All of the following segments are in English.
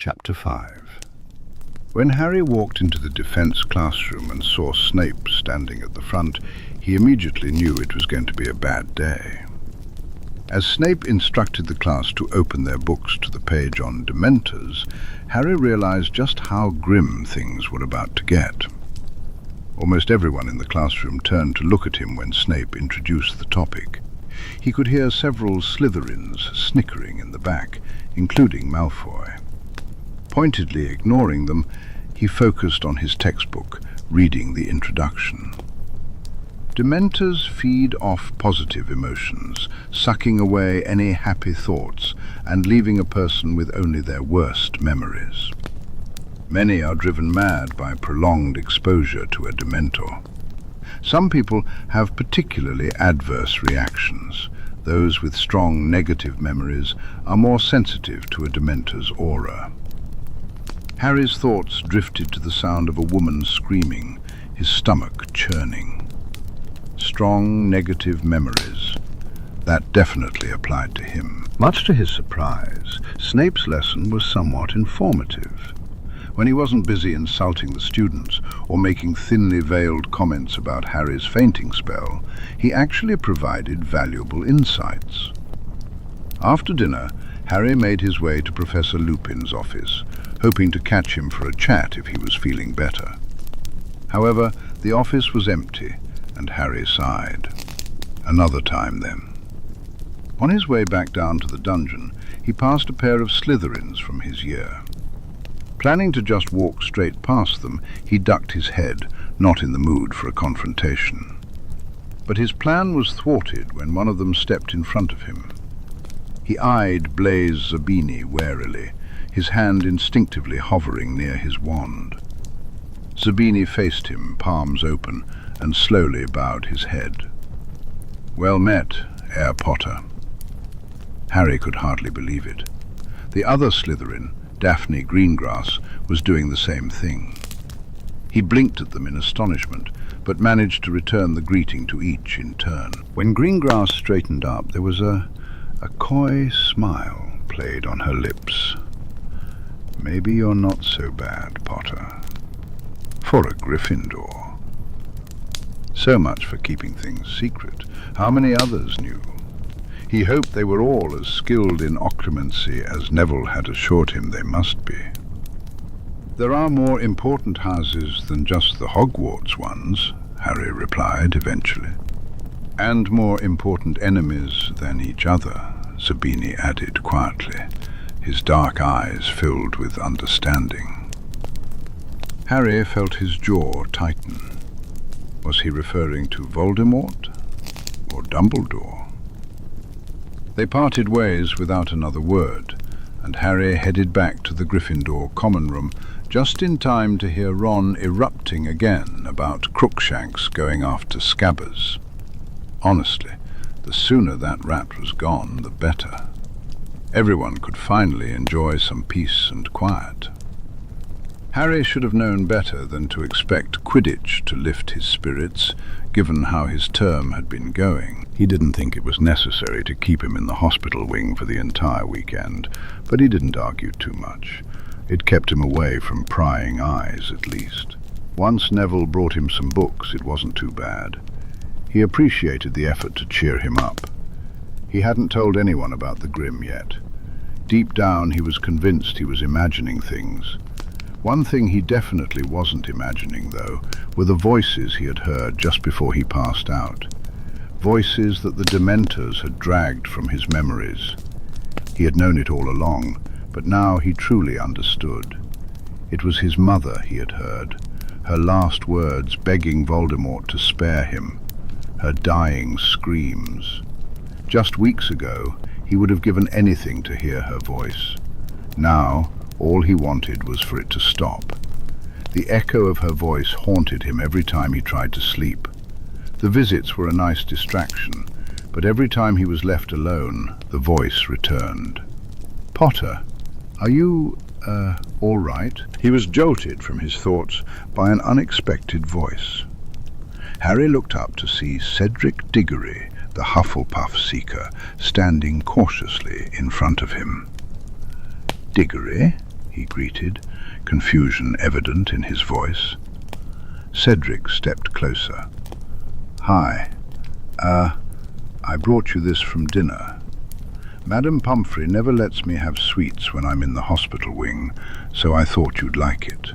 Chapter 5. When Harry walked into the defense classroom and saw Snape standing at the front, he immediately knew it was going to be a bad day. As Snape instructed the class to open their books to the page on Dementors, Harry realized just how grim things were about to get. Almost everyone in the classroom turned to look at him when Snape introduced the topic. He could hear several Slytherins snickering in the back, including Malfoy. Pointedly ignoring them, he focused on his textbook, reading the introduction. Dementors feed off positive emotions, sucking away any happy thoughts and leaving a person with only their worst memories. Many are driven mad by prolonged exposure to a Dementor. Some people have particularly adverse reactions. Those with strong negative memories are more sensitive to a Dementor's aura. Harry's thoughts drifted to the sound of a woman screaming, his stomach churning. Strong negative memories. That definitely applied to him. Much to his surprise, Snape's lesson was somewhat informative. When he wasn't busy insulting the students or making thinly veiled comments about Harry's fainting spell, he actually provided valuable insights. After dinner, Harry made his way to Professor Lupin's office, hoping to catch him for a chat if he was feeling better. However, the office was empty, and Harry sighed. Another time, then. On his way back down to the dungeon, he passed a pair of Slytherins from his year. Planning to just walk straight past them, he ducked his head, not in the mood for a confrontation. But his plan was thwarted when one of them stepped in front of him. He eyed Blaise Zabini warily, his hand instinctively hovering near his wand. Zabini faced him, palms open, and slowly bowed his head. "Well met, Heir Potter." Harry could hardly believe it. The other Slytherin, Daphne Greengrass, was doing the same thing. He blinked at them in astonishment, but managed to return the greeting to each in turn. When Greengrass straightened up, there was a coy smile played on her lips. "Maybe you're not so bad, Potter. For a Gryffindor." So much for keeping things secret. How many others knew? He hoped they were all as skilled in occlumency as Neville had assured him they must be. "There are more important houses than just the Hogwarts ones," Harry replied eventually. "And more important enemies than each other," Zabini added quietly, his dark eyes filled with understanding. Harry felt his jaw tighten. Was he referring to Voldemort or Dumbledore? They parted ways without another word, and Harry headed back to the Gryffindor common room just in time to hear Ron erupting again about Crookshanks going after Scabbers. Honestly, the sooner that rat was gone, the better. Everyone could finally enjoy some peace and quiet. Harry should have known better than to expect Quidditch to lift his spirits, given how his term had been going. He didn't think it was necessary to keep him in the hospital wing for the entire weekend, but he didn't argue too much. It kept him away from prying eyes, at least. Once Neville brought him some books, it wasn't too bad. He appreciated the effort to cheer him up. He hadn't told anyone about the Grim yet. Deep down, he was convinced he was imagining things. One thing he definitely wasn't imagining, though, were the voices he had heard just before he passed out. Voices that the Dementors had dragged from his memories. He had known it all along, but now he truly understood. It was his mother he had heard, her last words begging Voldemort to spare him, her dying screams. Just weeks ago, he would have given anything to hear her voice. Now, all he wanted was for it to stop. The echo of her voice haunted him every time he tried to sleep. The visits were a nice distraction, but every time he was left alone, the voice returned. "Potter, are you, all right?" He was jolted from his thoughts by an unexpected voice. Harry looked up to see Cedric Diggory, the Hufflepuff seeker, standing cautiously in front of him. "Diggory?" he greeted, confusion evident in his voice. Cedric stepped closer. "Hi. I brought you this from dinner. Madame Pomfrey never lets me have sweets when I'm in the hospital wing, so I thought you'd like it."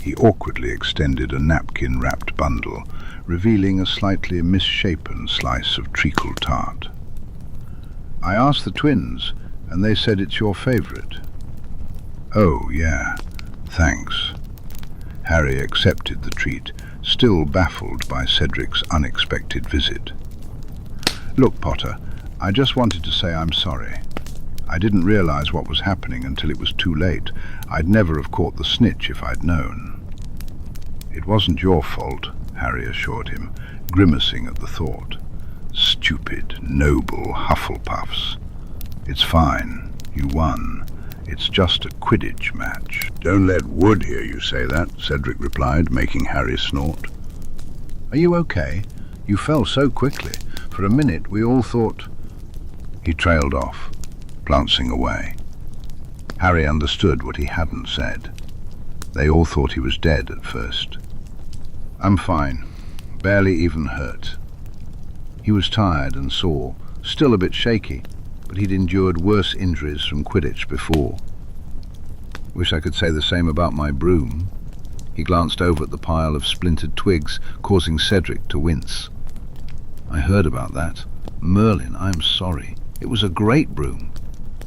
He awkwardly extended a napkin-wrapped bundle, revealing a slightly misshapen slice of treacle tart. "I asked the twins, and they said it's your favorite." "Oh, yeah, thanks." Harry accepted the treat, still baffled by Cedric's unexpected visit. "Look, Potter, I just wanted to say I'm sorry. I didn't realize what was happening until it was too late. I'd never have caught the snitch if I'd known." "It wasn't your fault," Harry assured him, grimacing at the thought. "Stupid, noble Hufflepuffs. It's fine. You won. It's just a Quidditch match." "Don't let Wood hear you say that," Cedric replied, making Harry snort. "Are you okay? You fell so quickly. For a minute we all thought—" He trailed off, glancing away. Harry understood what he hadn't said. They all thought he was dead at first. "I'm fine. Barely even hurt." He was tired and sore, still a bit shaky, but he'd endured worse injuries from Quidditch before. "Wish I could say the same about my broom." He glanced over at the pile of splintered twigs, causing Cedric to wince. "I heard about that. Merlin, I'm sorry. It was a great broom.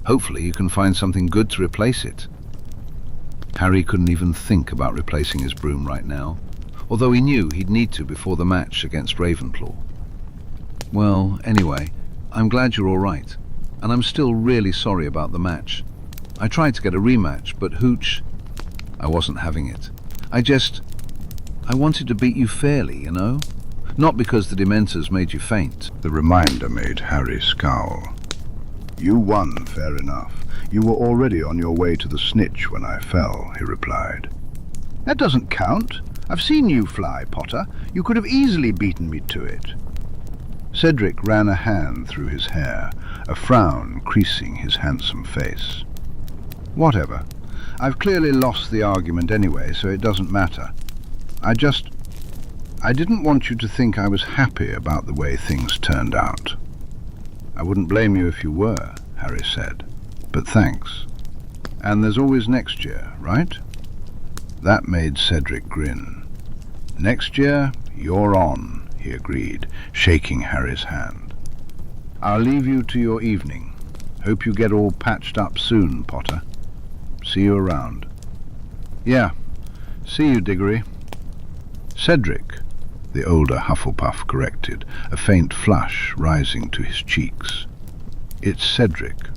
Hopefully you can find something good to replace it." Harry couldn't even think about replacing his broom right now, although he knew he'd need to before the match against Ravenclaw. "Well, anyway, I'm glad you're all right, and I'm still really sorry about the match. I tried to get a rematch, but Hooch, I wasn't having it. I wanted to beat you fairly, you know? Not because the Dementors made you faint." The reminder made Harry scowl. "You won, fair enough. You were already on your way to the snitch when I fell," he replied. "That doesn't count. I've seen you fly, Potter. You could have easily beaten me to it." Cedric ran a hand through his hair, a frown creasing his handsome face. "Whatever. I've clearly lost the argument anyway, so it doesn't matter. I didn't want you to think I was happy about the way things turned out." "I wouldn't blame you if you were," Harry said. "But thanks. And there's always next year, right?" That made Cedric grin. "Next year, you're on," he agreed, shaking Harry's hand. "I'll leave you to your evening. Hope you get all patched up soon, Potter. See you around." "Yeah. See you, Diggory." "Cedric," the older Hufflepuff corrected, a faint flush rising to his cheeks. "It's Cedric."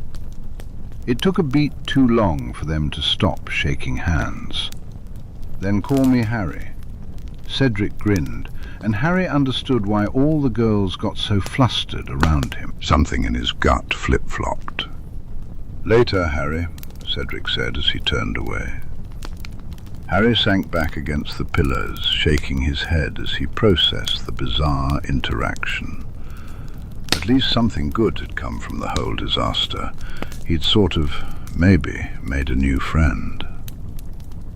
It took a beat too long for them to stop shaking hands. "Then call me Harry." Cedric grinned, and Harry understood why all the girls got so flustered around him. Something in his gut flip-flopped. "Later, Harry," Cedric said as he turned away. Harry sank back against the pillars, shaking his head as he processed the bizarre interaction. At least something good had come from the whole disaster. He'd sort of, maybe, made a new friend.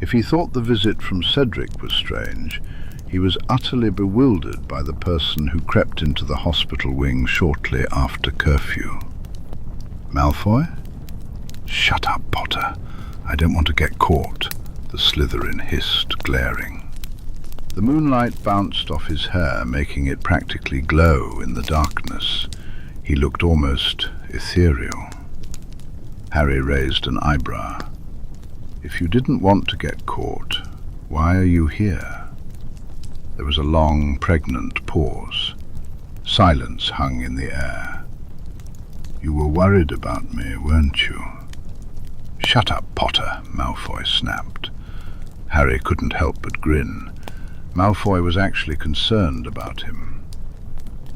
If he thought the visit from Cedric was strange, he was utterly bewildered by the person who crept into the hospital wing shortly after curfew. "Malfoy?" "Shut up, Potter. I don't want to get caught," the Slytherin hissed, glaring. The moonlight bounced off his hair, making it practically glow in the darkness. He looked almost ethereal. Harry raised an eyebrow. "If you didn't want to get caught, why are you here?" There was a long, pregnant pause. Silence hung in the air. "You were worried about me, weren't you?" "Shut up, Potter," Malfoy snapped. Harry couldn't help but grin. Malfoy was actually concerned about him.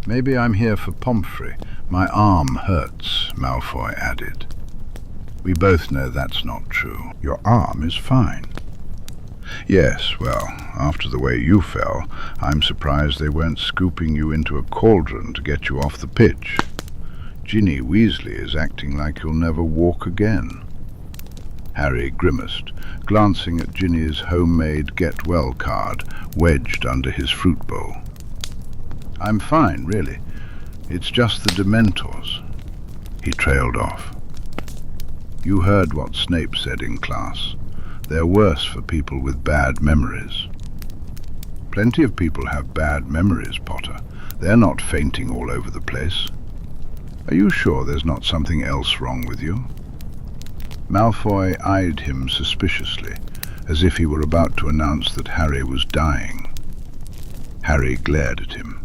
"Maybe I'm here for Pomfrey. My arm hurts," Malfoy added. "We both know that's not true. Your arm is fine." "Yes, well, after the way you fell, I'm surprised they weren't scooping you into a cauldron to get you off the pitch. Ginny Weasley is acting like you'll never walk again." Harry grimaced, glancing at Ginny's homemade get-well card wedged under his fruit bowl. "I'm fine, really. It's just the Dementors." He trailed off. "You heard what Snape said in class. They're worse for people with bad memories." "Plenty of people have bad memories, Potter. They're not fainting all over the place. Are you sure there's not something else wrong with you?" Malfoy eyed him suspiciously, as if he were about to announce that Harry was dying. Harry glared at him.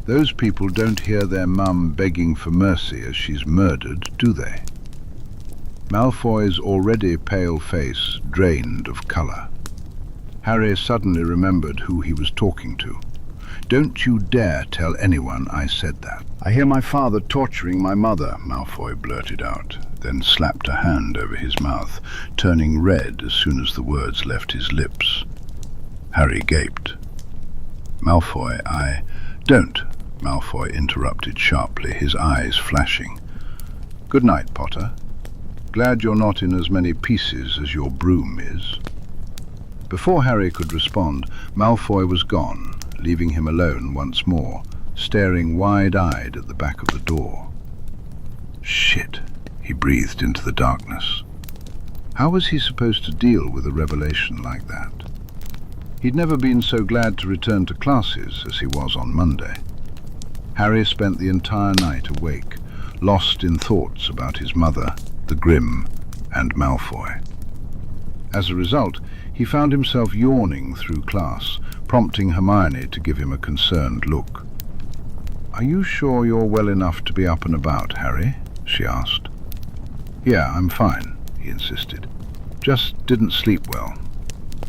"Those people don't hear their mum begging for mercy as she's murdered, do they?" Malfoy's already pale face drained of colour. Harry suddenly remembered who he was talking to. "Don't you dare tell anyone I said that." "I hear my father torturing my mother," Malfoy blurted out, then slapped a hand over his mouth, turning red as soon as the words left his lips. Harry gaped. "Malfoy, Don't," Malfoy interrupted sharply, his eyes flashing. "Good night, Potter. Glad you're not in as many pieces as your broom is." Before Harry could respond, Malfoy was gone, leaving him alone once more, staring wide-eyed at the back of the door. "Shit," he breathed into the darkness. How was he supposed to deal with a revelation like that? He'd never been so glad to return to classes as he was on Monday. Harry spent the entire night awake, lost in thoughts about his mother, the Grim, and Malfoy. As a result, he found himself yawning through class, prompting Hermione to give him a concerned look. "Are you sure you're well enough to be up and about, Harry?" she asked. "Yeah, I'm fine," he insisted. "Just didn't sleep well.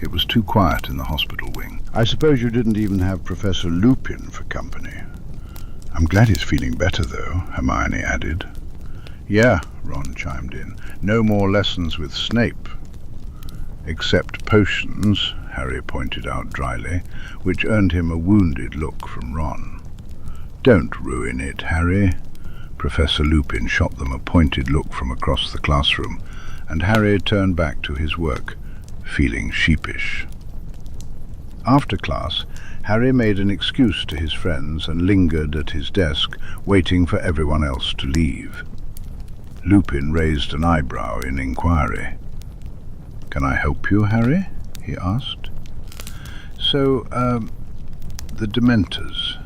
It was too quiet in the hospital wing." "I suppose you didn't even have Professor Lupin for company." "I'm glad he's feeling better, though," Hermione added. "Yeah," Ron chimed in. "No more lessons with Snape." "Except potions," Harry pointed out dryly, which earned him a wounded look from Ron. "Don't ruin it, Harry." Professor Lupin shot them a pointed look from across the classroom, and Harry turned back to his work, feeling sheepish. After class, Harry made an excuse to his friends and lingered at his desk, waiting for everyone else to leave. Lupin raised an eyebrow in inquiry. "Can I help you, Harry?" he asked. "So, the Dementors.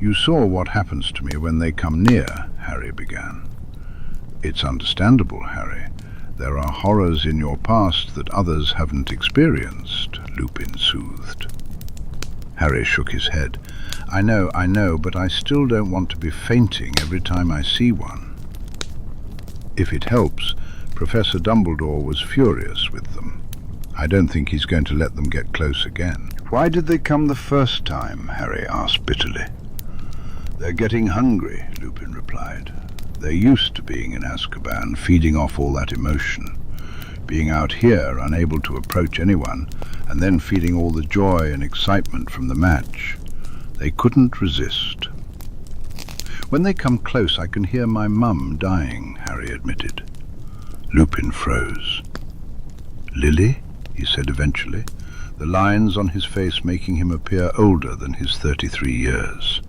You saw what happens to me when they come near," Harry began. "It's understandable, Harry. There are horrors in your past that others haven't experienced," Lupin soothed. Harry shook his head. I know, but I still don't want to be fainting every time I see one." If it helps, Professor Dumbledore was furious with them. I don't think he's going to let them get close again. "Why did they come the first time?" Harry asked bitterly. "They're getting hungry," Lupin replied. "They're used to being in Azkaban, feeding off all that emotion. Being out here, unable to approach anyone, and then feeling all the joy and excitement from the match. They couldn't resist." "When they come close, I can hear my mum dying," Harry admitted. Lupin froze. "Lily?" he said eventually, the lines on his face making him appear older than his 33 years.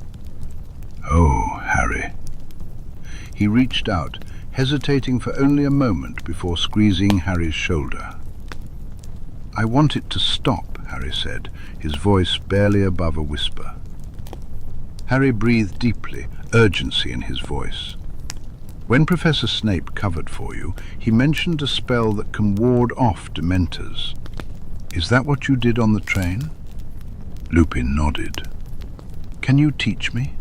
"Oh, Harry." He reached out, hesitating for only a moment before squeezing Harry's shoulder. "I want it to stop," Harry said, his voice barely above a whisper. Harry breathed deeply, urgency in his voice. "When Professor Snape covered for you, he mentioned a spell that can ward off Dementors. Is that what you did on the train?" Lupin nodded. "Can you teach me?"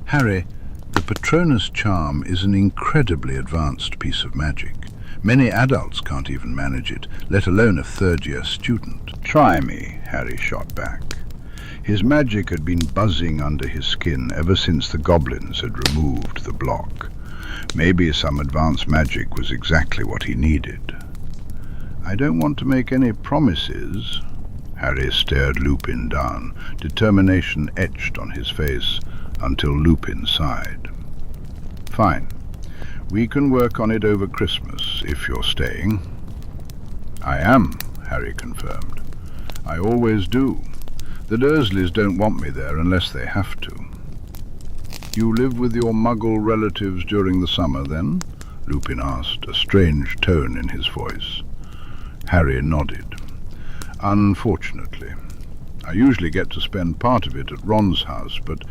"Harry, the Patronus Charm is an incredibly advanced piece of magic. Many adults can't even manage it, let alone a third-year student." "Try me," Harry shot back. His magic had been buzzing under his skin ever since the goblins had removed the block. Maybe some advanced magic was exactly what he needed. "I don't want to make any promises." Harry stared Lupin down, determination etched on his face, until Lupin sighed. "Fine. We can work on it over Christmas, if you're staying. I am, Harry confirmed. I always do. The Dursleys don't want me there unless they have to. You live with your Muggle relatives during the summer, then? Lupin asked, a strange tone in his voice. Harry nodded. Unfortunately. I usually get to spend part of it at Ron's house, but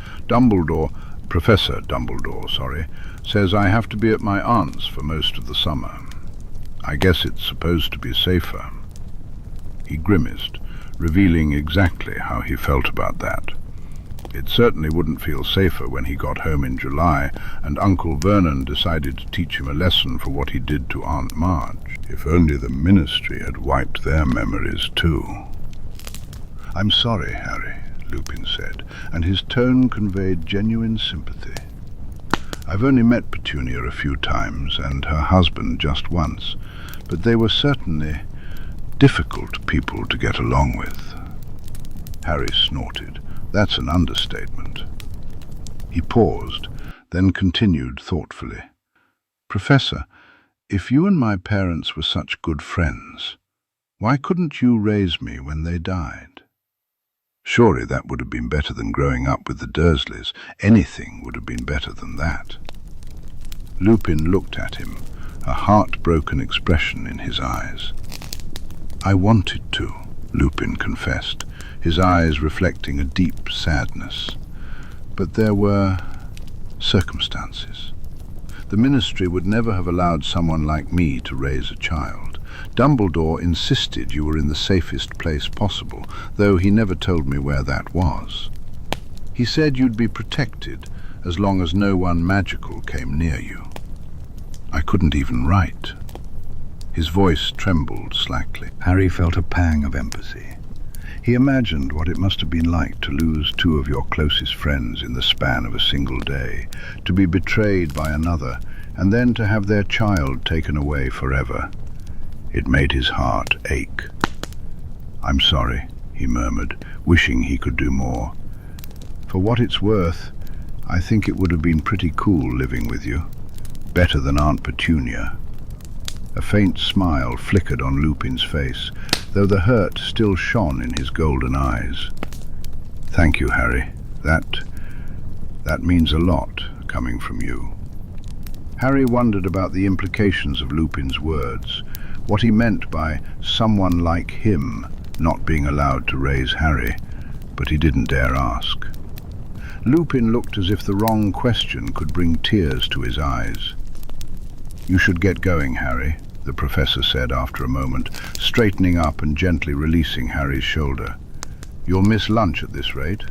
Professor Dumbledore, says I have to be at my aunt's for most of the summer. I guess it's supposed to be safer. He grimaced, revealing exactly how he felt about that. It certainly wouldn't feel safer when he got home in July and Uncle Vernon decided to teach him a lesson for what he did to Aunt Marge. If only the Ministry had wiped their memories too. I'm sorry, Harry, Lupin said, and his tone conveyed genuine sympathy. I've only met Petunia a few times and her husband just once, but they were certainly difficult people to get along with. Harry snorted. That's an understatement. He paused, then continued thoughtfully. Professor, if you and my parents were such good friends, why couldn't you raise me when they died? Surely that would have been better than growing up with the Dursleys. Anything would have been better than that. Lupin looked at him, a heartbroken expression in his eyes. I wanted to, Lupin confessed, his eyes reflecting a deep sadness. But there were circumstances. The Ministry would never have allowed someone like me to raise a child. Dumbledore insisted you were in the safest place possible, though he never told me where that was. He said you'd be protected as long as no one magical came near you. I couldn't even write. His voice trembled slightly. Harry felt a pang of empathy. He imagined what it must have been like to lose two of your closest friends in the span of a single day, to be betrayed by another, and then to have their child taken away forever. It made his heart ache. I'm sorry, he murmured, wishing he could do more. For what it's worth, I think it would have been pretty cool living with you. Better than Aunt Petunia. A faint smile flickered on Lupin's face, though the hurt still shone in his golden eyes. Thank you, Harry. That means a lot, coming from you. Harry wondered about the implications of Lupin's words, what he meant by someone like him not being allowed to raise Harry, but he didn't dare ask. Lupin looked as if the wrong question could bring tears to his eyes. You should get going, Harry, the professor said after a moment, straightening up and gently releasing Harry's shoulder. You'll miss lunch at this rate.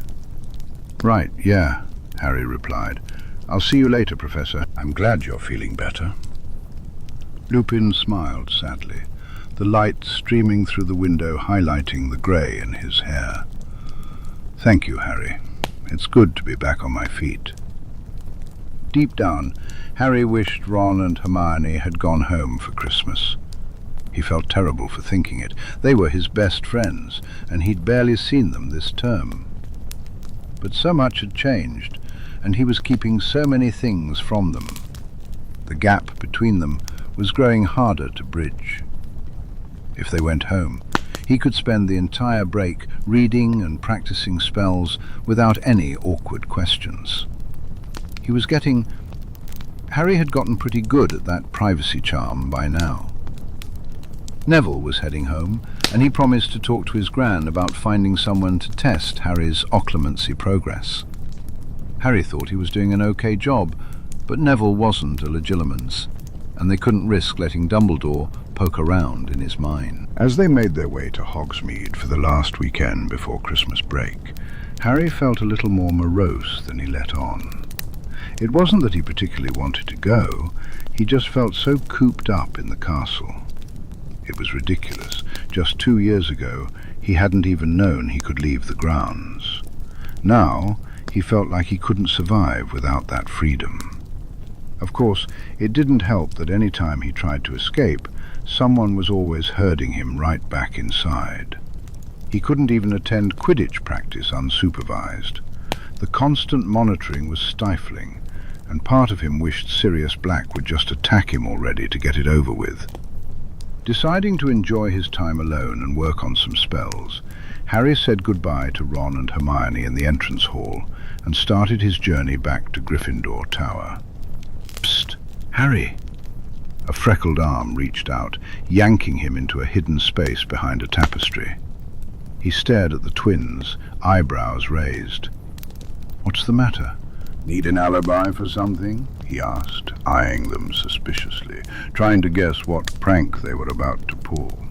Right, yeah, Harry replied. I'll see you later, Professor. I'm glad you're feeling better. Lupin smiled sadly, the light streaming through the window highlighting the grey in his hair. Thank you, Harry. It's good to be back on my feet. Deep down, Harry wished Ron and Hermione had gone home for Christmas. He felt terrible for thinking it. They were his best friends, and he'd barely seen them this term. But so much had changed, and he was keeping so many things from them. The gap between them was growing harder to bridge. If they went home, he could spend the entire break reading and practicing spells without any awkward questions. Harry had gotten pretty good at that privacy charm by now. Neville was heading home, and he promised to talk to his gran about finding someone to test Harry's occlumency progress. Harry thought he was doing an okay job, but Neville wasn't a legilimens, and they couldn't risk letting Dumbledore poke around in his mind. As they made their way to Hogsmeade for the last weekend before Christmas break, Harry felt a little more morose than he let on. It wasn't that he particularly wanted to go, he just felt so cooped up in the castle. It was ridiculous. Just 2 years ago, he hadn't even known he could leave the grounds. Now, he felt like he couldn't survive without that freedom. Of course, it didn't help that any time he tried to escape, someone was always herding him right back inside. He couldn't even attend Quidditch practice unsupervised. The constant monitoring was stifling, and part of him wished Sirius Black would just attack him already to get it over with. Deciding to enjoy his time alone and work on some spells, Harry said goodbye to Ron and Hermione in the entrance hall and started his journey back to Gryffindor Tower. "Psst, Harry!" A freckled arm reached out, yanking him into a hidden space behind a tapestry. He stared at the twins, eyebrows raised. "What's the matter?" "Need an alibi for something?" he asked, eyeing them suspiciously, trying to guess what prank they were about to pull.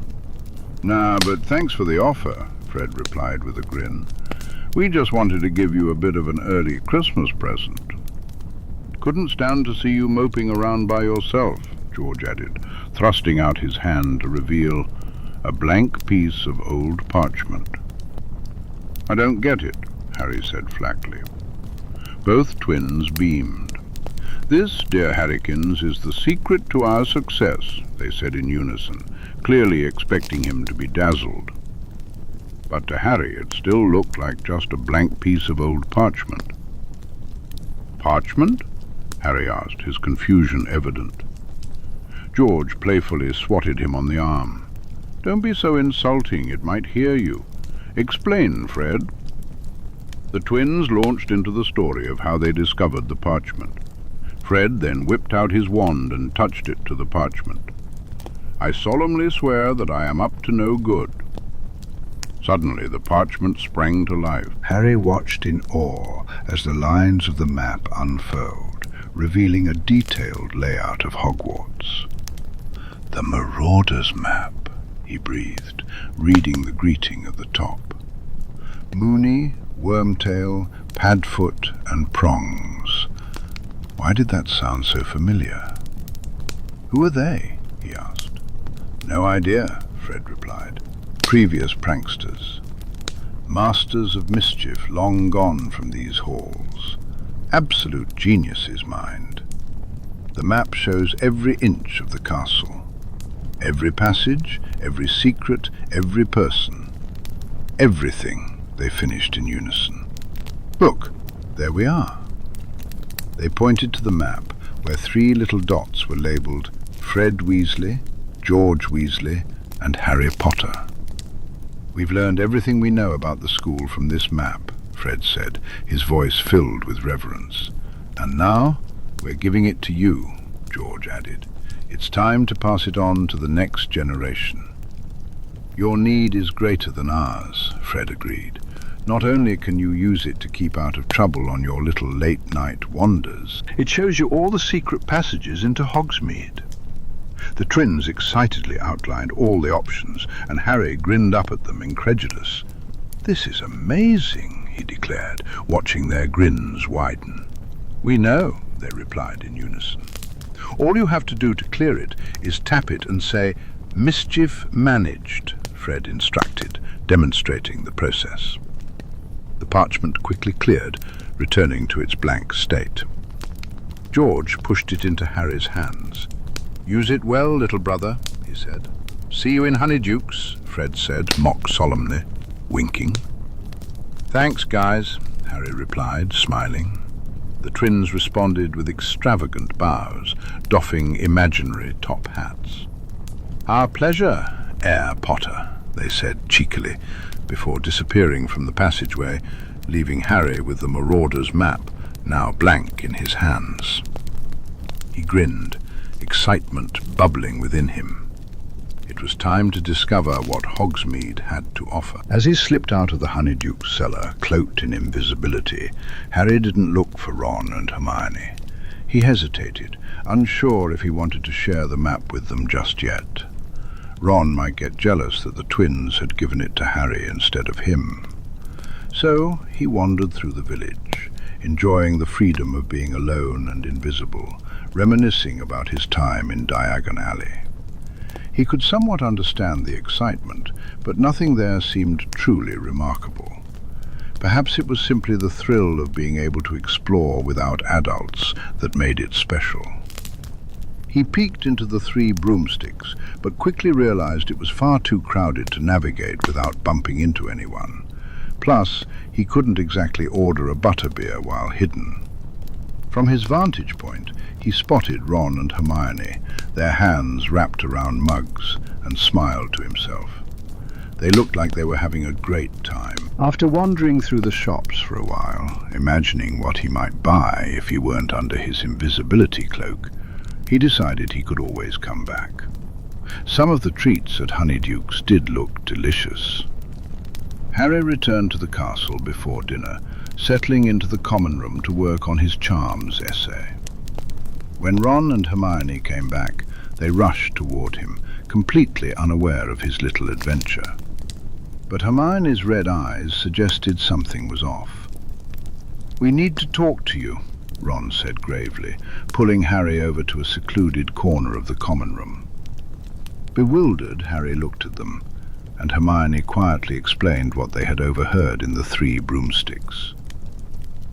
"Nah, but thanks for the offer," Fred replied with a grin. "We just wanted to give you a bit of an early Christmas present." "Couldn't stand to see you moping around by yourself," George added, thrusting out his hand to reveal a blank piece of old parchment. "I don't get it," Harry said flatly. Both twins beamed. "This, dear Harrykins, is the secret to our success," they said in unison, clearly expecting him to be dazzled. But to Harry it still looked like just a blank piece of old parchment. "Parchment?" Harry asked, his confusion evident. George playfully swatted him on the arm. "Don't be so insulting, it might hear you. Explain, Fred." The twins launched into the story of how they discovered the parchment. Fred then whipped out his wand and touched it to the parchment. "I solemnly swear that I am up to no good." Suddenly the parchment sprang to life. Harry watched in awe as the lines of the map unfurled, revealing a detailed layout of Hogwarts. "The Marauder's map," he breathed, reading the greeting at the top. "Moony, Wormtail, Padfoot, and Prongs." Why did that sound so familiar? "Who are they?" he asked. "No idea," Fred replied. "Previous pranksters. Masters of mischief long gone from these halls. Absolute geniuses, mind. The map shows every inch of the castle. Every passage, every secret, every person. Everything," they finished in unison. "Look, there we are." They pointed to the map, where 3 little dots were labelled Fred Weasley, George Weasley, and Harry Potter. "We've learned everything we know about the school from this map," Fred said, his voice filled with reverence. "And now, we're giving it to you," George added. "It's time to pass it on to the next generation." "Your need is greater than ours," Fred agreed. "Not only can you use it to keep out of trouble on your little late-night wanders, it shows you all the secret passages into Hogsmeade." The twins excitedly outlined all the options, and Harry grinned up at them, incredulous. "This is amazing," he declared, watching their grins widen. "We know," they replied in unison. "All you have to do to clear it is tap it and say, 'Mischief managed,'" Fred instructed, demonstrating the process. The parchment quickly cleared, returning to its blank state. George pushed it into Harry's hands. "Use it well, little brother," he said. "See you in Honeydukes," Fred said, mock solemnly, winking. "Thanks, guys," Harry replied, smiling. The twins responded with extravagant bows, doffing imaginary top hats. "Our pleasure, Heir Potter," they said cheekily, before disappearing from the passageway, leaving Harry with the Marauder's map, now blank in his hands. He grinned, excitement bubbling within him. It was time to discover what Hogsmeade had to offer. As he slipped out of the Honeyduke's cellar, cloaked in invisibility, Harry didn't look for Ron and Hermione. He hesitated, unsure if he wanted to share the map with them just yet. Ron might get jealous that the twins had given it to Harry instead of him. So he wandered through the village, enjoying the freedom of being alone and invisible, reminiscing about his time in Diagon Alley. He could somewhat understand the excitement, but nothing there seemed truly remarkable. Perhaps it was simply the thrill of being able to explore without adults that made it special. He peeked into the 3 broomsticks, but quickly realized it was far too crowded to navigate without bumping into anyone. Plus, he couldn't exactly order a butterbeer while hidden. From his vantage point, he spotted Ron and Hermione, their hands wrapped around mugs, and smiled to himself. They looked like they were having a great time. After wandering through the shops for a while, imagining what he might buy if he weren't under his invisibility cloak, he decided he could always come back. Some of the treats at Honeyduke's did look delicious. Harry returned to the castle before dinner, settling into the common room to work on his charms essay. When Ron and Hermione came back, they rushed toward him, completely unaware of his little adventure. But Hermione's red eyes suggested something was off. "We need to talk to you," Ron said gravely, pulling Harry over to a secluded corner of the common room. Bewildered, Harry looked at them, and Hermione quietly explained what they had overheard in the Three Broomsticks.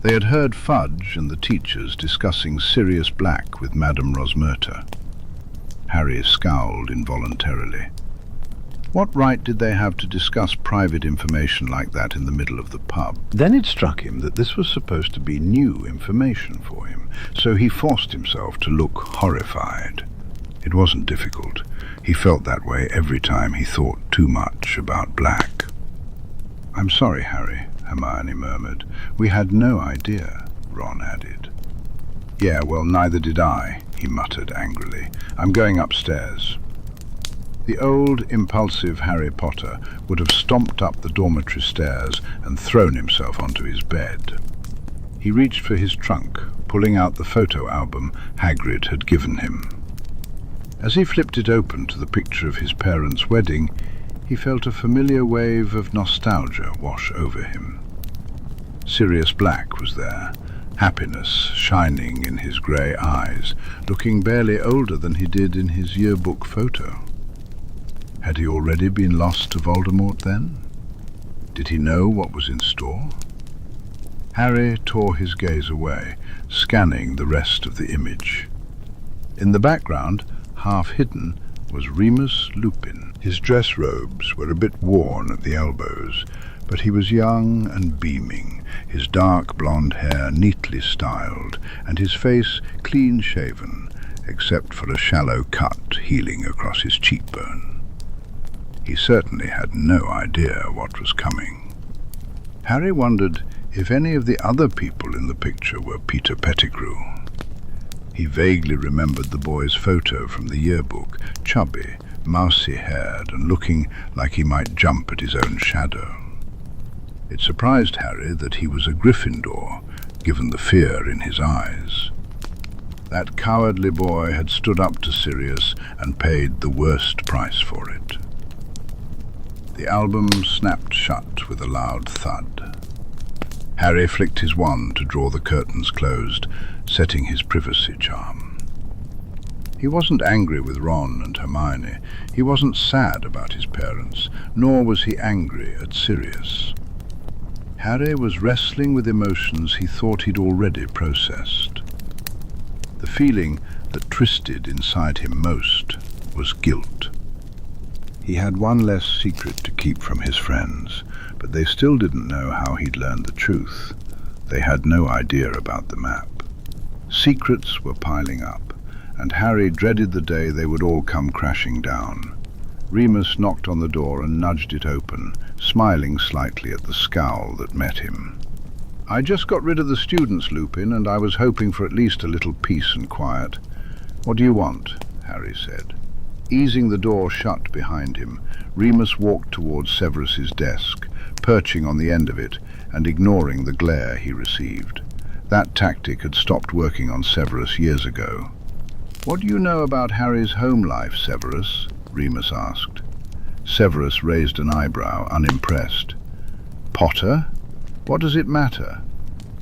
They had heard Fudge and the teachers discussing Sirius Black with Madame Rosmerta. Harry scowled involuntarily. What right did they have to discuss private information like that in the middle of the pub? Then it struck him that this was supposed to be new information for him, so he forced himself to look horrified. It wasn't difficult. He felt that way every time he thought too much about Black. "I'm sorry, Harry," Hermione murmured. "We had no idea," Ron added. "Yeah, well, neither did I," he muttered angrily. "I'm going upstairs." The old, impulsive Harry Potter would have stomped up the dormitory stairs and thrown himself onto his bed. He reached for his trunk, pulling out the photo album Hagrid had given him. As he flipped it open to the picture of his parents' wedding, he felt a familiar wave of nostalgia wash over him. Sirius Black was there, happiness shining in his grey eyes, looking barely older than he did in his yearbook photo. Had he already been lost to Voldemort then? Did he know what was in store? Harry tore his gaze away, scanning the rest of the image. In the background, half hidden, was Remus Lupin. His dress robes were a bit worn at the elbows, but he was young and beaming, his dark blonde hair neatly styled, and his face clean-shaven, except for a shallow cut healing across his cheekbone. He certainly had no idea what was coming. Harry wondered if any of the other people in the picture were Peter Pettigrew. He vaguely remembered the boy's photo from the yearbook, chubby, mousy-haired, and looking like he might jump at his own shadow. It surprised Harry that he was a Gryffindor, given the fear in his eyes. That cowardly boy had stood up to Sirius and paid the worst price for it. The album snapped shut with a loud thud. Harry flicked his wand to draw the curtains closed, setting his privacy charm. He wasn't angry with Ron and Hermione. He wasn't sad about his parents, nor was he angry at Sirius. Harry was wrestling with emotions he thought he'd already processed. The feeling that twisted inside him most was guilt. He had one less secret to keep from his friends, but they still didn't know how he'd learned the truth. They had no idea about the map. Secrets were piling up, and Harry dreaded the day they would all come crashing down. Remus knocked on the door and nudged it open, smiling slightly at the scowl that met him. "I just got rid of the students, Lupin, and I was hoping for at least a little peace and quiet." "What do you want?" Harry said. Easing the door shut behind him, Remus walked towards Severus's desk, perching on the end of it and ignoring the glare he received. That tactic had stopped working on Severus years ago. "What do you know about Harry's home life, Severus?" Remus asked. Severus raised an eyebrow, unimpressed. "Potter? What does it matter?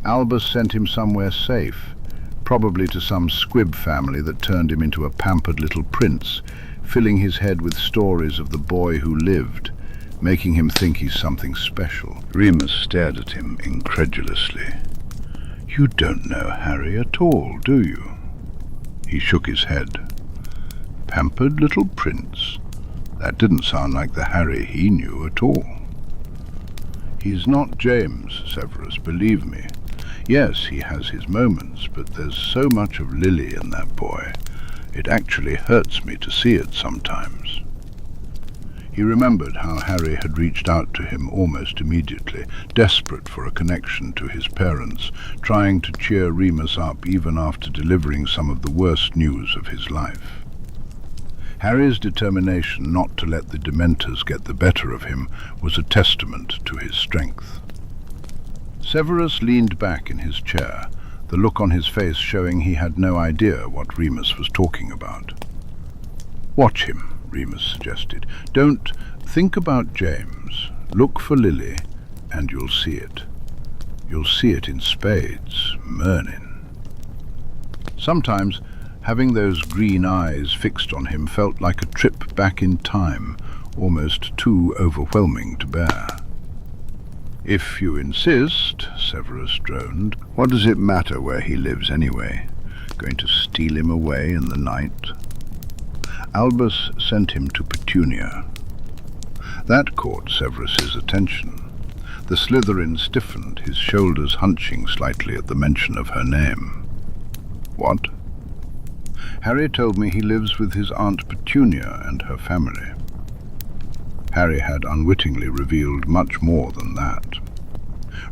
Albus sent him somewhere safe, probably to some squib family that turned him into a pampered little prince, filling his head with stories of the boy who lived, making him think he's something special." Remus stared at him incredulously. "You don't know Harry at all, do you?" He shook his head. "Pampered little prince? That didn't sound like the Harry he knew at all." "He's not James, Severus, believe me. Yes, he has his moments, but there's so much of Lily in that boy. It actually hurts me to see it sometimes. He remembered how Harry had reached out to him almost immediately, desperate for a connection to his parents, trying to cheer Remus up even after delivering some of the worst news of his life. Harry's determination not to let the Dementors get the better of him was a testament to his strength. Severus leaned back in his chair, the look on his face showing he had no idea what Remus was talking about. "Watch him," Remus suggested. "Don't think about James. Look for Lily, and you'll see it. You'll see it in spades, Merlin." Sometimes, having those green eyes fixed on him felt like a trip back in time, almost too overwhelming to bear. "If you insist," Severus droned. "What does it matter where he lives anyway? Going to steal him away in the night?" Albus sent him to Petunia. That caught Severus's attention. The Slytherin stiffened, his shoulders hunching slightly at the mention of her name. "What?" "Harry told me he lives with his Aunt Petunia and her family." Harry had unwittingly revealed much more than that.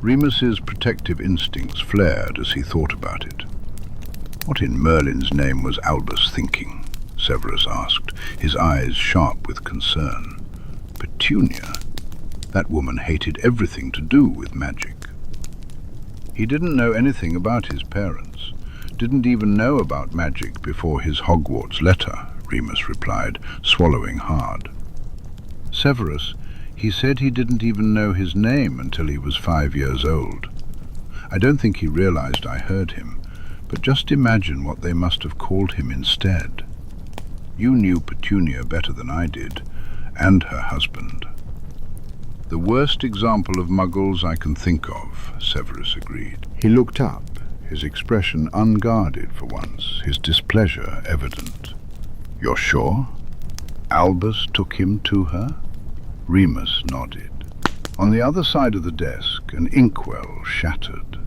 Remus's protective instincts flared as he thought about it. What in Merlin's name was Albus thinking? Severus asked, his eyes sharp with concern. Petunia? That woman hated everything to do with magic. He didn't know anything about his parents, didn't even know about magic before his Hogwarts letter, Remus replied, swallowing hard. "Severus, he said he didn't even know his name until he was 5 years old. I don't think he realized I heard him, but just imagine what they must have called him instead. You knew Petunia better than I did, and her husband." "The worst example of muggles I can think of," Severus agreed. He looked up, his expression unguarded for once, his displeasure evident. "You're sure? Albus took him to her?" Remus nodded. On the other side of the desk, an inkwell shattered.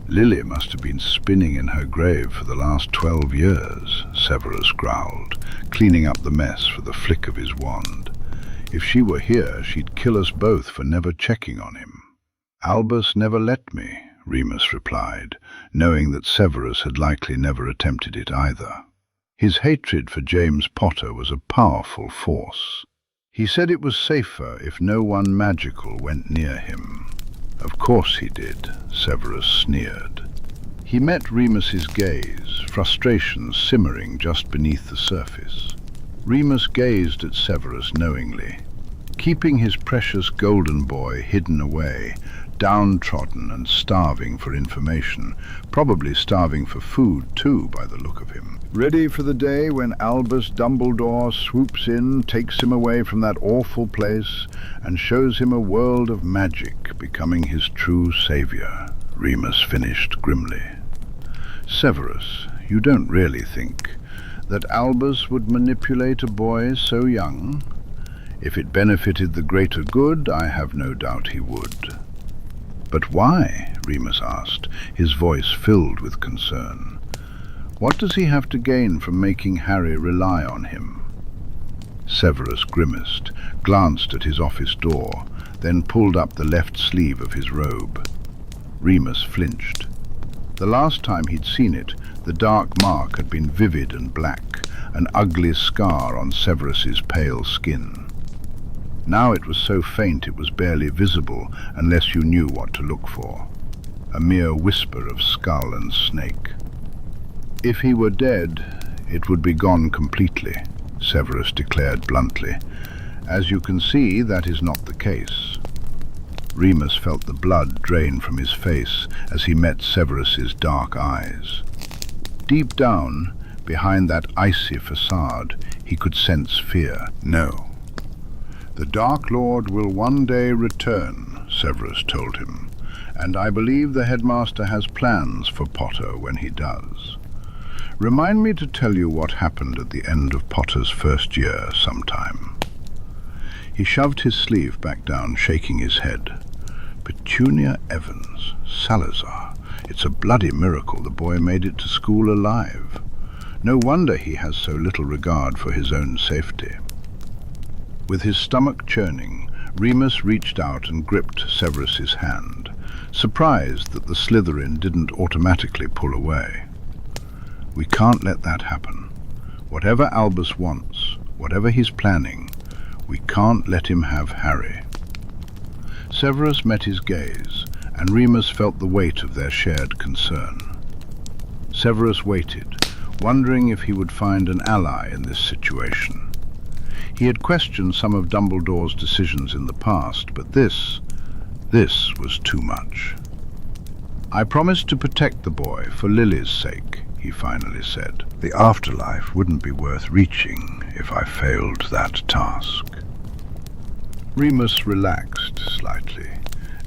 "Lily must have been spinning in her grave for the last 12 years, Severus growled, cleaning up the mess with a flick of his wand. "If she were here, she'd kill us both for never checking on him." "Albus never let me," Remus replied, knowing that Severus had likely never attempted it either. His hatred for James Potter was a powerful force. He said it was safer if no one magical went near him. "Of course he did," Severus sneered. He met Remus's gaze, frustration simmering just beneath the surface. Remus gazed at Severus knowingly, keeping his precious golden boy hidden away, downtrodden and starving for information, probably starving for food too by the look of him. Ready for the day when Albus Dumbledore swoops in, takes him away from that awful place, and shows him a world of magic, becoming his true savior, Remus finished grimly. "Severus, you don't really think that Albus would manipulate a boy so young? If it benefited the greater good, I have no doubt he would." "But why?" Remus asked, his voice filled with concern. "What does he have to gain from making Harry rely on him?" Severus grimaced, glanced at his office door, then pulled up the left sleeve of his robe. Remus flinched. The last time he'd seen it, the dark mark had been vivid and black, an ugly scar on Severus's pale skin. Now it was so faint it was barely visible unless you knew what to look for. A mere whisper of skull and snake. "If he were dead, it would be gone completely," Severus declared bluntly. "As you can see, that is not the case." Remus felt the blood drain from his face as he met Severus's dark eyes. Deep down, behind that icy facade, he could sense fear. "No. The Dark Lord will one day return," Severus told him, "and I believe the headmaster has plans for Potter when he does. Remind me to tell you what happened at the end of Potter's first year sometime." He shoved his sleeve back down, shaking his head. Petunia Evans, Salazar. It's a bloody miracle the boy made it to school alive. No wonder he has so little regard for his own safety." With his stomach churning, Remus reached out and gripped Severus's hand, surprised that the Slytherin didn't automatically pull away. "We can't let that happen. Whatever Albus wants, whatever he's planning, we can't let him have Harry." Severus met his gaze, and Remus felt the weight of their shared concern. Severus waited, wondering if he would find an ally in this situation. He had questioned some of Dumbledore's decisions in the past, but this was too much. "I promised to protect the boy for Lily's sake," he finally said. "The afterlife wouldn't be worth reaching if I failed that task." Remus relaxed slightly,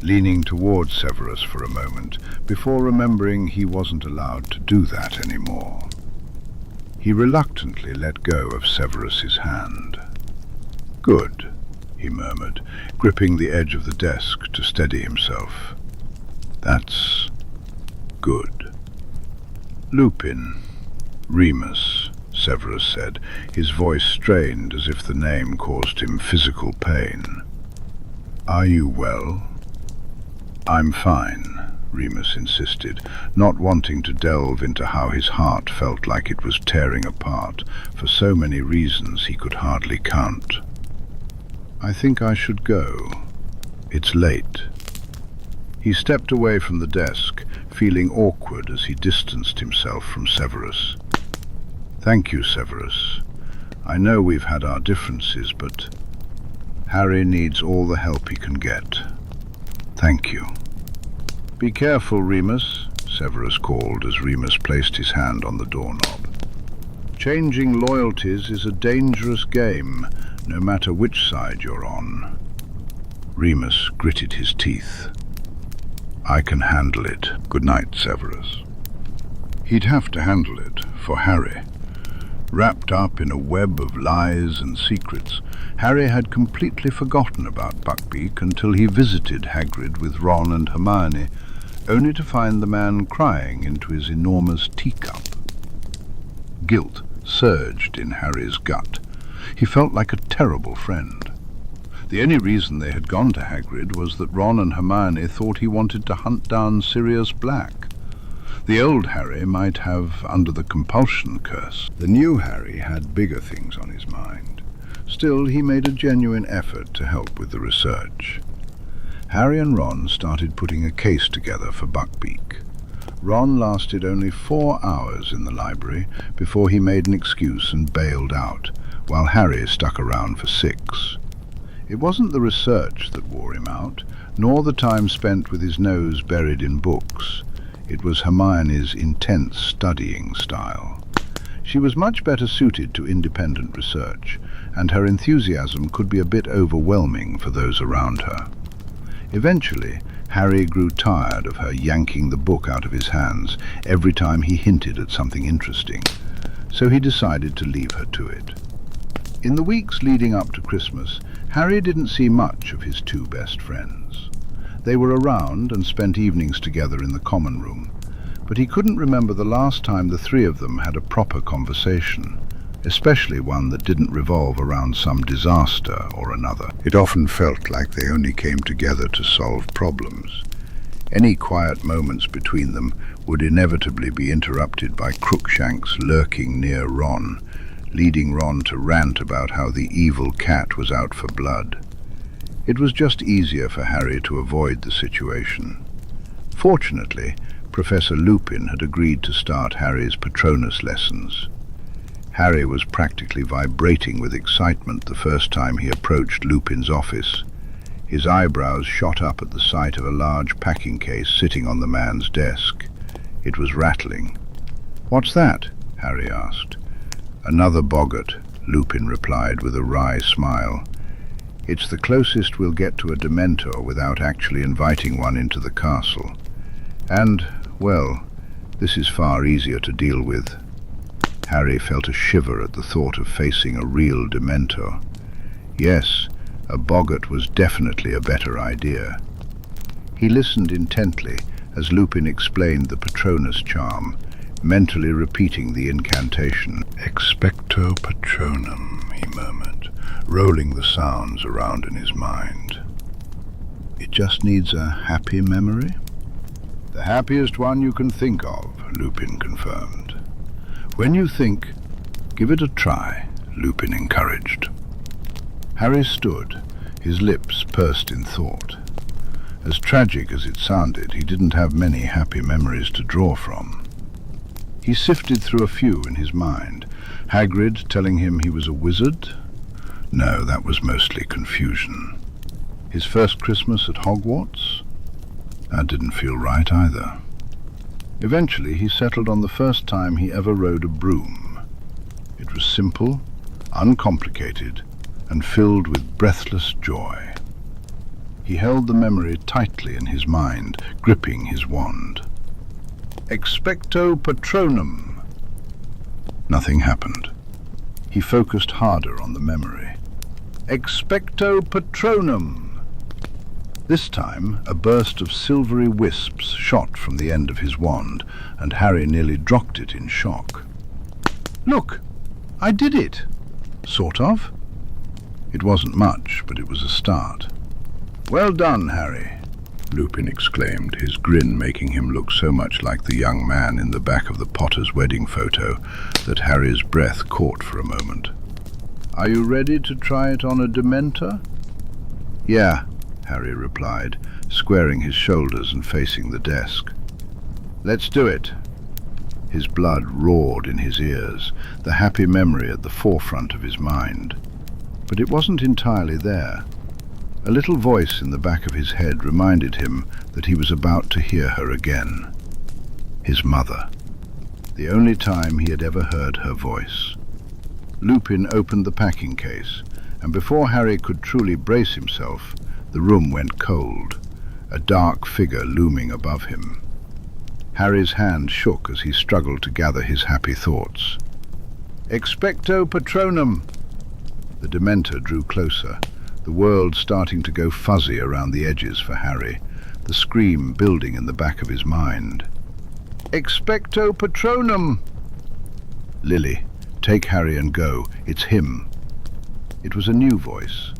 leaning towards Severus for a moment, before remembering he wasn't allowed to do that anymore. He reluctantly let go of Severus's hand. "Good," he murmured, gripping the edge of the desk to steady himself. "That's good." "Lupin, Remus," Severus said, his voice strained as if the name caused him physical pain. "Are you well?" "I'm fine," Remus insisted, not wanting to delve into how his heart felt like it was tearing apart for so many reasons he could hardly count. "I think I should go. It's late." He stepped away from the desk, feeling awkward as he distanced himself from Severus. "Thank you, Severus. I know we've had our differences, but Harry needs all the help he can get. Thank you." "Be careful, Remus," Severus called as Remus placed his hand on the doorknob. "Changing loyalties is a dangerous game, no matter which side you're on." Remus gritted his teeth. "I can handle it. Good night, Severus." He'd have to handle it for Harry. Wrapped up in a web of lies and secrets, Harry had completely forgotten about Buckbeak until he visited Hagrid with Ron and Hermione, only to find the man crying into his enormous teacup. Guilt surged in Harry's gut. He felt like a terrible friend. The only reason they had gone to Hagrid was that Ron and Hermione thought he wanted to hunt down Sirius Black. The old Harry might have under the compulsion curse. The new Harry had bigger things on his mind. Still, he made a genuine effort to help with the research. Harry and Ron started putting a case together for Buckbeak. Ron lasted only 4 hours in the library before he made an excuse and bailed out, while Harry stuck around for 6. It wasn't the research that wore him out, nor the time spent with his nose buried in books. It was Hermione's intense studying style. She was much better suited to independent research, and her enthusiasm could be a bit overwhelming for those around her. Eventually, Harry grew tired of her yanking the book out of his hands every time he hinted at something interesting, so he decided to leave her to it. In the weeks leading up to Christmas, Harry didn't see much of his 2 best friends. They were around and spent evenings together in the common room, but he couldn't remember the last time the 3 of them had a proper conversation, especially one that didn't revolve around some disaster or another. It often felt like they only came together to solve problems. Any quiet moments between them would inevitably be interrupted by Crookshanks lurking near Ron, leading Ron to rant about how the evil cat was out for blood. It was just easier for Harry to avoid the situation. Fortunately, Professor Lupin had agreed to start Harry's Patronus lessons. Harry was practically vibrating with excitement the first time he approached Lupin's office. His eyebrows shot up at the sight of a large packing case sitting on the man's desk. It was rattling. "What's that?" Harry asked. "Another boggart," Lupin replied with a wry smile. "It's the closest we'll get to a Dementor without actually inviting one into the castle. And, well, this is far easier to deal with." Harry felt a shiver at the thought of facing a real Dementor. Yes, a boggart was definitely a better idea. He listened intently as Lupin explained the Patronus Charm, mentally repeating the incantation. "Expecto Patronum," he murmured, rolling the sounds around in his mind. "It just needs a happy memory?" "The happiest one you can think of," Lupin confirmed. "When you think, give it a try," Lupin encouraged. Harry stood, his lips pursed in thought. As tragic as it sounded, he didn't have many happy memories to draw from. He sifted through a few in his mind. Hagrid telling him he was a wizard? No, that was mostly confusion. His first Christmas at Hogwarts? That didn't feel right either. Eventually he settled on the first time he ever rode a broom. It was simple, uncomplicated, and filled with breathless joy. He held the memory tightly in his mind, gripping his wand. Expecto Patronum. Nothing happened. He focused harder on the memory. Expecto Patronum. This time, a burst of silvery wisps shot from the end of his wand, and Harry nearly dropped it in shock. "Look! I did it!" "Sort of." It wasn't much, but it was a start. "Well done, Harry," Lupin exclaimed, his grin making him look so much like the young man in the back of the Potter's wedding photo that Harry's breath caught for a moment. "Are you ready to try it on a Dementor?" "Yeah," Harry replied, squaring his shoulders and facing the desk. "Let's do it." His blood roared in his ears, the happy memory at the forefront of his mind. But it wasn't entirely there. A little voice in the back of his head reminded him that he was about to hear her again. His mother. The only time he had ever heard her voice. Lupin opened the packing case, and before Harry could truly brace himself, the room went cold, a dark figure looming above him. Harry's hand shook as he struggled to gather his happy thoughts. "Expecto Patronum!" The Dementor drew closer, the world starting to go fuzzy around the edges for Harry, the scream building in the back of his mind. "Expecto Patronum!" "Lily, take Harry and go. It's him." It was a new voice.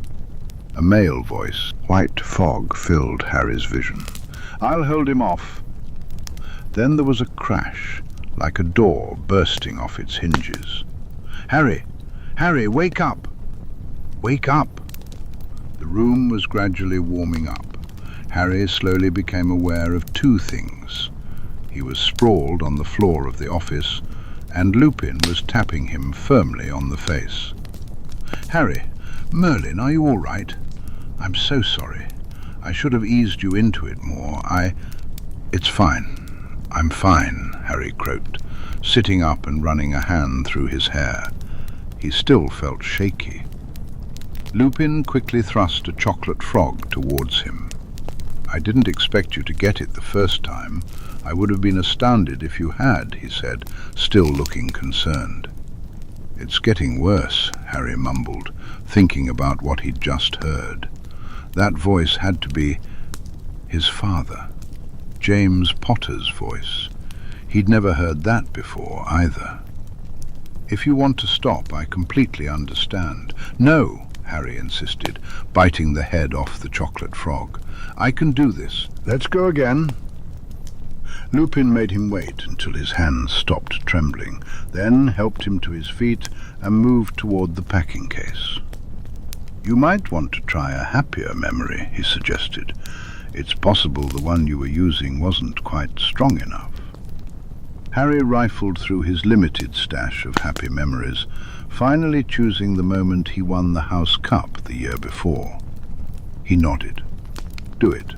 A male voice. White fog filled Harry's vision. "I'll hold him off." Then there was a crash, like a door bursting off its hinges. "Harry! Harry, wake up! Wake up!" The room was gradually warming up. Harry slowly became aware of two things. He was sprawled on the floor of the office, and Lupin was tapping him firmly on the face. "Harry! Merlin, are you all right? I'm so sorry. I should have eased you into it more. It's fine. I'm fine," Harry croaked, sitting up and running a hand through his hair. He still felt shaky. Lupin quickly thrust a chocolate frog towards him. "I didn't expect you to get it the first time. I would have been astounded if you had," he said, still looking concerned. "It's getting worse," Harry mumbled, thinking about what he'd just heard. That voice had to be his father, James Potter's voice. He'd never heard that before either. "If you want to stop, I completely understand." "No," Harry insisted, biting the head off the chocolate frog. "I can do this. Let's go again." Lupin made him wait until his hands stopped trembling, then helped him to his feet and moved toward the packing case. "You might want to try a happier memory," he suggested. "It's possible the one you were using wasn't quite strong enough." Harry rifled through his limited stash of happy memories, finally choosing the moment he won the House Cup the year before. He nodded. "Do it."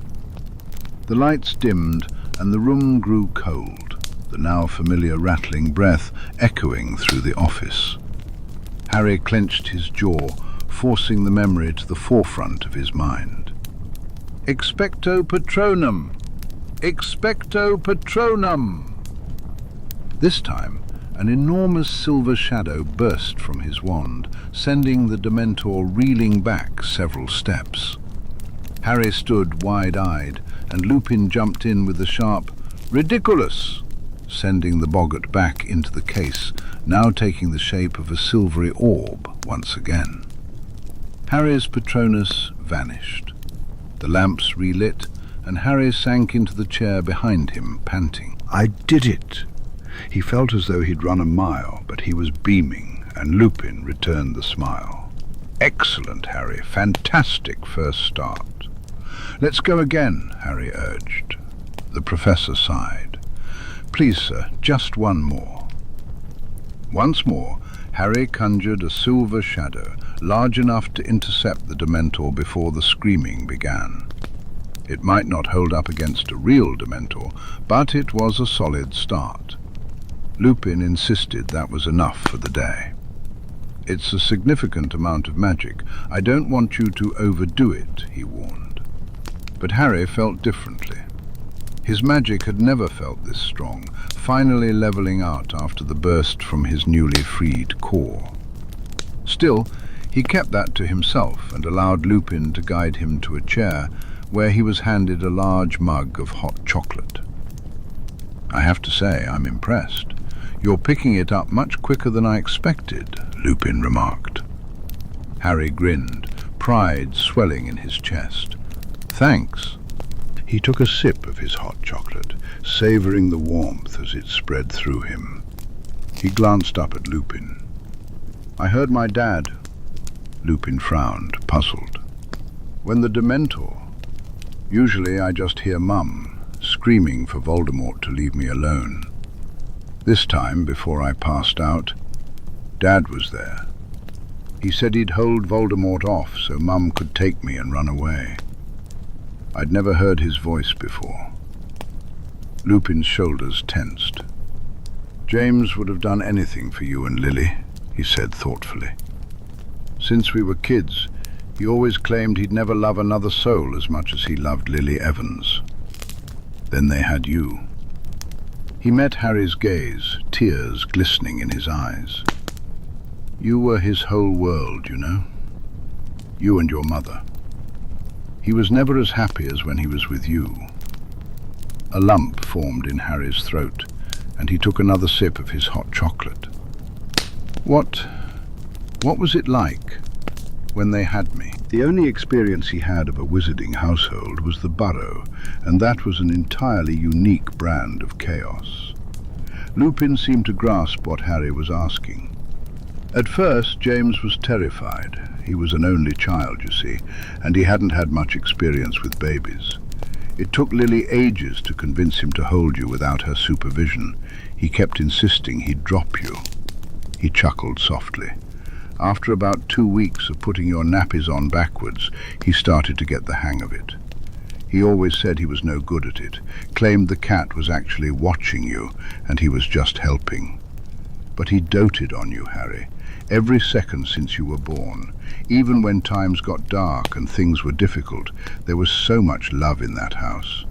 The lights dimmed and the room grew cold, the now familiar rattling breath echoing through the office. Harry clenched his jaw, forcing the memory to the forefront of his mind. "Expecto Patronum! Expecto Patronum!" This time, an enormous silver shadow burst from his wand, sending the Dementor reeling back several steps. Harry stood wide-eyed and Lupin jumped in with the sharp "Ridiculous!" sending the boggart back into the case, now taking the shape of a silvery orb once again. Harry's Patronus vanished. The lamps relit, and Harry sank into the chair behind him, panting. "I did it!" He felt as though he'd run a mile, but he was beaming, and Lupin returned the smile. "Excellent, Harry. Fantastic first start." "Let's go again," Harry urged. The professor sighed. "Please, sir, just one more." Once more, Harry conjured a silver shadow, large enough to intercept the Dementor before the screaming began. It might not hold up against a real Dementor, but it was a solid start. Lupin insisted that was enough for the day. "It's a significant amount of magic. I don't want you to overdo it," he warned. But Harry felt differently. His magic had never felt this strong, finally leveling out after the burst from his newly freed core. Still, he kept that to himself and allowed Lupin to guide him to a chair where he was handed a large mug of hot chocolate. "I have to say, I'm impressed. You're picking it up much quicker than I expected," Lupin remarked. Harry grinned, pride swelling in his chest. "Thanks." He took a sip of his hot chocolate, savouring the warmth as it spread through him. He glanced up at Lupin. "I heard my dad." Lupin frowned, puzzled. "When the Dementor? Usually I just hear Mum screaming for Voldemort to leave me alone. This time, before I passed out, Dad was there. He said he'd hold Voldemort off so Mum could take me and run away. I'd never heard his voice before." Lupin's shoulders tensed. "James would have done anything for you and Lily," he said thoughtfully. "Since we were kids, he always claimed he'd never love another soul as much as he loved Lily Evans. Then they had you." He met Harry's gaze, tears glistening in his eyes. "You were his whole world, you know. You and your mother. He was never as happy as when he was with you." A lump formed in Harry's throat, and he took another sip of his hot chocolate. What was it like when they had me?" The only experience he had of a wizarding household was the Burrow, and that was an entirely unique brand of chaos. Lupin seemed to grasp what Harry was asking. At first, James was terrified. He was an only child, you see, and he hadn't had much experience with babies. It took Lily ages to convince him to hold you without her supervision. He kept insisting he'd drop you. He chuckled softly. After about 2 weeks of putting your nappies on backwards, he started to get the hang of it. He always said he was no good at it, claimed the cat was actually watching you, and he was just helping. But he doted on you, Harry, every second since you were born. Even when times got dark and things were difficult, there was so much love in that house.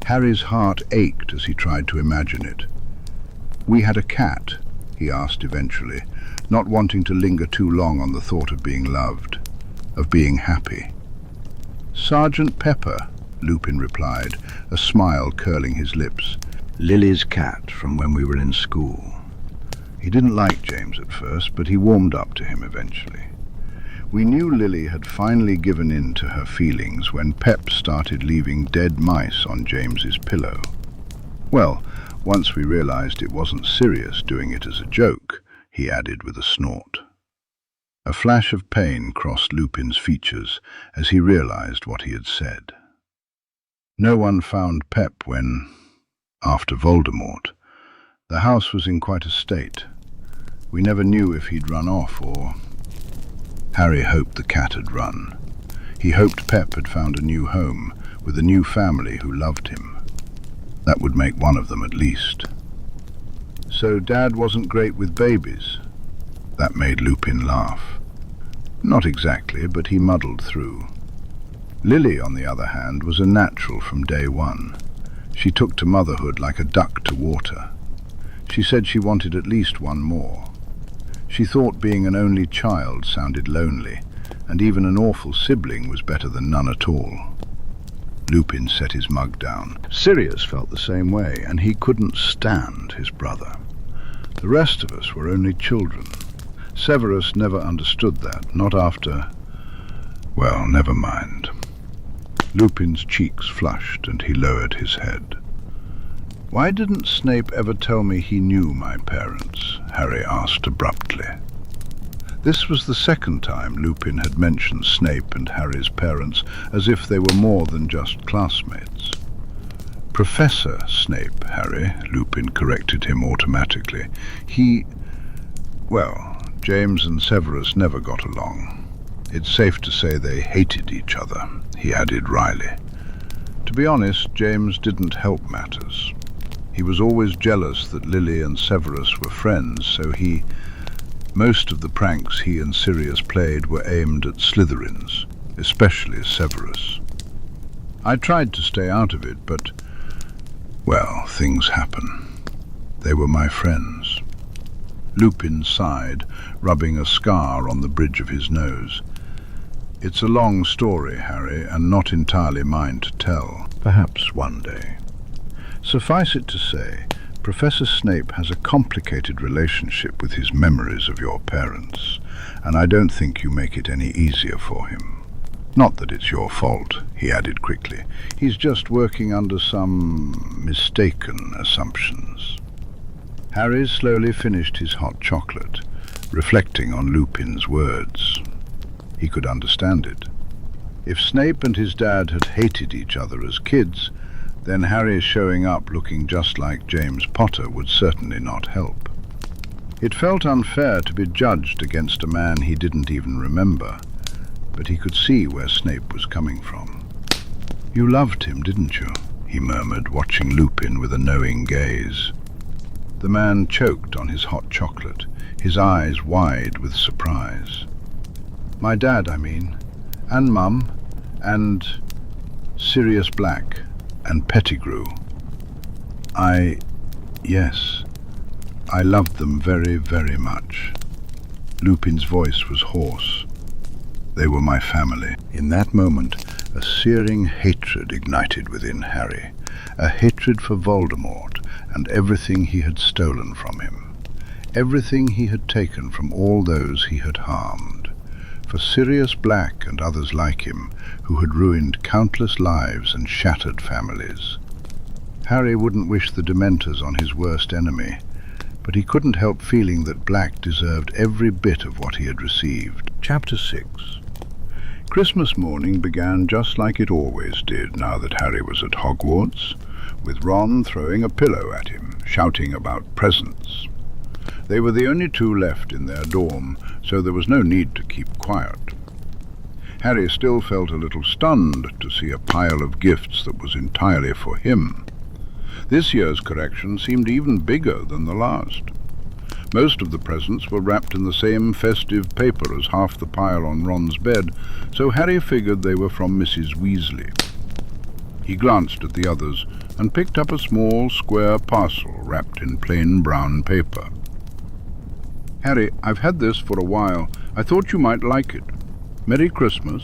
Harry's heart ached as he tried to imagine it. "We had a cat?" he asked eventually, not wanting to linger too long on the thought of being loved, of being happy. "Sergeant Pepper," Lupin replied, a smile curling his lips. "Lily's cat from when we were in school." He didn't like James at first, but he warmed up to him eventually. "We knew Lily had finally given in to her feelings when Pep started leaving dead mice on James's pillow. Well, once we realized it wasn't Sirius doing it as a joke," he added with a snort. A flash of pain crossed Lupin's features as he realized what he had said. No one found Pep when, after Voldemort, the house was in quite a state. We never knew if he'd run off or... Harry hoped the cat had run. He hoped Pep had found a new home with a new family who loved him. That would make one of them at least. "So Dad wasn't great with babies?" That made Lupin laugh. "Not exactly, but he muddled through. Lily, on the other hand, was a natural from day one. She took to motherhood like a duck to water. She said she wanted at least one more. She thought being an only child sounded lonely, and even an awful sibling was better than none at all." Lupin set his mug down. Sirius felt the same way, and he couldn't stand his brother. The rest of us were only children. Severus never understood that, not after... Well, never mind. Lupin's cheeks flushed, and he lowered his head. "Why didn't Snape ever tell me he knew my parents?" Harry asked abruptly. This was the second time Lupin had mentioned Snape and Harry's parents as if they were more than just classmates. "Professor Snape, Harry," Lupin corrected him automatically. Well, James and Severus never got along. It's safe to say they hated each other," he added wryly. To be honest, James didn't help matters. He was always jealous that Lily and Severus were friends, so most of the pranks he and Sirius played were aimed at Slytherins, especially Severus. I tried to stay out of it, but, well, things happen. They were my friends. Lupin sighed, rubbing a scar on the bridge of his nose. "It's a long story, Harry, and not entirely mine to tell. Perhaps one day. Suffice it to say, Professor Snape has a complicated relationship with his memories of your parents, and I don't think you make it any easier for him. Not that it's your fault," he added quickly. "He's just working under some mistaken assumptions." Harry slowly finished his hot chocolate, reflecting on Lupin's words. He could understand it. If Snape and his dad had hated each other as kids, then Harry showing up looking just like James Potter would certainly not help. It felt unfair to be judged against a man he didn't even remember, but he could see where Snape was coming from. "You loved him, didn't you?" he murmured, watching Lupin with a knowing gaze. The man choked on his hot chocolate, his eyes wide with surprise. "My dad, I mean, and Mum, and Sirius Black, and Pettigrew. Yes, I loved them very, very much." Lupin's voice was hoarse. "They were my family." In that moment, a searing hatred ignited within Harry, a hatred for Voldemort and everything he had stolen from him, everything he had taken from all those he had harmed, for Sirius Black and others like him who had ruined countless lives and shattered families. Harry wouldn't wish the Dementors on his worst enemy, but he couldn't help feeling that Black deserved every bit of what he had received. Chapter 6. Christmas morning began just like it always did now that Harry was at Hogwarts, with Ron throwing a pillow at him, shouting about presents. They were the only two left in their dorm, so there was no need to keep quiet. Harry still felt a little stunned to see a pile of gifts that was entirely for him. This year's collection seemed even bigger than the last. Most of the presents were wrapped in the same festive paper as half the pile on Ron's bed, so Harry figured they were from Mrs. Weasley. He glanced at the others and picked up a small square parcel wrapped in plain brown paper. "Harry, I've had this for a while. I thought you might like it. Merry Christmas."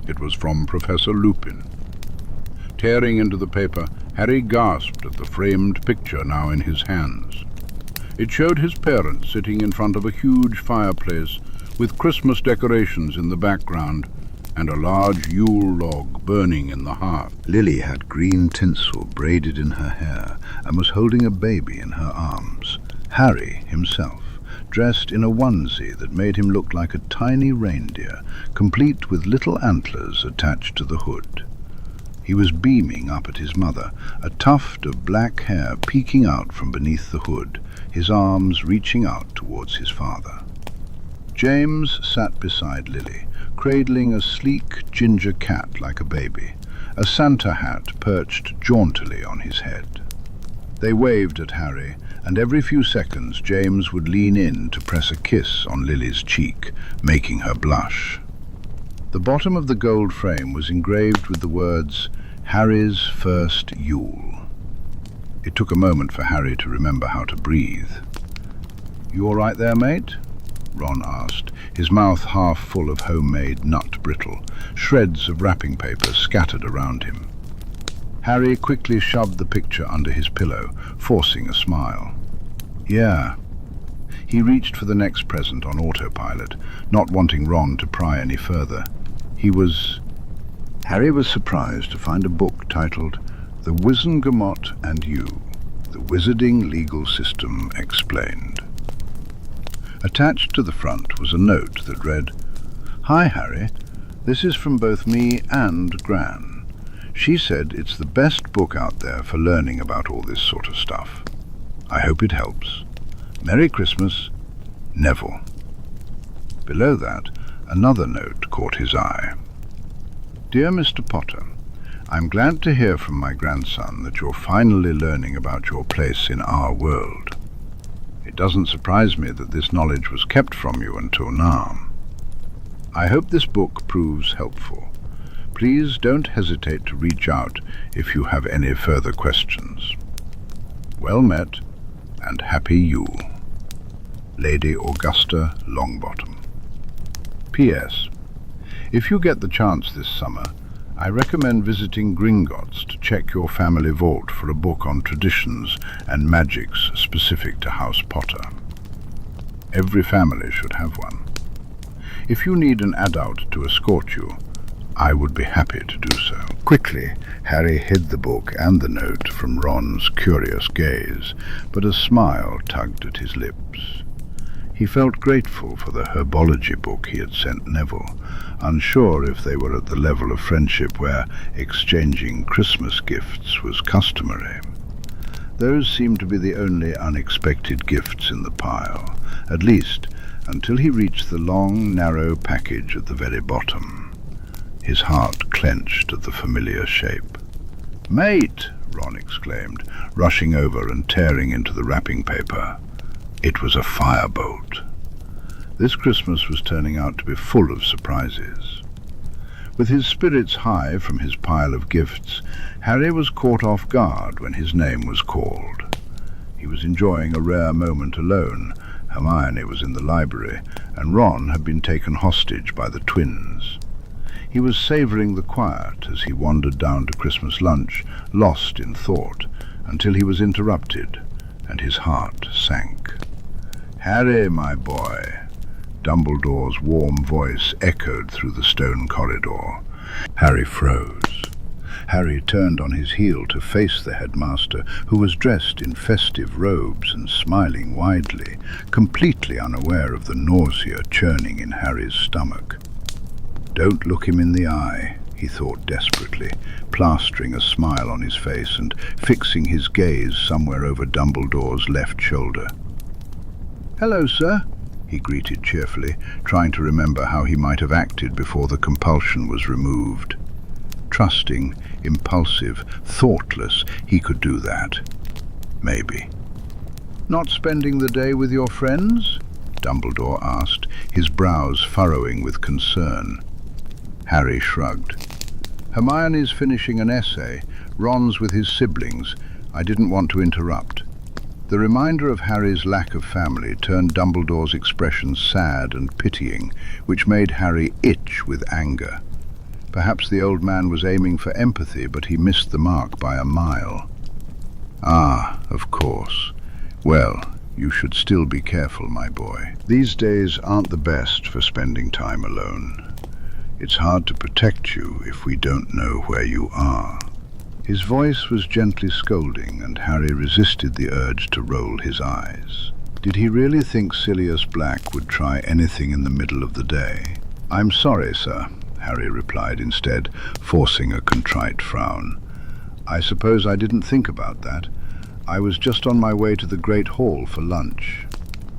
It was from Professor Lupin. Tearing into the paper, Harry gasped at the framed picture now in his hands. It showed his parents sitting in front of a huge fireplace with Christmas decorations in the background and a large Yule log burning in the hearth. Lily had green tinsel braided in her hair and was holding a baby in her arms. Harry himself, dressed in a onesie that made him look like a tiny reindeer, complete with little antlers attached to the hood. He was beaming up at his mother, a tuft of black hair peeking out from beneath the hood, his arms reaching out towards his father. James sat beside Lily, cradling a sleek ginger cat like a baby, a Santa hat perched jauntily on his head. They waved at Harry, and every few seconds James would lean in to press a kiss on Lily's cheek, making her blush. The bottom of the gold frame was engraved with the words, "Harry's First Yule." It took a moment for Harry to remember how to breathe. "You all right there, mate?" Ron asked, his mouth half full of homemade nut brittle, shreds of wrapping paper scattered around him. Harry quickly shoved the picture under his pillow, forcing a smile. Yeah. He reached for the next present on autopilot, not wanting Ron to pry any further. Harry was surprised to find a book titled The Wizengamot and You, The Wizarding Legal System Explained. Attached to the front was a note that read, "Hi Harry, this is from both me and Gran. She said it's the best book out there for learning about all this sort of stuff. I hope it helps. Merry Christmas, Neville." Below that, another note caught his eye. "Dear Mr. Potter, I'm glad to hear from my grandson that you're finally learning about your place in our world. It doesn't surprise me that this knowledge was kept from you until now. I hope this book proves helpful. Please don't hesitate to reach out if you have any further questions. Well met, and Happy Yule. Lady Augusta Longbottom. P.S. If you get the chance this summer, I recommend visiting Gringotts to check your family vault for a book on traditions and magics specific to House Potter. Every family should have one. If you need an adult to escort you, I would be happy to do so." Quickly, Harry hid the book and the note from Ron's curious gaze, but a smile tugged at his lips. He felt grateful for the herbology book he had sent Neville, unsure if they were at the level of friendship where exchanging Christmas gifts was customary. Those seemed to be the only unexpected gifts in the pile, at least until he reached the long, narrow package at the very bottom. His heart clenched at the familiar shape. "Mate!" Ron exclaimed, rushing over and tearing into the wrapping paper. It was a firebolt. This Christmas was turning out to be full of surprises. With his spirits high from his pile of gifts, Harry was caught off guard when his name was called. He was enjoying a rare moment alone. Hermione was in the library, and Ron had been taken hostage by the twins. He was savouring the quiet as he wandered down to Christmas lunch, lost in thought, until he was interrupted, and his heart sank. "Harry, my boy!" Dumbledore's warm voice echoed through the stone corridor. Harry froze. Harry turned on his heel to face the headmaster, who was dressed in festive robes and smiling widely, completely unaware of the nausea churning in Harry's stomach. "Don't look him in the eye," he thought desperately, plastering a smile on his face and fixing his gaze somewhere over Dumbledore's left shoulder. "Hello, sir," he greeted cheerfully, trying to remember how he might have acted before the compulsion was removed. Trusting, impulsive, thoughtless, he could do that. Maybe. "Not spending the day with your friends?" Dumbledore asked, his brows furrowing with concern. Harry shrugged. "Hermione's finishing an essay, Ron's with his siblings. I didn't want to interrupt." The reminder of Harry's lack of family turned Dumbledore's expression sad and pitying, which made Harry itch with anger. Perhaps the old man was aiming for empathy, but he missed the mark by a mile. "Ah, of course. Well, you should still be careful, my boy. These days aren't the best for spending time alone. It's hard to protect you if we don't know where you are." His voice was gently scolding, and Harry resisted the urge to roll his eyes. Did he really think Sirius Black would try anything in the middle of the day? "I'm sorry, sir," Harry replied instead, forcing a contrite frown. "I suppose I didn't think about that. I was just on my way to the Great Hall for lunch."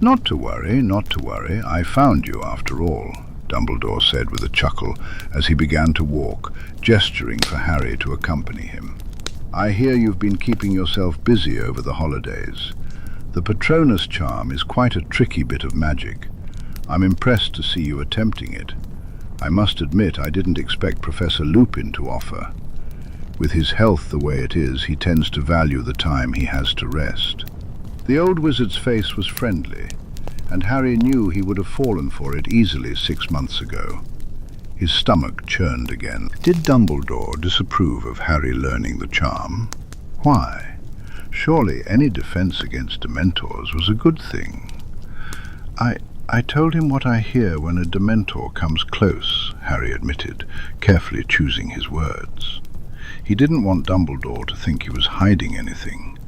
Not to worry. I found you after all," Dumbledore said with a chuckle as he began to walk, gesturing for Harry to accompany him. "I hear you've been keeping yourself busy over the holidays. The Patronus Charm is quite a tricky bit of magic. I'm impressed to see you attempting it. I must admit I didn't expect Professor Lupin to offer. With his health the way it is, he tends to value the time he has to rest." The old wizard's face was friendly, and Harry knew he would have fallen for it easily 6 months ago. His stomach churned again. Did Dumbledore disapprove of Harry learning the charm? Why? Surely any defense against Dementors was a good thing. I told him what I hear when a Dementor comes close, Harry admitted, carefully choosing his words. He didn't want Dumbledore to think he was hiding anything.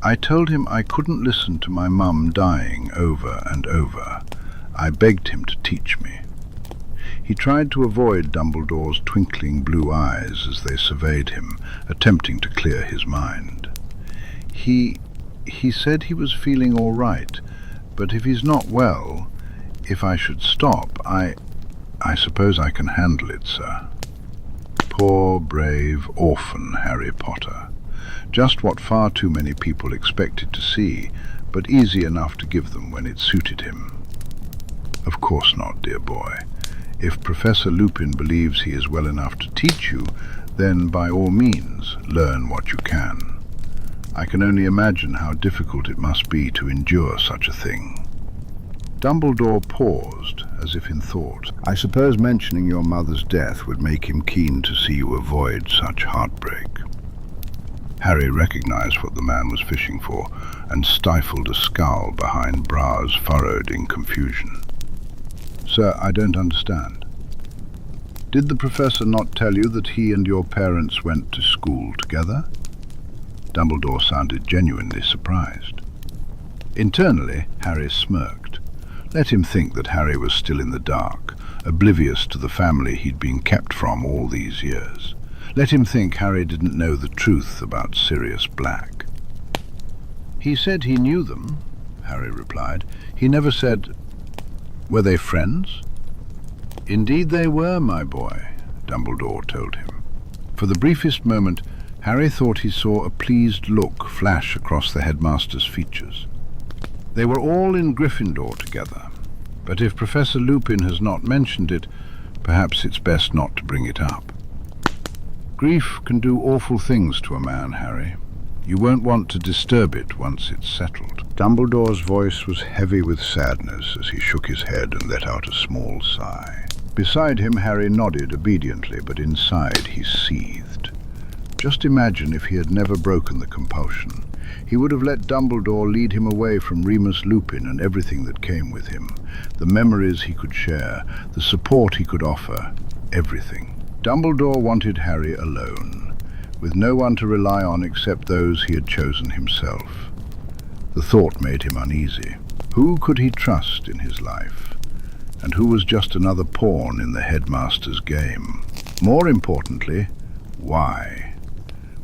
I told him I couldn't listen to my mum dying over and over. I begged him to teach me. He tried to avoid Dumbledore's twinkling blue eyes as they surveyed him, attempting to clear his mind. He said he was feeling all right, but if he's not well, if I should stop, I suppose I can handle it, sir. Poor, brave, orphan Harry Potter. Just what far too many people expected to see, but easy enough to give them when it suited him. Of course not, dear boy. If Professor Lupin believes he is well enough to teach you, then by all means, learn what you can. I can only imagine how difficult it must be to endure such a thing. Dumbledore paused, as if in thought. I suppose mentioning your mother's death would make him keen to see you avoid such heartbreak. Harry recognized what the man was fishing for, and stifled a scowl behind brows furrowed in confusion. Sir, I don't understand. Did the professor not tell you that he and your parents went to school together? Dumbledore sounded genuinely surprised. Internally, Harry smirked. Let him think that Harry was still in the dark, oblivious to the family he'd been kept from all these years. Let him think Harry didn't know the truth about Sirius Black. He said he knew them, Harry replied. He never said... Were they friends? Indeed they were, my boy, Dumbledore told him. For the briefest moment, Harry thought he saw a pleased look flash across the headmaster's features. They were all in Gryffindor together, but if Professor Lupin has not mentioned it, perhaps it's best not to bring it up. Grief can do awful things to a man, Harry. You won't want to disturb it once it's settled. Dumbledore's voice was heavy with sadness as he shook his head and let out a small sigh. Beside him, Harry nodded obediently, but inside he seethed. Just imagine if he had never broken the compulsion. He would have let Dumbledore lead him away from Remus Lupin and everything that came with him. The memories he could share, the support he could offer, everything. Dumbledore wanted Harry alone, with no one to rely on except those he had chosen himself. The thought made him uneasy. Who could he trust in his life? And who was just another pawn in the headmaster's game? More importantly, why?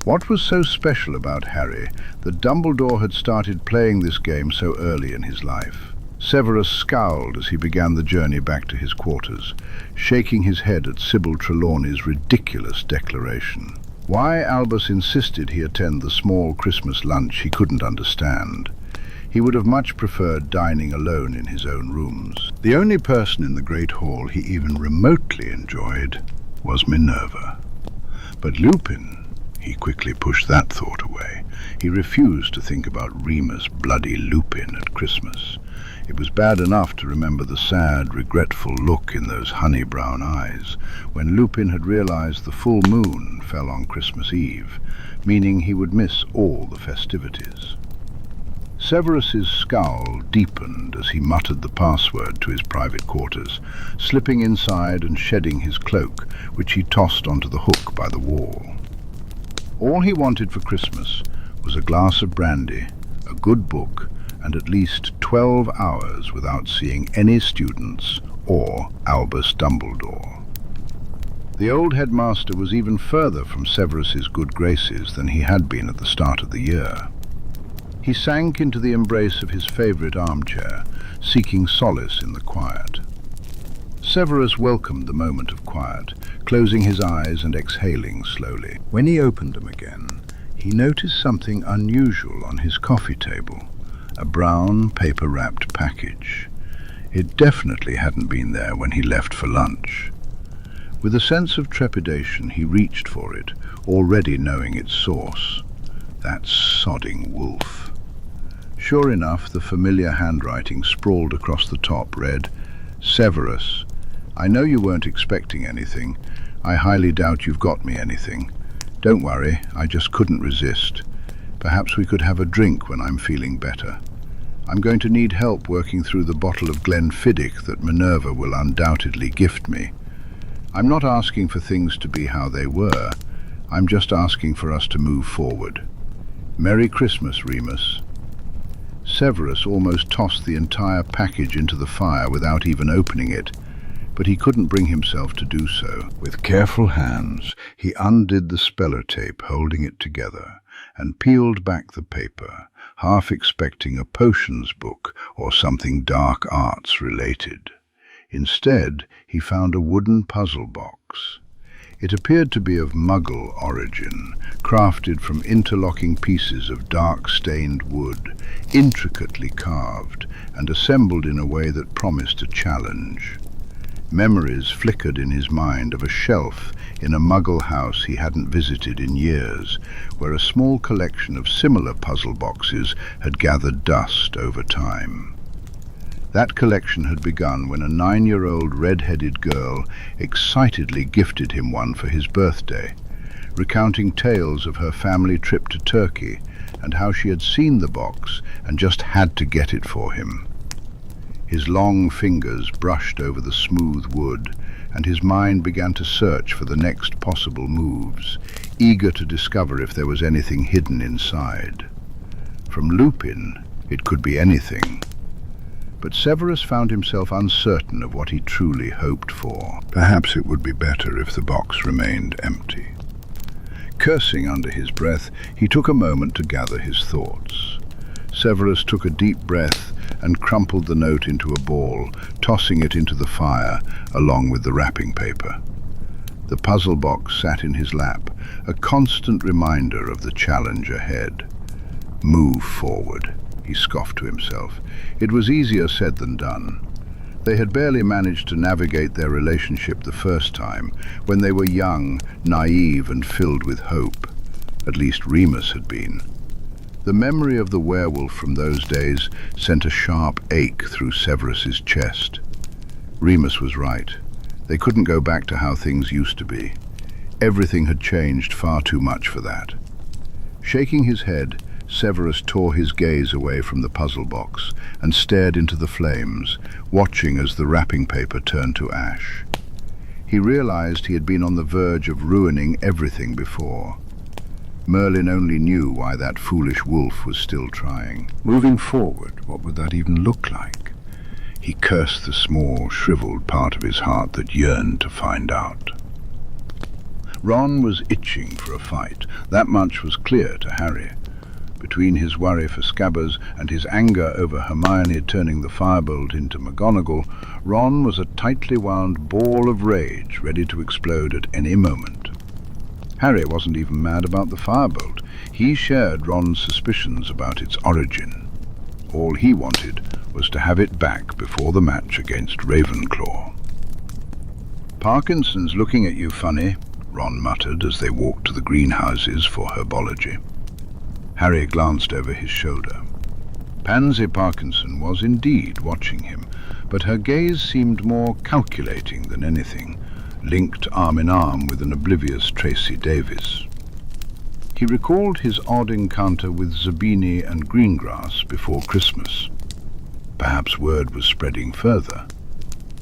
What was so special about Harry that Dumbledore had started playing this game so early in his life? Severus scowled as he began the journey back to his quarters, shaking his head at Sybil Trelawney's ridiculous declaration. Why Albus insisted he attend the small Christmas lunch he couldn't understand. He would have much preferred dining alone in his own rooms. The only person in the Great Hall he even remotely enjoyed was Minerva. But Lupin... He quickly pushed that thought away. He refused to think about Remus bloody Lupin at Christmas. It was bad enough to remember the sad, regretful look in those honey-brown eyes when Lupin had realized the full moon fell on Christmas Eve, meaning he would miss all the festivities. Severus's scowl deepened as he muttered the password to his private quarters, slipping inside and shedding his cloak, which he tossed onto the hook by the wall. All he wanted for Christmas was a glass of brandy, a good book, and at least 12 hours without seeing any students or Albus Dumbledore. The old headmaster was even further from Severus's good graces than he had been at the start of the year. He sank into the embrace of his favourite armchair, seeking solace in the quiet. Severus welcomed the moment of quiet, closing his eyes and exhaling slowly. When he opened them again, he noticed something unusual on his coffee table, a brown paper-wrapped package. It definitely hadn't been there when he left for lunch. With a sense of trepidation, he reached for it, already knowing its source. That sodding wolf. Sure enough, the familiar handwriting sprawled across the top read, "Severus, I know you weren't expecting anything. I highly doubt you've got me anything. Don't worry, I just couldn't resist. Perhaps we could have a drink when I'm feeling better. I'm going to need help working through the bottle of Glenfiddich that Minerva will undoubtedly gift me. I'm not asking for things to be how they were. I'm just asking for us to move forward. Merry Christmas, Remus." Severus almost tossed the entire package into the fire without even opening it, but he couldn't bring himself to do so. With careful hands, he undid the speller tape holding it together and peeled back the paper, half expecting a potions book or something dark arts related. Instead, he found a wooden puzzle box. It appeared to be of Muggle origin, crafted from interlocking pieces of dark-stained wood, intricately carved and assembled in a way that promised a challenge. Memories flickered in his mind of a shelf in a Muggle house he hadn't visited in years, where a small collection of similar puzzle boxes had gathered dust over time. That collection had begun when a 9-year-old red-headed girl excitedly gifted him one for his birthday, recounting tales of her family trip to Turkey and how she had seen the box and just had to get it for him. His long fingers brushed over the smooth wood, and his mind began to search for the next possible moves, eager to discover if there was anything hidden inside. From Lupin, it could be anything. But Severus found himself uncertain of what he truly hoped for. Perhaps it would be better if the box remained empty. Cursing under his breath, he took a moment to gather his thoughts. Severus took a deep breath and crumpled the note into a ball, tossing it into the fire along with the wrapping paper. The puzzle box sat in his lap, a constant reminder of the challenge ahead. Move forward, he scoffed to himself. It was easier said than done. They had barely managed to navigate their relationship the first time, when they were young, naive, and filled with hope. At least Remus had been. The memory of the werewolf from those days sent a sharp ache through Severus's chest. Remus was right. They couldn't go back to how things used to be. Everything had changed far too much for that. Shaking his head, Severus tore his gaze away from the puzzle box and stared into the flames, watching as the wrapping paper turned to ash. He realized he had been on the verge of ruining everything before. Merlin only knew why that foolish wolf was still trying. Moving forward, what would that even look like? He cursed the small, shriveled part of his heart that yearned to find out. Ron was itching for a fight. That much was clear to Harry. Between his worry for Scabbers and his anger over Hermione turning the firebolt into McGonagall, Ron was a tightly wound ball of rage ready to explode at any moment. Harry wasn't even mad about the firebolt. He shared Ron's suspicions about its origin. All he wanted was to have it back before the match against Ravenclaw. "Parkinson's looking at you funny," Ron muttered as they walked to the greenhouses for herbology. Harry glanced over his shoulder. Pansy Parkinson was indeed watching him, but her gaze seemed more calculating than anything, linked arm in arm with an oblivious Tracy Davis. He recalled his odd encounter with Zabini and Greengrass before Christmas. Perhaps word was spreading further.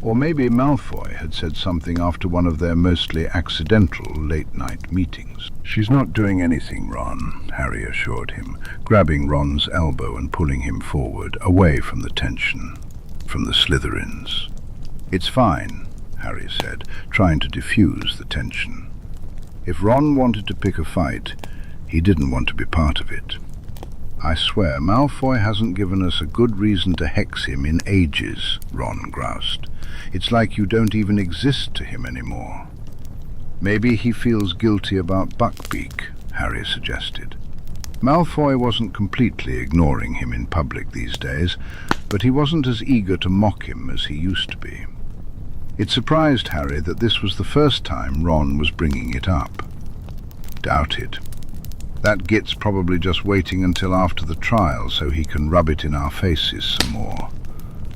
Or maybe Malfoy had said something after one of their mostly accidental late-night meetings. "She's not doing anything, Ron," Harry assured him, grabbing Ron's elbow and pulling him forward, away from the tension, from the Slytherins. "It's fine," Harry said, trying to diffuse the tension. If Ron wanted to pick a fight, he didn't want to be part of it. "I swear, Malfoy hasn't given us a good reason to hex him in ages," Ron groused. "It's like you don't even exist to him anymore." "Maybe he feels guilty about Buckbeak," Harry suggested. Malfoy wasn't completely ignoring him in public these days, but he wasn't as eager to mock him as he used to be. It surprised Harry that this was the first time Ron was bringing it up. Doubted. That git's probably just waiting until after the trial so he can rub it in our faces some more.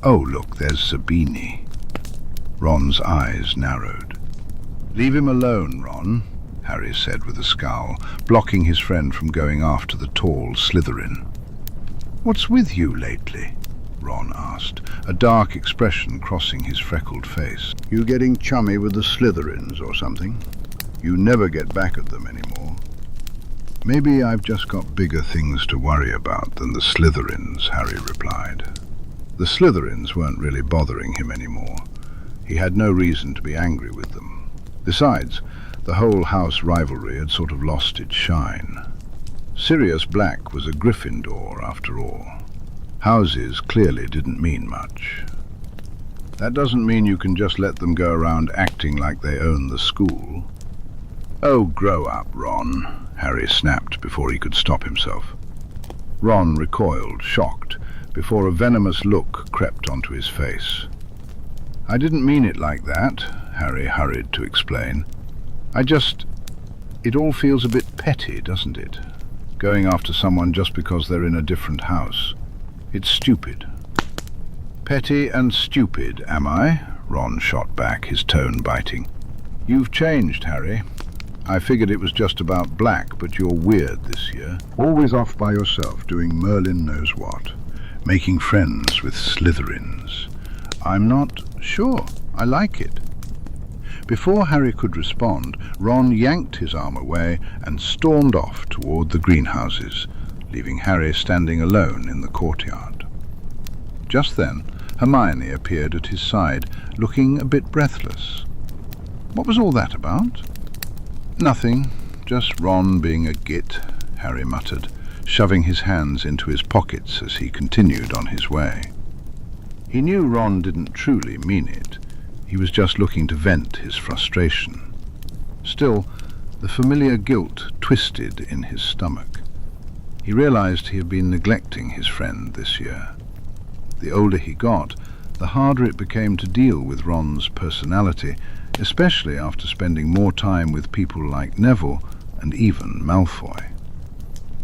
Oh, look, there's Sabini. Ron's eyes narrowed. "Leave him alone, Ron," Harry said with a scowl, blocking his friend from going after the tall Slytherin. "What's with you lately?" Ron asked, a dark expression crossing his freckled face. "You getting chummy with the Slytherins or something? You never get back at them anymore." "Maybe I've just got bigger things to worry about than the Slytherins," Harry replied. The Slytherins weren't really bothering him anymore. He had no reason to be angry with them. Besides, the whole house rivalry had sort of lost its shine. Sirius Black was a Gryffindor, after all. Houses clearly didn't mean much. That doesn't mean you can just let them go around acting like they own the school. "Oh, grow up, Ron," Harry snapped before he could stop himself. Ron recoiled, shocked, before a venomous look crept onto his face. "I didn't mean it like that," Harry hurried to explain. It all feels a bit petty, doesn't it? Going after someone just because they're in a different house. It's stupid." "Petty and stupid, am I?" Ron shot back, his tone biting. "You've changed, Harry. I figured it was just about Black, but you're weird this year. Always off by yourself, doing Merlin knows what. Making friends with Slytherins. I'm not sure. I like it." Before Harry could respond, Ron yanked his arm away and stormed off toward the greenhouses, leaving Harry standing alone in the courtyard. Just then, Hermione appeared at his side, looking a bit breathless. "What was all that about?" "Nothing, just Ron being a git," Harry muttered, shoving his hands into his pockets as he continued on his way. He knew Ron didn't truly mean it. He was just looking to vent his frustration. Still, the familiar guilt twisted in his stomach. He realized he had been neglecting his friend this year. The older he got, the harder it became to deal with Ron's personality, especially after spending more time with people like Neville and even Malfoy.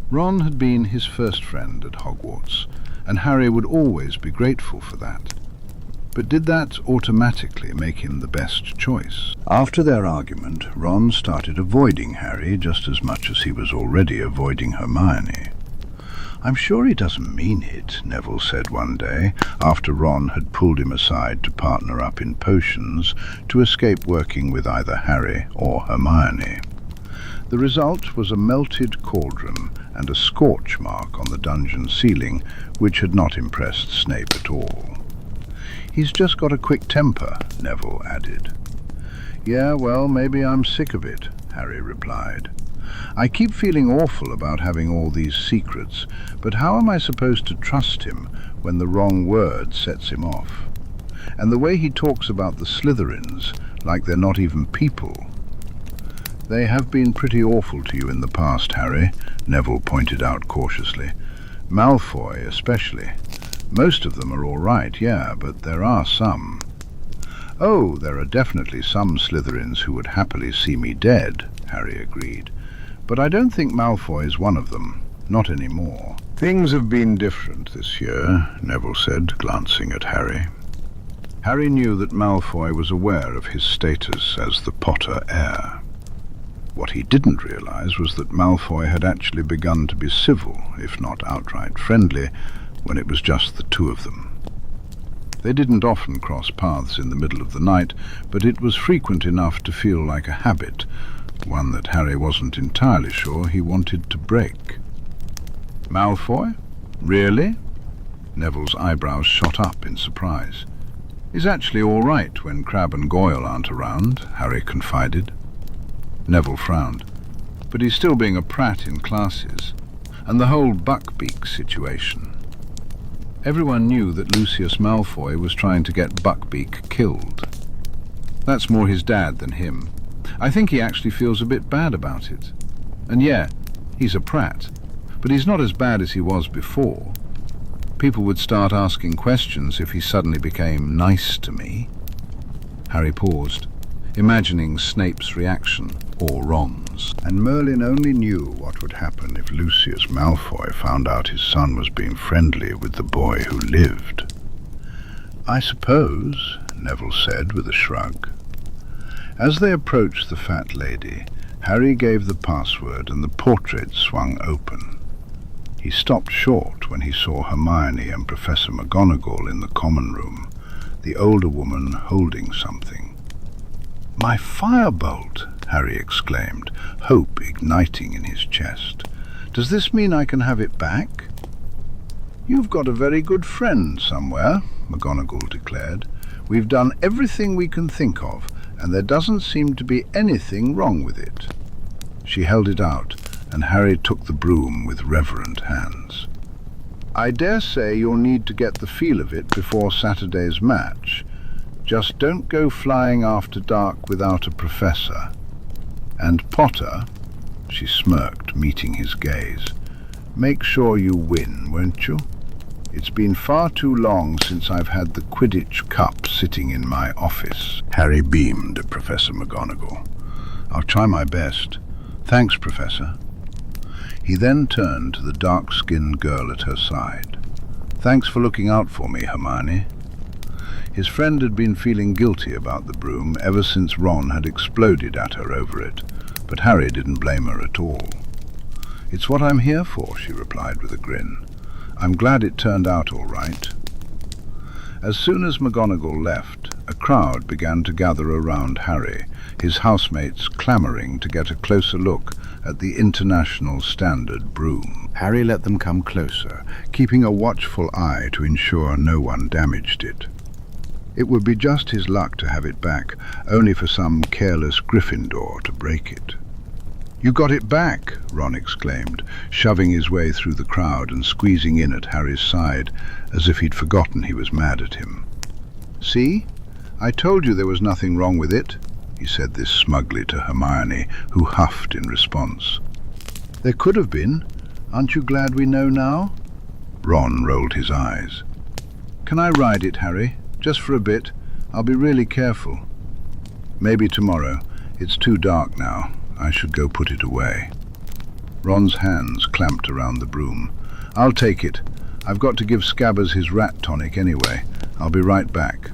Ron had been his first friend at Hogwarts, and Harry would always be grateful for that. But did that automatically make him the best choice? After their argument, Ron started avoiding Harry just as much as he was already avoiding Hermione. "I'm sure he doesn't mean it," Neville said one day, after Ron had pulled him aside to partner up in potions to escape working with either Harry or Hermione. The result was a melted cauldron and a scorch mark on the dungeon ceiling, which had not impressed Snape at all. "He's just got a quick temper," Neville added. "Yeah, well, maybe I'm sick of it," Harry replied. "I keep feeling awful about having all these secrets, but how am I supposed to trust him when the wrong word sets him off? And the way he talks about the Slytherins, like they're not even people." "They have been pretty awful to you in the past, Harry," Neville pointed out cautiously. "Malfoy especially. Most of them are all right, yeah, but there are some." "Oh, there are definitely some Slytherins who would happily see me dead," Harry agreed. "But I don't think Malfoy is one of them. Not anymore." "Things have been different this year," Neville said, glancing at Harry. Harry knew that Malfoy was aware of his status as the Potter heir. What he didn't realize was that Malfoy had actually begun to be civil, if not outright friendly, when it was just the two of them. They didn't often cross paths in the middle of the night, but it was frequent enough to feel like a habit, one that Harry wasn't entirely sure he wanted to break. "Malfoy? Really?" Neville's eyebrows shot up in surprise. "He's actually all right when Crabbe and Goyle aren't around," Harry confided. Neville frowned. "But he's still being a prat in classes. And the whole Buckbeak situation. Everyone knew that Lucius Malfoy was trying to get Buckbeak killed. That's more his dad than him. I think he actually feels a bit bad about it. And yeah, he's a prat, but he's not as bad as he was before. People would start asking questions if he suddenly became nice to me." Harry paused. imagining Snape's reaction or Ron's. And Merlin only knew what would happen if Lucius Malfoy found out his son was being friendly with the boy who lived. "I suppose," Neville said with a shrug. As they approached the fat lady, Harry gave the password and the portrait swung open. He stopped short when he saw Hermione and Professor McGonagall in the common room, the older woman holding something. "My firebolt!" Harry exclaimed, hope igniting in his chest. "Does this mean I can have it back?" "You've got a very good friend somewhere," McGonagall declared. "We've done everything we can think of, and there doesn't seem to be anything wrong with it." She held it out, and Harry took the broom with reverent hands. "I dare say you'll need to get the feel of it before Saturday's match. Just don't go flying after dark without a professor. And Potter," she smirked, meeting his gaze, "make sure you win, won't you? It's been far too long since I've had the Quidditch Cup sitting in my office." Harry beamed at Professor McGonagall. "I'll try my best. Thanks, Professor." He then turned to the dark-skinned girl at her side. "Thanks for looking out for me, Hermione." His friend had been feeling guilty about the broom ever since Ron had exploded at her over it, but Harry didn't blame her at all. "It's what I'm here for," she replied with a grin. "I'm glad it turned out all right." As soon as McGonagall left, a crowd began to gather around Harry, his housemates clamouring to get a closer look at the international standard broom. Harry let them come closer, keeping a watchful eye to ensure no one damaged it. It would be just his luck to have it back, only for some careless Gryffindor to break it. "You got it back!" Ron exclaimed, shoving his way through the crowd and squeezing in at Harry's side, as if he'd forgotten he was mad at him. "See? I told you there was nothing wrong with it." He said this smugly to Hermione, who huffed in response. "There could have been. Aren't you glad we know now?" Ron rolled his eyes. "Can I ride it, Harry? Just for a bit. I'll be really careful." "Maybe tomorrow. It's too dark now. I should go put it away." Ron's hands clamped around the broom. "I'll take it. I've got to give Scabbers his rat tonic anyway. I'll be right back."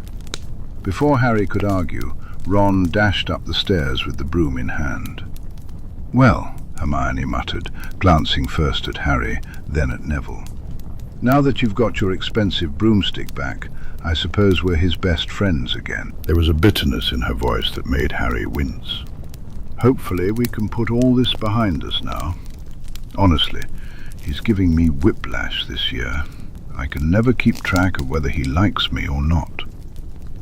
Before Harry could argue, Ron dashed up the stairs with the broom in hand. "Well," Hermione muttered, glancing first at Harry, then at Neville. "Now that you've got your expensive broomstick back, I suppose we're his best friends again." There was a bitterness in her voice that made Harry wince. "Hopefully we can put all this behind us now. Honestly, he's giving me whiplash this year. I can never keep track of whether he likes me or not."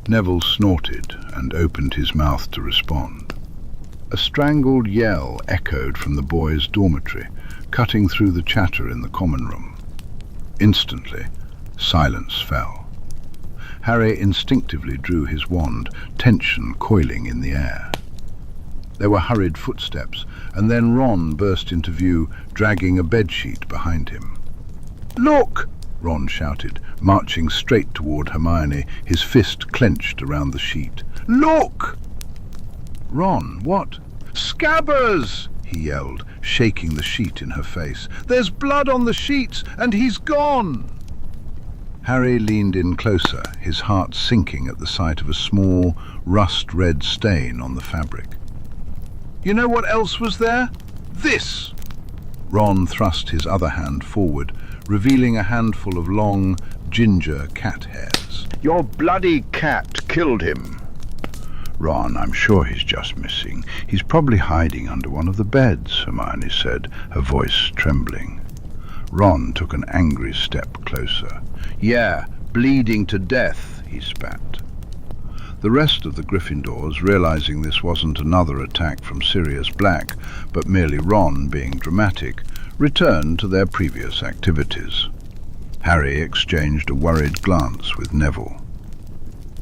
Neville snorted and opened his mouth to respond. A strangled yell echoed from the boys' dormitory, cutting through the chatter in the common room. Instantly, silence fell. Harry instinctively drew his wand, tension coiling in the air. There were hurried footsteps, and then Ron burst into view, dragging a bedsheet behind him. "Look!" Ron shouted, marching straight toward Hermione, his fist clenched around the sheet. "Look!" "Ron, what?" "Scabbers!" he yelled, shaking the sheet in her face. "There's blood on the sheets, and he's gone!" Harry leaned in closer, his heart sinking at the sight of a small, rust-red stain on the fabric. "You know what else was there? This!" Ron thrust his other hand forward, revealing a handful of long, ginger cat hairs. "Your bloody cat killed him." "Ron, I'm sure he's just missing. He's probably hiding under one of the beds," Hermione said, her voice trembling. Ron took an angry step closer. "Yeah, bleeding to death," he spat. The rest of the Gryffindors, realizing this wasn't another attack from Sirius Black, but merely Ron being dramatic, returned to their previous activities. Harry exchanged a worried glance with Neville.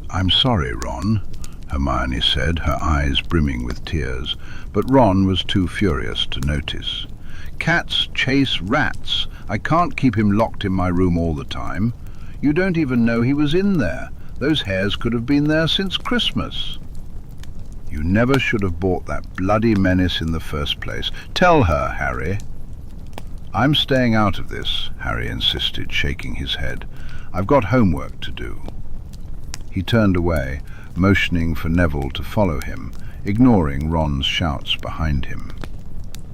"I'm sorry, Ron," Hermione said, her eyes brimming with tears, but Ron was too furious to notice. "Cats chase rats. I can't keep him locked in my room all the time. You don't even know he was in there. Those hairs could have been there since Christmas." You never should have bought that bloody menace in the first place. Tell her, Harry." "I'm staying out of this," Harry insisted, shaking his head. "I've got homework to do." He turned away, motioning for Neville to follow him, ignoring Ron's shouts behind him.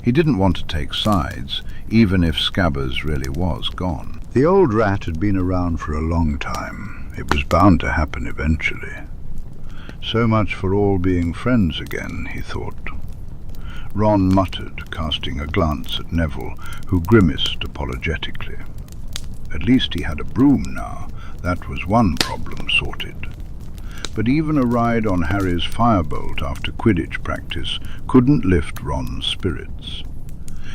He didn't want to take sides, even if Scabbers really was gone. The old rat had been around for a long time. It was bound to happen eventually. So much for all being friends again, he thought. Ron muttered, casting a glance at Neville, who grimaced apologetically. At least he had a broom now. That was one problem sorted. But even a ride on Harry's firebolt after Quidditch practice couldn't lift Ron's spirits.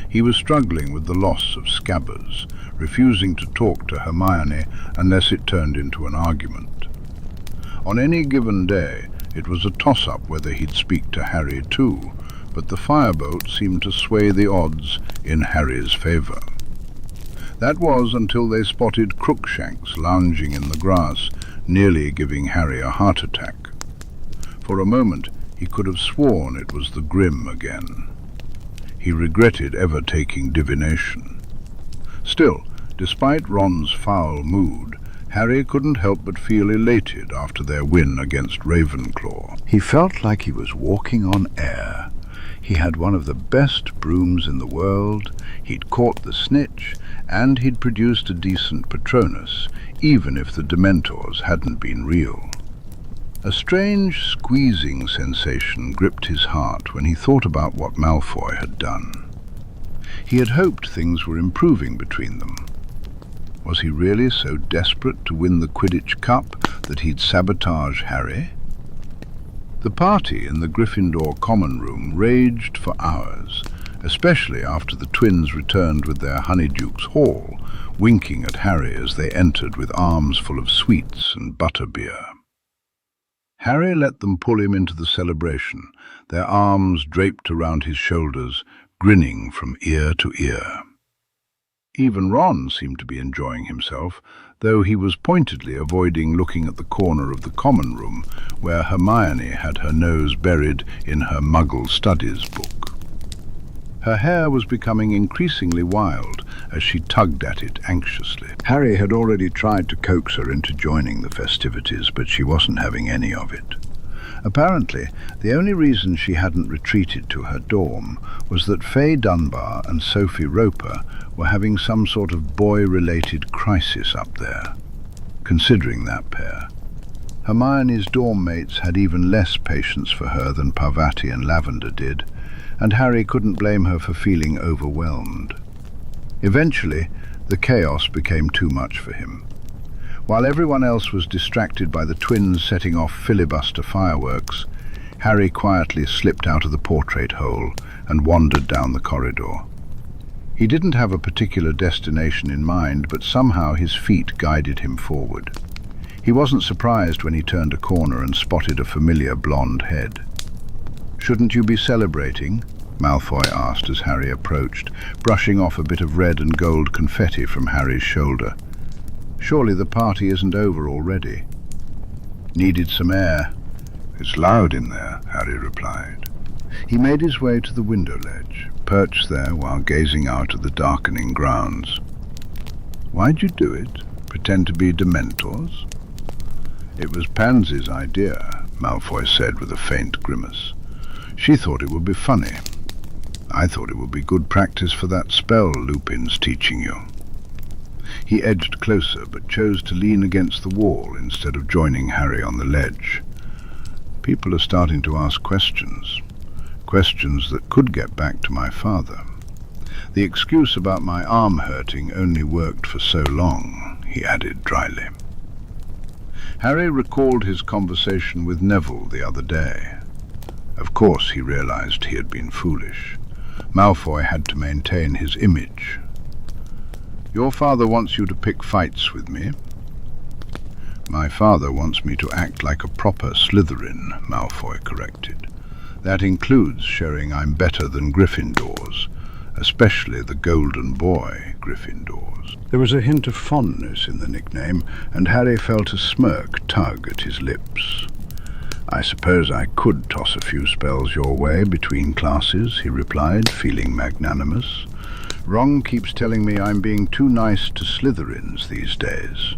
He was struggling with the loss of Scabbers, refusing to talk to Hermione unless it turned into an argument. On any given day, it was a toss-up whether he'd speak to Harry too, but the firebolt seemed to sway the odds in Harry's favour. That was until they spotted Crookshanks lounging in the grass, nearly giving Harry a heart attack. For a moment, he could have sworn it was the Grim again. He regretted ever taking divination. Still, despite Ron's foul mood, Harry couldn't help but feel elated after their win against Ravenclaw. He felt like he was walking on air. He had one of the best brooms in the world, he'd caught the snitch, and he'd produced a decent Patronus, even if the Dementors hadn't been real. A strange squeezing sensation gripped his heart when he thought about what Malfoy had done. He had hoped things were improving between them. Was he really so desperate to win the Quidditch Cup that he'd sabotage Harry? The party in the Gryffindor common room raged for hours, especially after the twins returned with their Honeydukes haul, winking at Harry as they entered with arms full of sweets and butterbeer. Harry let them pull him into the celebration, their arms draped around his shoulders, grinning from ear to ear. Even Ron seemed to be enjoying himself, though he was pointedly avoiding looking at the corner of the common room where Hermione had her nose buried in her Muggle Studies book. Her hair was becoming increasingly wild as she tugged at it anxiously. Harry had already tried to coax her into joining the festivities, but she wasn't having any of it. Apparently, the only reason she hadn't retreated to her dorm was that Faye Dunbar and Sophie Roper were having some sort of boy-related crisis up there. Considering that pair, Hermione's dorm mates had even less patience for her than Parvati and Lavender did, and Harry couldn't blame her for feeling overwhelmed. Eventually, the chaos became too much for him. While everyone else was distracted by the twins setting off filibuster fireworks, Harry quietly slipped out of the portrait hole and wandered down the corridor. He didn't have a particular destination in mind, but somehow his feet guided him forward. He wasn't surprised when he turned a corner and spotted a familiar blonde head. "Shouldn't you be celebrating?" Malfoy asked as Harry approached, brushing off a bit of red and gold confetti from Harry's shoulder. "Surely the party isn't over already?" "Needed some air." "It's loud in there," Harry replied. He made his way to the window ledge, perched there while gazing out at the darkening grounds. "Why'd you do it? Pretend to be Dementors?" "It was Pansy's idea," Malfoy said with a faint grimace. "She thought it would be funny. I thought it would be good practice for that spell Lupin's teaching you." He edged closer, but chose to lean against the wall instead of joining Harry on the ledge. "People are starting to ask questions. Questions that could get back to my father. The excuse about my arm hurting only worked for so long," he added dryly. Harry recalled his conversation with Neville the other day. Of course he realized he had been foolish. Malfoy had to maintain his image. "Your father wants you to pick fights with me." "My father wants me to act like a proper Slytherin," Malfoy corrected. "That includes showing I'm better than Gryffindors, especially the Golden Boy Gryffindors." There was a hint of fondness in the nickname, and Harry felt a smirk tug at his lips. "I suppose I could toss a few spells your way between classes," he replied, feeling magnanimous. "Ron keeps telling me I'm being too nice to Slytherins these days."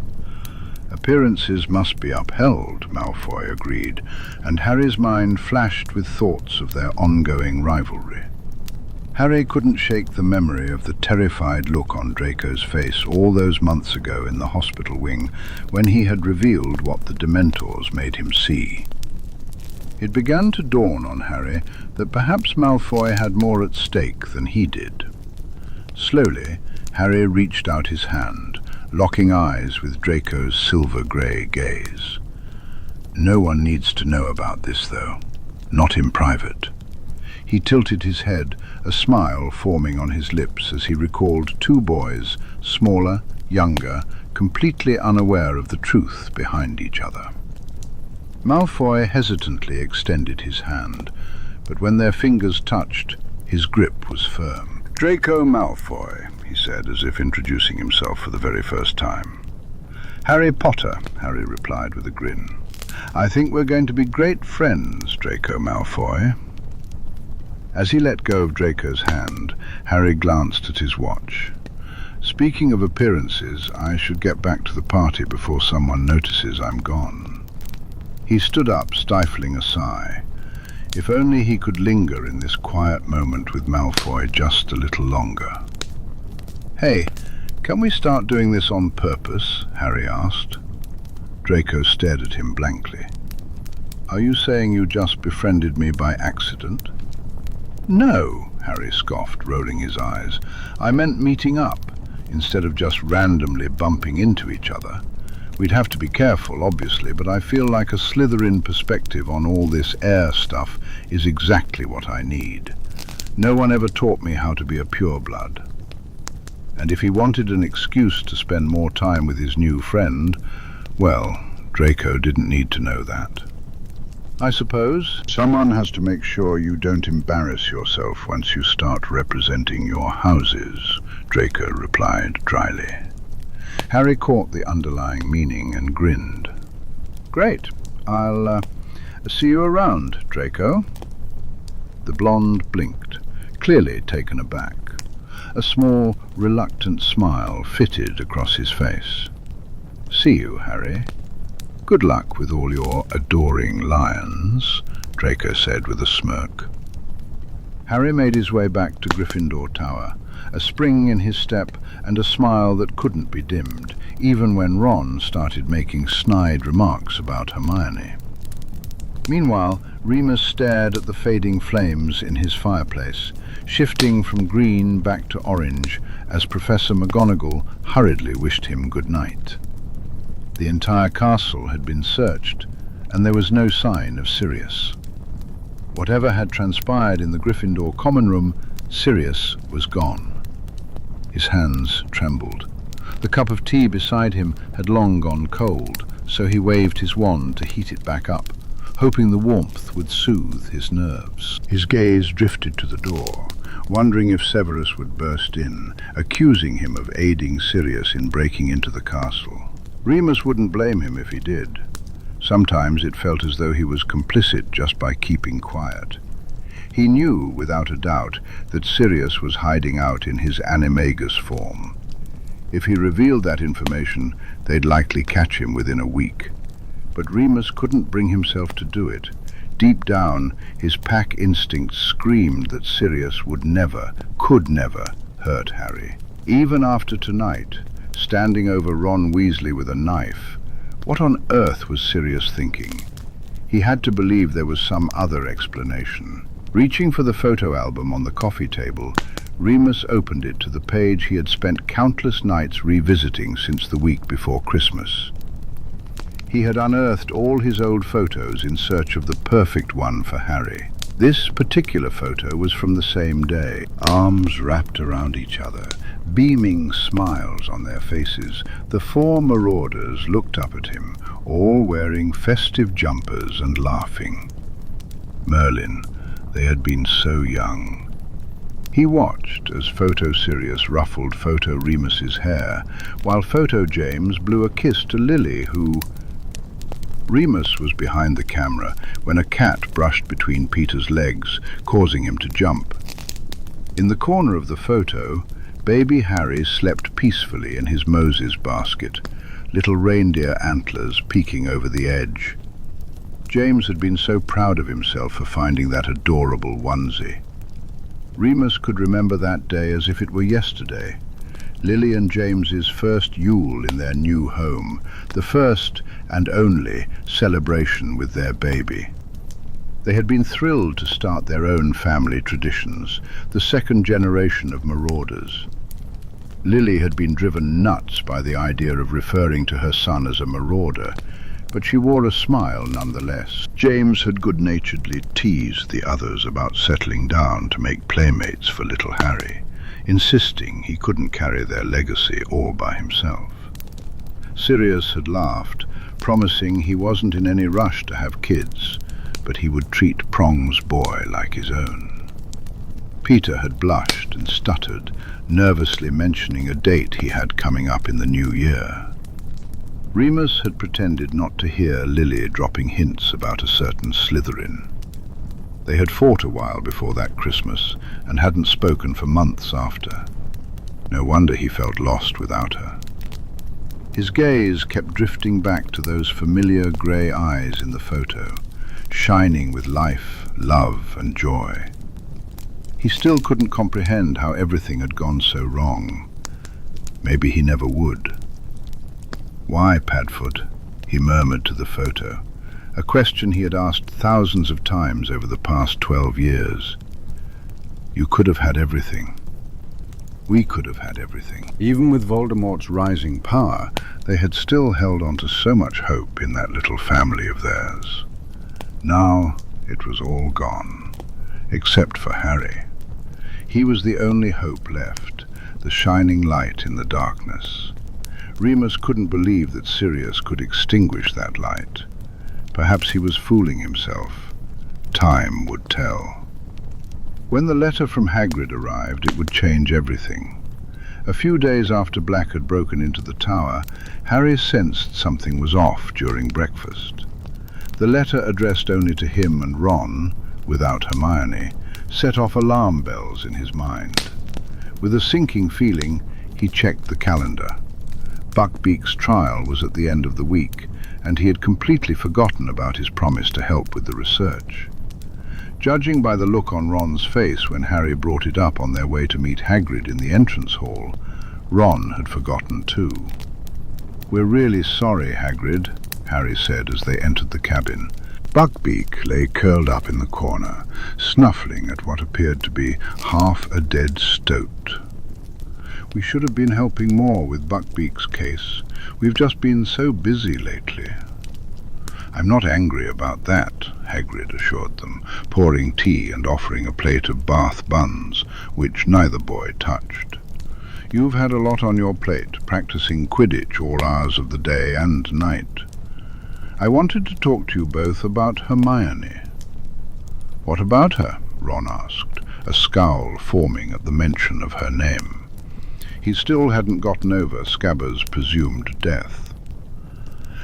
"Appearances must be upheld," Malfoy agreed, and Harry's mind flashed with thoughts of their ongoing rivalry. Harry couldn't shake the memory of the terrified look on Draco's face all those months ago in the hospital wing when he had revealed what the Dementors made him see. It began to dawn on Harry that perhaps Malfoy had more at stake than he did. Slowly, Harry reached out his hand, locking eyes with Draco's silver-grey gaze. "No one needs to know about this, though. Not in private." He tilted his head, a smile forming on his lips as he recalled two boys, smaller, younger, completely unaware of the truth behind each other. Malfoy hesitantly extended his hand, but when their fingers touched, his grip was firm. "Draco Malfoy," he said, as if introducing himself for the very first time. "Harry Potter," Harry replied with a grin. "I think we're going to be great friends, Draco Malfoy." As he let go of Draco's hand, Harry glanced at his watch. "Speaking of appearances, I should get back to the party before someone notices I'm gone." He stood up, stifling a sigh. If only he could linger in this quiet moment with Malfoy just a little longer. "Hey, can we start doing this on purpose?" Harry asked. Draco stared at him blankly. "Are you saying you just befriended me by accident?" "No," Harry scoffed, rolling his eyes. "I meant meeting up, instead of just randomly bumping into each other. We'd have to be careful, obviously, but I feel like a Slytherin perspective on all this heir stuff is exactly what I need. No one ever taught me how to be a pureblood." And if he wanted an excuse to spend more time with his new friend, well, Draco didn't need to know that. "I suppose someone has to make sure you don't embarrass yourself once you start representing your houses," Draco replied dryly. Harry caught the underlying meaning and grinned. "Great. I'll see you around, Draco." The blonde blinked, clearly taken aback. A small, reluctant smile fitted across his face. "See you, Harry. Good luck with all your adoring lions," Draco said with a smirk. Harry made his way back to Gryffindor Tower, a spring in his step and a smile that couldn't be dimmed, even when Ron started making snide remarks about Hermione. Meanwhile, Remus stared at the fading flames in his fireplace, shifting from green back to orange as Professor McGonagall hurriedly wished him good night. The entire castle had been searched, and there was no sign of Sirius. Whatever had transpired in the Gryffindor common room, Sirius was gone. His hands trembled. The cup of tea beside him had long gone cold, so he waved his wand to heat it back up, hoping the warmth would soothe his nerves. His gaze drifted to the door, wondering if Severus would burst in, accusing him of aiding Sirius in breaking into the castle. Remus wouldn't blame him if he did. Sometimes it felt as though he was complicit just by keeping quiet. He knew, without a doubt, that Sirius was hiding out in his animagus form. If he revealed that information, they'd likely catch him within a week. But Remus couldn't bring himself to do it. Deep down, his pack instinct screamed that Sirius would never, could never, hurt Harry. Even after tonight, standing over Ron Weasley with a knife, what on earth was Sirius thinking? He had to believe there was some other explanation. Reaching for the photo album on the coffee table, Remus opened it to the page he had spent countless nights revisiting since the week before Christmas. He had unearthed all his old photos in search of the perfect one for Harry. This particular photo was from the same day, arms wrapped around each other, beaming smiles on their faces. The four Marauders looked up at him, all wearing festive jumpers and laughing. Merlin, they had been so young. He watched as Photo Sirius ruffled Photo Remus's hair, while Photo James blew a kiss to Lily, who... Remus was behind the camera when a cat brushed between Peter's legs, causing him to jump. In the corner of the photo, baby Harry slept peacefully in his Moses basket, little reindeer antlers peeking over the edge. James had been so proud of himself for finding that adorable onesie. Remus could remember that day as if it were yesterday. Lily and James's first Yule in their new home, the first and only celebration with their baby. They had been thrilled to start their own family traditions, the second generation of Marauders. Lily had been driven nuts by the idea of referring to her son as a Marauder, but she wore a smile nonetheless. James had good-naturedly teased the others about settling down to make playmates for little Harry, insisting he couldn't carry their legacy all by himself. Sirius had laughed, promising he wasn't in any rush to have kids, but he would treat Prong's boy like his own. Peter had blushed and stuttered, nervously mentioning a date he had coming up in the new year. Remus had pretended not to hear Lily dropping hints about a certain Slytherin. They had fought a while before that Christmas and hadn't spoken for months after. No wonder he felt lost without her. His gaze kept drifting back to those familiar grey eyes in the photo, shining with life, love and joy. He still couldn't comprehend how everything had gone so wrong. Maybe he never would. "Why, Padfoot?" he murmured to the photo, a question he had asked thousands of times over the past 12 years. "You could have had everything. We could have had everything." Even with Voldemort's rising power, they had still held on to so much hope in that little family of theirs. Now it was all gone, except for Harry. He was the only hope left, the shining light in the darkness. Remus couldn't believe that Sirius could extinguish that light. Perhaps he was fooling himself. Time would tell. When the letter from Hagrid arrived, it would change everything. A few days after Black had broken into the tower, Harry sensed something was off during breakfast. The letter, addressed only to him and Ron, without Hermione, set off alarm bells in his mind. With a sinking feeling, he checked the calendar. Buckbeak's trial was at the end of the week, and he had completely forgotten about his promise to help with the research. Judging by the look on Ron's face when Harry brought it up on their way to meet Hagrid in the entrance hall, Ron had forgotten too. "We're really sorry, Hagrid," Harry said as they entered the cabin. Buckbeak lay curled up in the corner, snuffling at what appeared to be half a dead stoat. "We should have been helping more with Buckbeak's case. We've just been so busy lately." "I'm not angry about that," Hagrid assured them, pouring tea and offering a plate of Bath buns, which neither boy touched. "You've had a lot on your plate, practicing Quidditch all hours of the day and night. I wanted to talk to you both about Hermione." "What about her?" Ron asked, a scowl forming at the mention of her name. He still hadn't gotten over Scabber's presumed death.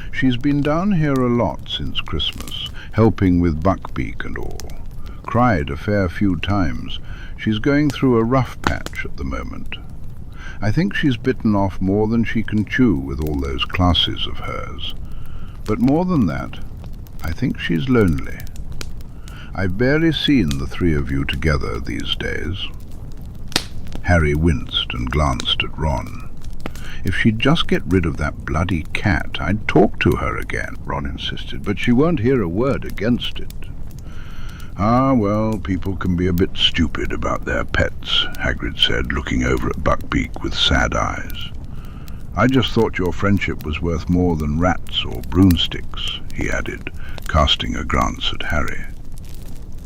"She's been down here a lot since Christmas, helping with Buckbeak and all. Cried a fair few times. She's going through a rough patch at the moment. I think she's bitten off more than she can chew with all those classes of hers. But more than that, I think she's lonely. I've barely seen the three of you together these days." Harry winced and glanced at Ron. "If she'd just get rid of that bloody cat, I'd talk to her again," Ron insisted, "but she won't hear a word against it." "Ah, well, people can be a bit stupid about their pets," Hagrid said, looking over at Buckbeak with sad eyes. "I just thought your friendship was worth more than rats or broomsticks," he added, casting a glance at Harry.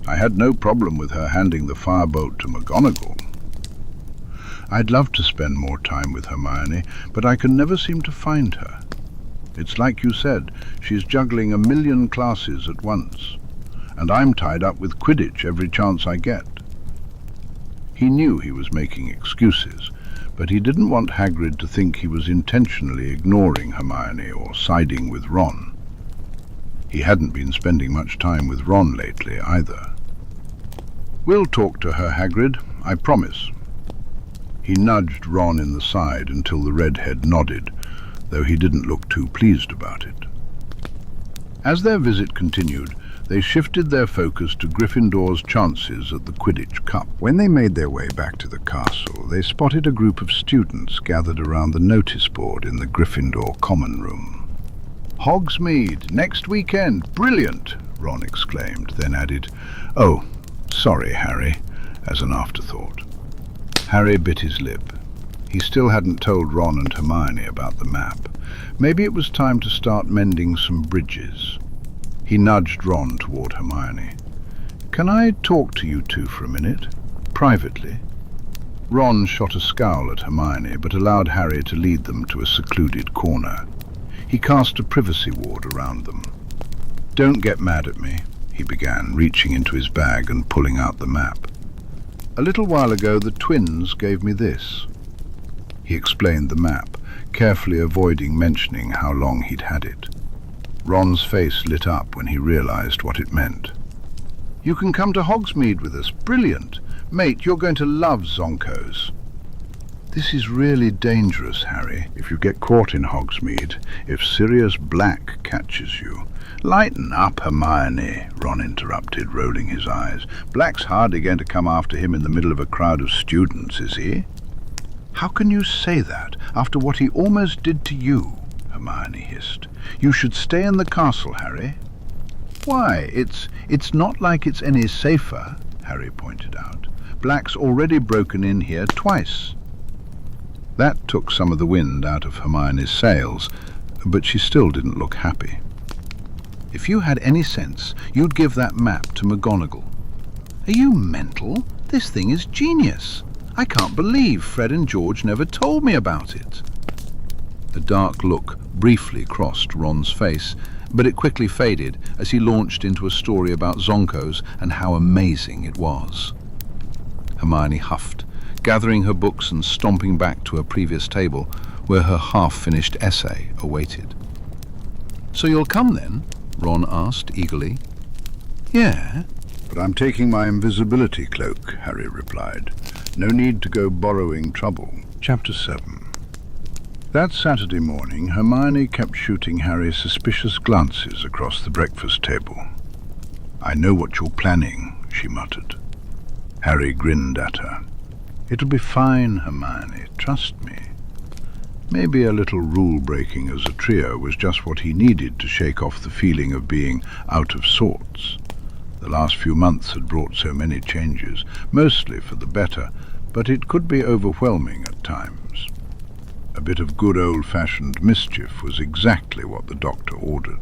"I had no problem with her handing the firebolt to McGonagall. I'd love to spend more time with Hermione, but I can never seem to find her. It's like you said, she's juggling a million classes at once, and I'm tied up with Quidditch every chance I get." He knew he was making excuses, but he didn't want Hagrid to think he was intentionally ignoring Hermione or siding with Ron. He hadn't been spending much time with Ron lately either. "We'll talk to her, Hagrid, I promise." He nudged Ron in the side until the redhead nodded, though he didn't look too pleased about it. As their visit continued, they shifted their focus to Gryffindor's chances at the Quidditch Cup. When they made their way back to the castle, they spotted a group of students gathered around the notice board in the Gryffindor common room. "Hogsmeade, next weekend, brilliant!" Ron exclaimed, then added, "Oh, sorry, Harry," as an afterthought. Harry bit his lip. He still hadn't told Ron and Hermione about the map. Maybe it was time to start mending some bridges. He nudged Ron toward Hermione. "Can I talk to you two for a minute? Privately?" Ron shot a scowl at Hermione, but allowed Harry to lead them to a secluded corner. He cast a privacy ward around them. "Don't get mad at me," he began, reaching into his bag and pulling out the map. "A little while ago the twins gave me this." He explained the map, carefully avoiding mentioning how long he'd had it. Ron's face lit up when he realized what it meant. "You can come to Hogsmeade with us. Brilliant! Mate, you're going to love Zonkos." "This is really dangerous, Harry, if you get caught in Hogsmeade, if Sirius Black catches you." "Lighten up, Hermione," Ron interrupted, rolling his eyes. "Black's hardly going to come after him in the middle of a crowd of students, is he?" "How can you say that, after what he almost did to you?" Hermione hissed. "You should stay in the castle, Harry." "Why, it's not like it's any safer," Harry pointed out. "Black's already broken in here twice." That took some of the wind out of Hermione's sails, but she still didn't look happy. "If you had any sense, you'd give that map to McGonagall." "Are you mental? This thing is genius. I can't believe Fred and George never told me about it." A dark look briefly crossed Ron's face, but it quickly faded as he launched into a story about Zonkos and how amazing it was. Hermione huffed, gathering her books and stomping back to her previous table, where her half-finished essay awaited. "So you'll come then?" Ron asked eagerly. "Yeah, but I'm taking my invisibility cloak," Harry replied. "No need to go borrowing trouble." Chapter 7. That Saturday morning, Hermione kept shooting Harry suspicious glances across the breakfast table. "I know what you're planning," she muttered. Harry grinned at her. "It'll be fine, Hermione, trust me." Maybe a little rule-breaking as a trio was just what he needed to shake off the feeling of being out of sorts. The last few months had brought so many changes, mostly for the better, but it could be overwhelming at times. A bit of good old-fashioned mischief was exactly what the doctor ordered.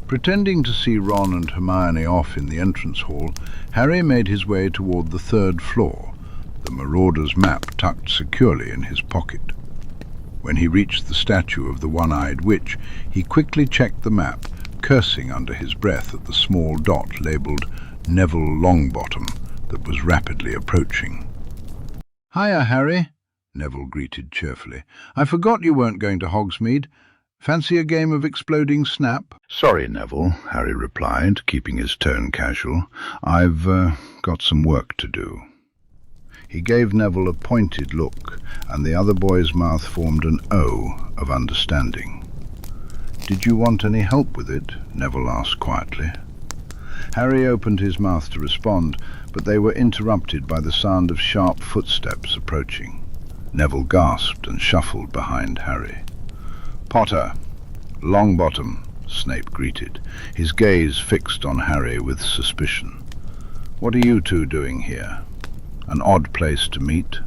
Pretending to see Ron and Hermione off in the entrance hall, Harry made his way toward the third floor, the Marauder's map tucked securely in his pocket. When he reached the statue of the one-eyed witch, he quickly checked the map, cursing under his breath at the small dot labelled Neville Longbottom that was rapidly approaching. "Hiya, Harry," Neville greeted cheerfully. "I forgot you weren't going to Hogsmeade. Fancy a game of exploding snap?" "Sorry, Neville," Harry replied, keeping his tone casual. "I've got some work to do." He gave Neville a pointed look, and the other boy's mouth formed an O of understanding. "Did you want any help with it?" Neville asked quietly. Harry opened his mouth to respond, but they were interrupted by the sound of sharp footsteps approaching. Neville gasped and shuffled behind Harry. "Potter, Longbottom," Snape greeted, his gaze fixed on Harry with suspicion. "What are you two doing here? An odd place to meet."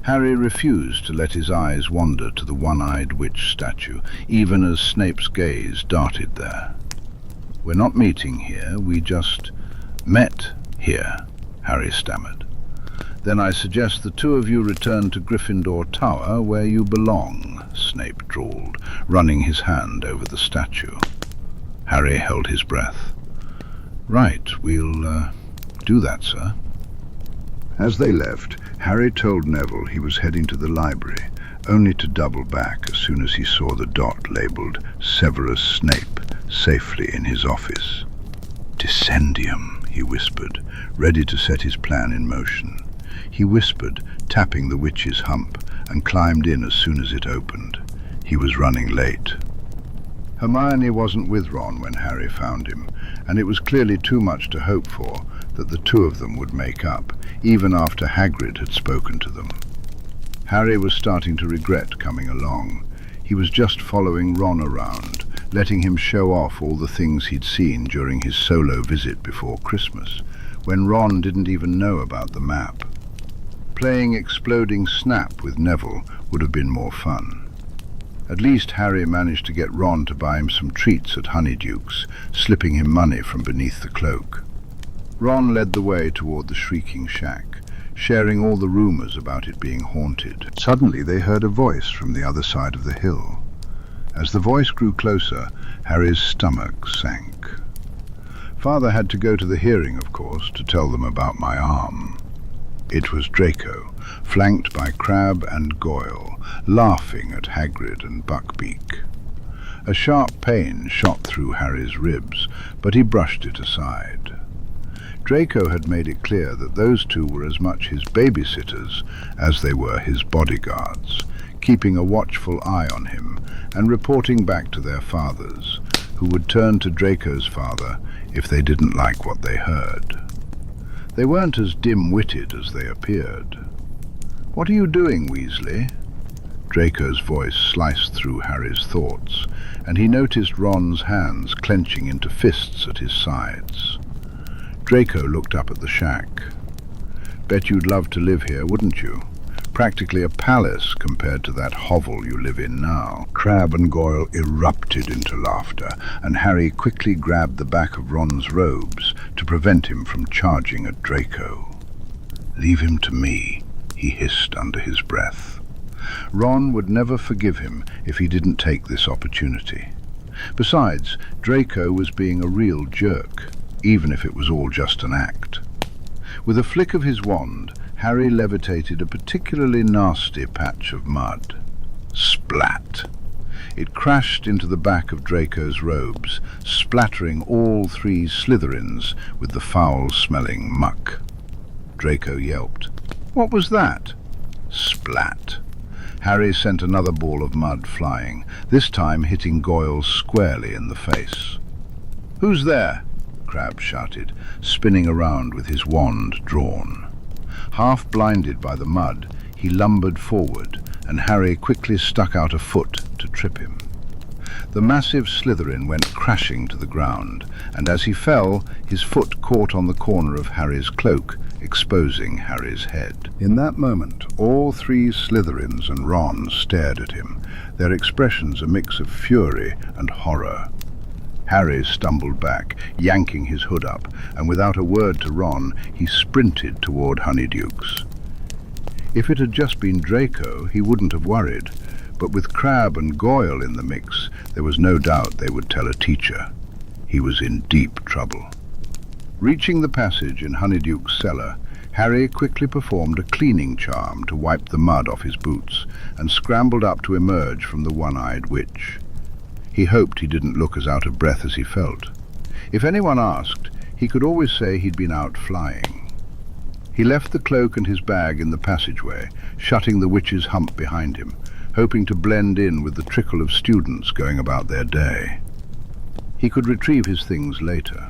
Harry refused to let his eyes wander to the one-eyed witch statue, even as Snape's gaze darted there. "We're not meeting here, we just met here," Harry stammered. "Then I suggest the two of you return to Gryffindor Tower, where you belong," Snape drawled, running his hand over the statue. Harry held his breath. "Right, we'll do that, sir." As they left, Harry told Neville he was heading to the library, only to double back as soon as he saw the dot labelled Severus Snape safely in his office. "Descendium," he whispered, ready to set his plan in motion. He whispered, tapping the witch's hump, and climbed in as soon as it opened. He was running late. Hermione wasn't with Ron when Harry found him, and it was clearly too much to hope for that the two of them would make up, even after Hagrid had spoken to them. Harry was starting to regret coming along. He was just following Ron around, letting him show off all the things he'd seen during his solo visit before Christmas, when Ron didn't even know about the map. Playing Exploding Snap with Neville would have been more fun. At least Harry managed to get Ron to buy him some treats at Honeyduke's, slipping him money from beneath the cloak. Ron led the way toward the Shrieking Shack, sharing all the rumors about it being haunted. Suddenly they heard a voice from the other side of the hill. As the voice grew closer, Harry's stomach sank. Father had to go to the hearing, of course, to tell them about my arm. It was Draco, flanked by Crabbe and Goyle, laughing at Hagrid and Buckbeak. A sharp pain shot through Harry's ribs, but he brushed it aside. Draco had made it clear that those two were as much his babysitters as they were his bodyguards, keeping a watchful eye on him and reporting back to their fathers, who would turn to Draco's father if they didn't like what they heard. They weren't as dim-witted as they appeared. "What are you doing, Weasley?" Draco's voice sliced through Harry's thoughts, and he noticed Ron's hands clenching into fists at his sides. Draco looked up at the shack. "Bet you'd love to live here, wouldn't you? Practically a palace compared to that hovel you live in now." Crabbe and Goyle erupted into laughter, and Harry quickly grabbed the back of Ron's robes to prevent him from charging at Draco. "Leave him to me," he hissed under his breath. Ron would never forgive him if he didn't take this opportunity. Besides, Draco was being a real jerk, even if it was all just an act. With a flick of his wand, Harry levitated a particularly nasty patch of mud. Splat! It crashed into the back of Draco's robes, splattering all three Slytherins with the foul-smelling muck. Draco yelped. "What was that?" Splat! Harry sent another ball of mud flying, this time hitting Goyle squarely in the face. "Who's there?" Crabbe shouted, spinning around with his wand drawn. Half blinded by the mud, he lumbered forward, and Harry quickly stuck out a foot to trip him. The massive Slytherin went crashing to the ground, and as he fell, his foot caught on the corner of Harry's cloak, exposing Harry's head. In that moment, all three Slytherins and Ron stared at him, their expressions a mix of fury and horror. Harry stumbled back, yanking his hood up, and without a word to Ron, he sprinted toward Honeyduke's. If it had just been Draco, he wouldn't have worried, but with Crabbe and Goyle in the mix, there was no doubt they would tell a teacher. He was in deep trouble. Reaching the passage in Honeyduke's cellar, Harry quickly performed a cleaning charm to wipe the mud off his boots, and scrambled up to emerge from the one-eyed witch. He hoped he didn't look as out of breath as he felt. If anyone asked, he could always say he'd been out flying. He left the cloak and his bag in the passageway, shutting the witch's hump behind him, hoping to blend in with the trickle of students going about their day. He could retrieve his things later.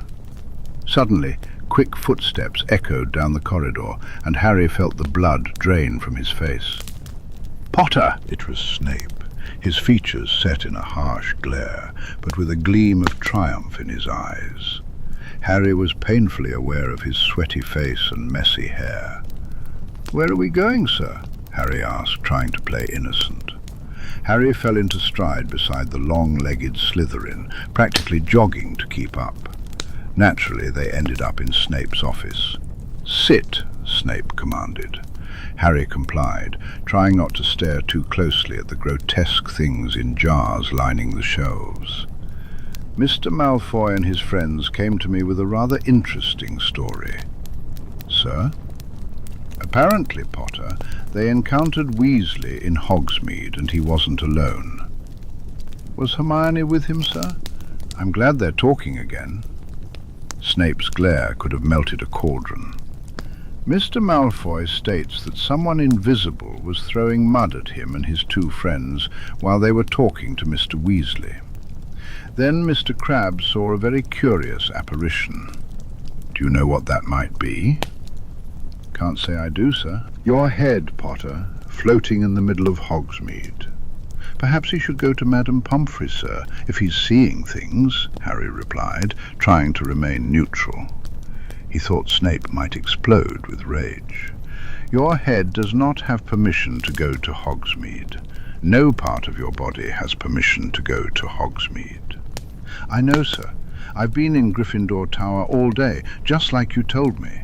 Suddenly, quick footsteps echoed down the corridor, and Harry felt the blood drain from his face. "Potter!" It was Snape, his features set in a harsh glare, but with a gleam of triumph in his eyes. Harry was painfully aware of his sweaty face and messy hair. "Where are we going, sir?" Harry asked, trying to play innocent. Harry fell into stride beside the long-legged Slytherin, practically jogging to keep up. Naturally, they ended up in Snape's office. "Sit," Snape commanded. Harry complied, trying not to stare too closely at the grotesque things in jars lining the shelves. "Mr. Malfoy and his friends came to me with a rather interesting story." "Sir?" "Apparently, Potter, they encountered Weasley in Hogsmeade, and he wasn't alone." "Was Hermione with him, sir?" I'm glad they're talking again. Snape's glare could have melted a cauldron. Mr. Malfoy states that someone invisible was throwing mud at him and his two friends while they were talking to Mr. Weasley. Then Mr. Crabbe saw a very curious apparition. Do you know what that might be? Can't say I do, sir. Your head, Potter, floating in the middle of Hogsmeade. Perhaps he should go to Madame Pomfrey, sir, if he's seeing things, Harry replied, trying to remain neutral. He thought Snape might explode with rage. Your head does not have permission to go to Hogsmeade. No part of your body has permission to go to Hogsmeade. I know, sir. I've been in Gryffindor Tower all day, just like you told me.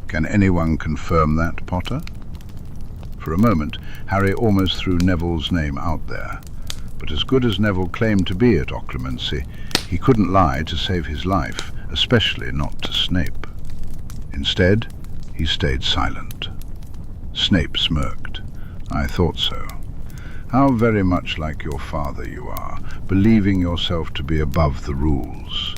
Can anyone confirm that, Potter? For a moment, Harry almost threw Neville's name out there. But as good as Neville claimed to be at Occlumency, he couldn't lie to save his life, especially not to Snape. Instead, he stayed silent. Snape smirked. I thought so. How very much like your father you are, believing yourself to be above the rules.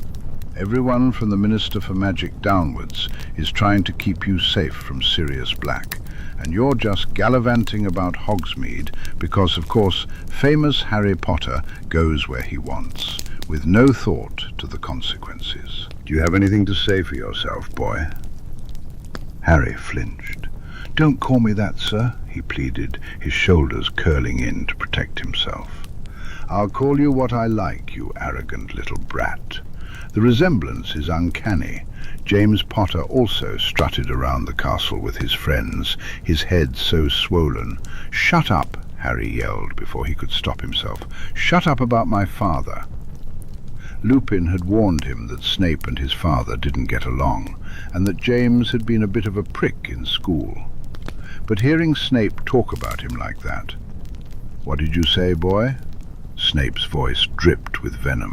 Everyone from the Minister for Magic downwards is trying to keep you safe from Sirius Black, and you're just gallivanting about Hogsmeade because, of course, famous Harry Potter goes where he wants, with no thought to the consequences. Do you have anything to say for yourself, boy? Harry flinched. Don't call me that, sir, he pleaded, his shoulders curling in to protect himself. I'll call you what I like, you arrogant little brat. The resemblance is uncanny. James Potter also strutted around the castle with his friends, his head so swollen. Shut up, Harry yelled before he could stop himself. Shut up about my father. Lupin had warned him that Snape and his father didn't get along, and that James had been a bit of a prick in school. But hearing Snape talk about him like that... What did you say, boy? Snape's voice dripped with venom.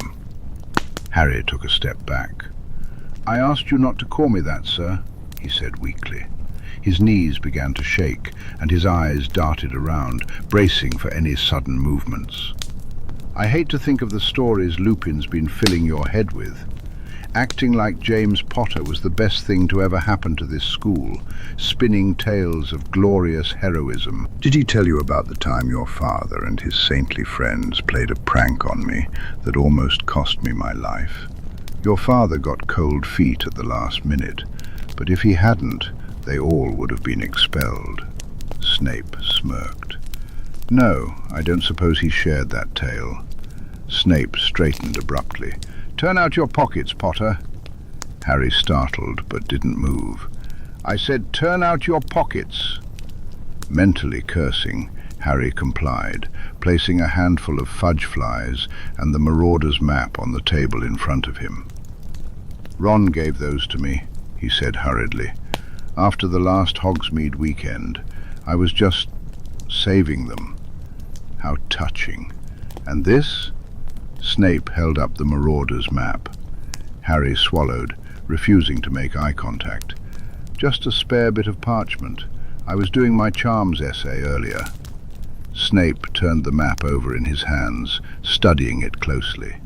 Harry took a step back. I asked you not to call me that, sir, he said weakly. His knees began to shake, and his eyes darted around, bracing for any sudden movements. I hate to think of the stories Lupin's been filling your head with. Acting like James Potter was the best thing to ever happen to this school, spinning tales of glorious heroism. Did he tell you about the time your father and his saintly friends played a prank on me that almost cost me my life? Your father got cold feet at the last minute, but if he hadn't, they all would have been expelled. Snape smirked. No, I don't suppose he shared that tale. Snape straightened abruptly. Turn out your pockets, Potter. Harry startled, but didn't move. I said, turn out your pockets. Mentally cursing, Harry complied, placing a handful of fudge flies and the Marauder's map on the table in front of him. Ron gave those to me, he said hurriedly. After the last Hogsmeade weekend, I was just saving them. How touching. And this? Snape held up the Marauder's map. Harry swallowed, refusing to make eye contact. Just a spare bit of parchment. I was doing my charms essay earlier. Snape turned the map over in his hands, studying it closely.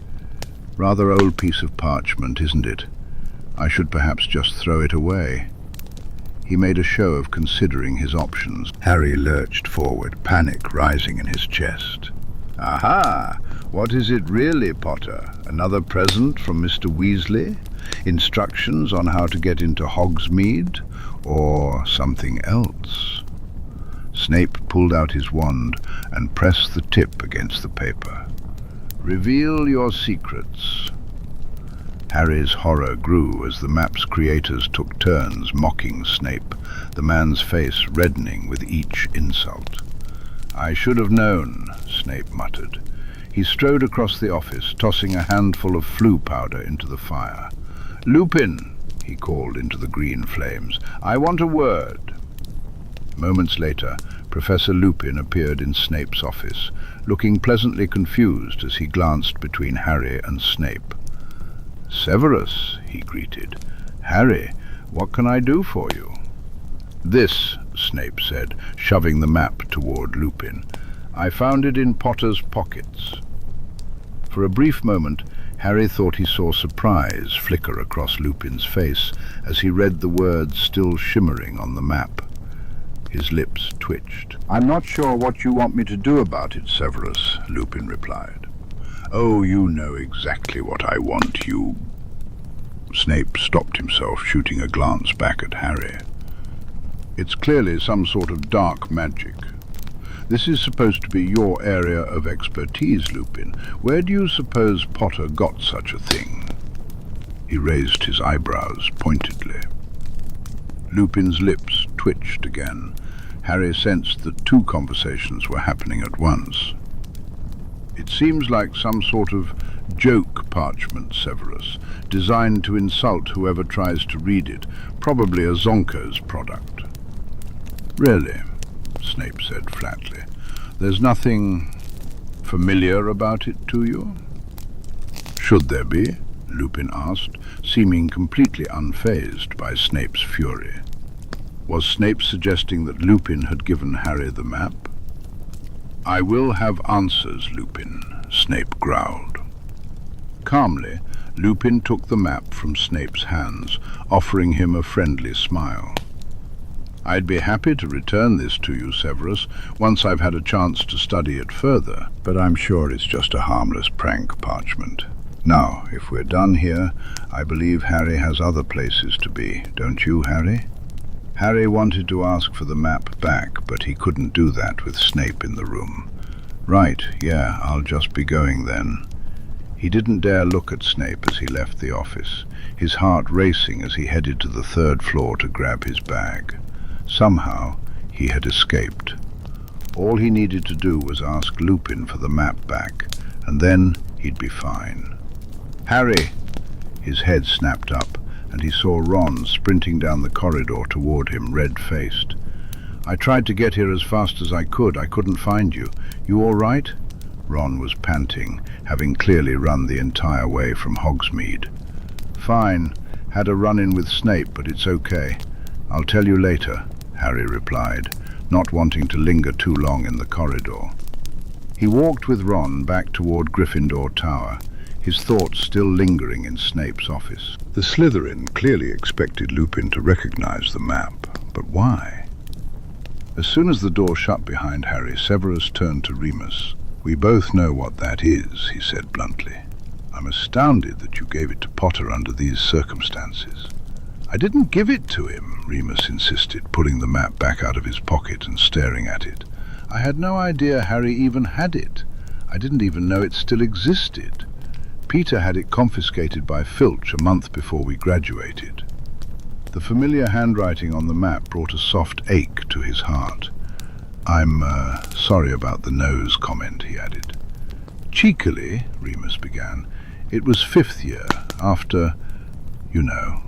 Rather old piece of parchment, isn't it? I should perhaps just throw it away. He made a show of considering his options. Harry lurched forward, panic rising in his chest. Aha! What is it really, Potter? Another present from Mr. Weasley? Instructions on how to get into Hogsmeade? Or something else? Snape pulled out his wand and pressed the tip against the paper. Reveal your secrets. Harry's horror grew as the map's creators took turns mocking Snape, the man's face reddening with each insult. I should have known, Snape muttered. He strode across the office, tossing a handful of flue powder into the fire. Lupin, he called into the green flames, I want a word. Moments later, Professor Lupin appeared in Snape's office, looking pleasantly confused as he glanced between Harry and Snape. Severus, he greeted. Harry, what can I do for you? This, Snape said, shoving the map toward Lupin. I found it in Potter's pockets. For a brief moment, Harry thought he saw surprise flicker across Lupin's face as he read the words still shimmering on the map. His lips twitched. "I'm not sure what you want me to do about it, Severus," Lupin replied. "Oh, you know exactly what I want, you..." Snape stopped himself, shooting a glance back at Harry. "It's clearly some sort of dark magic. This is supposed to be your area of expertise, Lupin. Where do you suppose Potter got such a thing?" He raised his eyebrows pointedly. Lupin's lips twitched again. Harry sensed that two conversations were happening at once. "It seems like some sort of joke parchment, Severus, designed to insult whoever tries to read it, probably a Zonko's product." "Really?" Snape said flatly. "There's nothing familiar about it to you?" "Should there be?" Lupin asked, seeming completely unfazed by Snape's fury. Was Snape suggesting that Lupin had given Harry the map? "I will have answers, Lupin," Snape growled. Calmly, Lupin took the map from Snape's hands, offering him a friendly smile. "I'd be happy to return this to you, Severus, once I've had a chance to study it further, but I'm sure it's just a harmless prank parchment. Now, if we're done here, I believe Harry has other places to be, don't you, Harry?" Harry wanted to ask for the map back, but he couldn't do that with Snape in the room. "Right, yeah, I'll just be going then." He didn't dare look at Snape as he left the office, his heart racing as he headed to the third floor to grab his bag. Somehow, he had escaped. All he needed to do was ask Lupin for the map back, and then he'd be fine. "Harry!" His head snapped up, and he saw Ron sprinting down the corridor toward him, red-faced. "I tried to get here as fast as I couldn't find you. You all right?" Ron was panting, having clearly run the entire way from Hogsmeade. "Fine. Had a run-in with Snape, but it's okay. I'll tell you later," Harry replied, not wanting to linger too long in the corridor. He walked with Ron back toward Gryffindor Tower, his thoughts still lingering in Snape's office. The Slytherin clearly expected Lupin to recognize the map, but why? As soon as the door shut behind Harry, Severus turned to Remus. "We both know what that is," he said bluntly. "I'm astounded that you gave it to Potter under these circumstances." "I didn't give it to him," Remus insisted, pulling the map back out of his pocket and staring at it. "I had no idea Harry even had it. I didn't even know it still existed. Peter had it confiscated by Filch a month before we graduated." The familiar handwriting on the map brought a soft ache to his heart. "I'm sorry about the nose comment," he added. "Cheekily," Remus began, "it was fifth year, after, you know."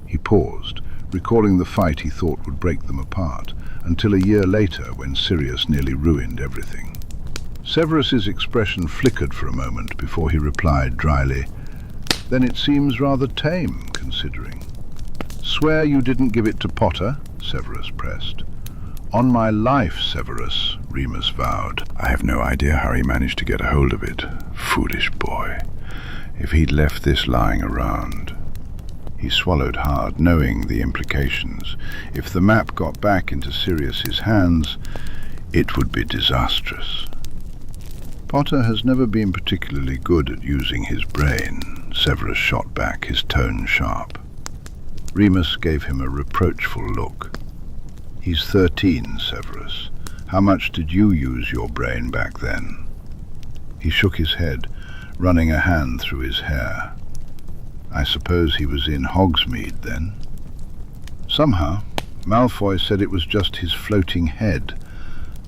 He paused, recalling the fight he thought would break them apart, until a year later when Sirius nearly ruined everything. Severus's expression flickered for a moment before he replied dryly, "Then it seems rather tame, considering." "Swear you didn't give it to Potter?" Severus pressed. "On my life, Severus," Remus vowed. "I have no idea how he managed to get a hold of it. Foolish boy. If he'd left this lying around." He swallowed hard, knowing the implications. If the map got back into Sirius's hands, it would be disastrous. "Potter has never been particularly good at using his brain," Severus shot back, his tone sharp. Remus gave him a reproachful look. "He's 13, Severus. How much did you use your brain back then?" He shook his head, running a hand through his hair. "I suppose he was in Hogsmeade then?" "Somehow. Malfoy said it was just his floating head.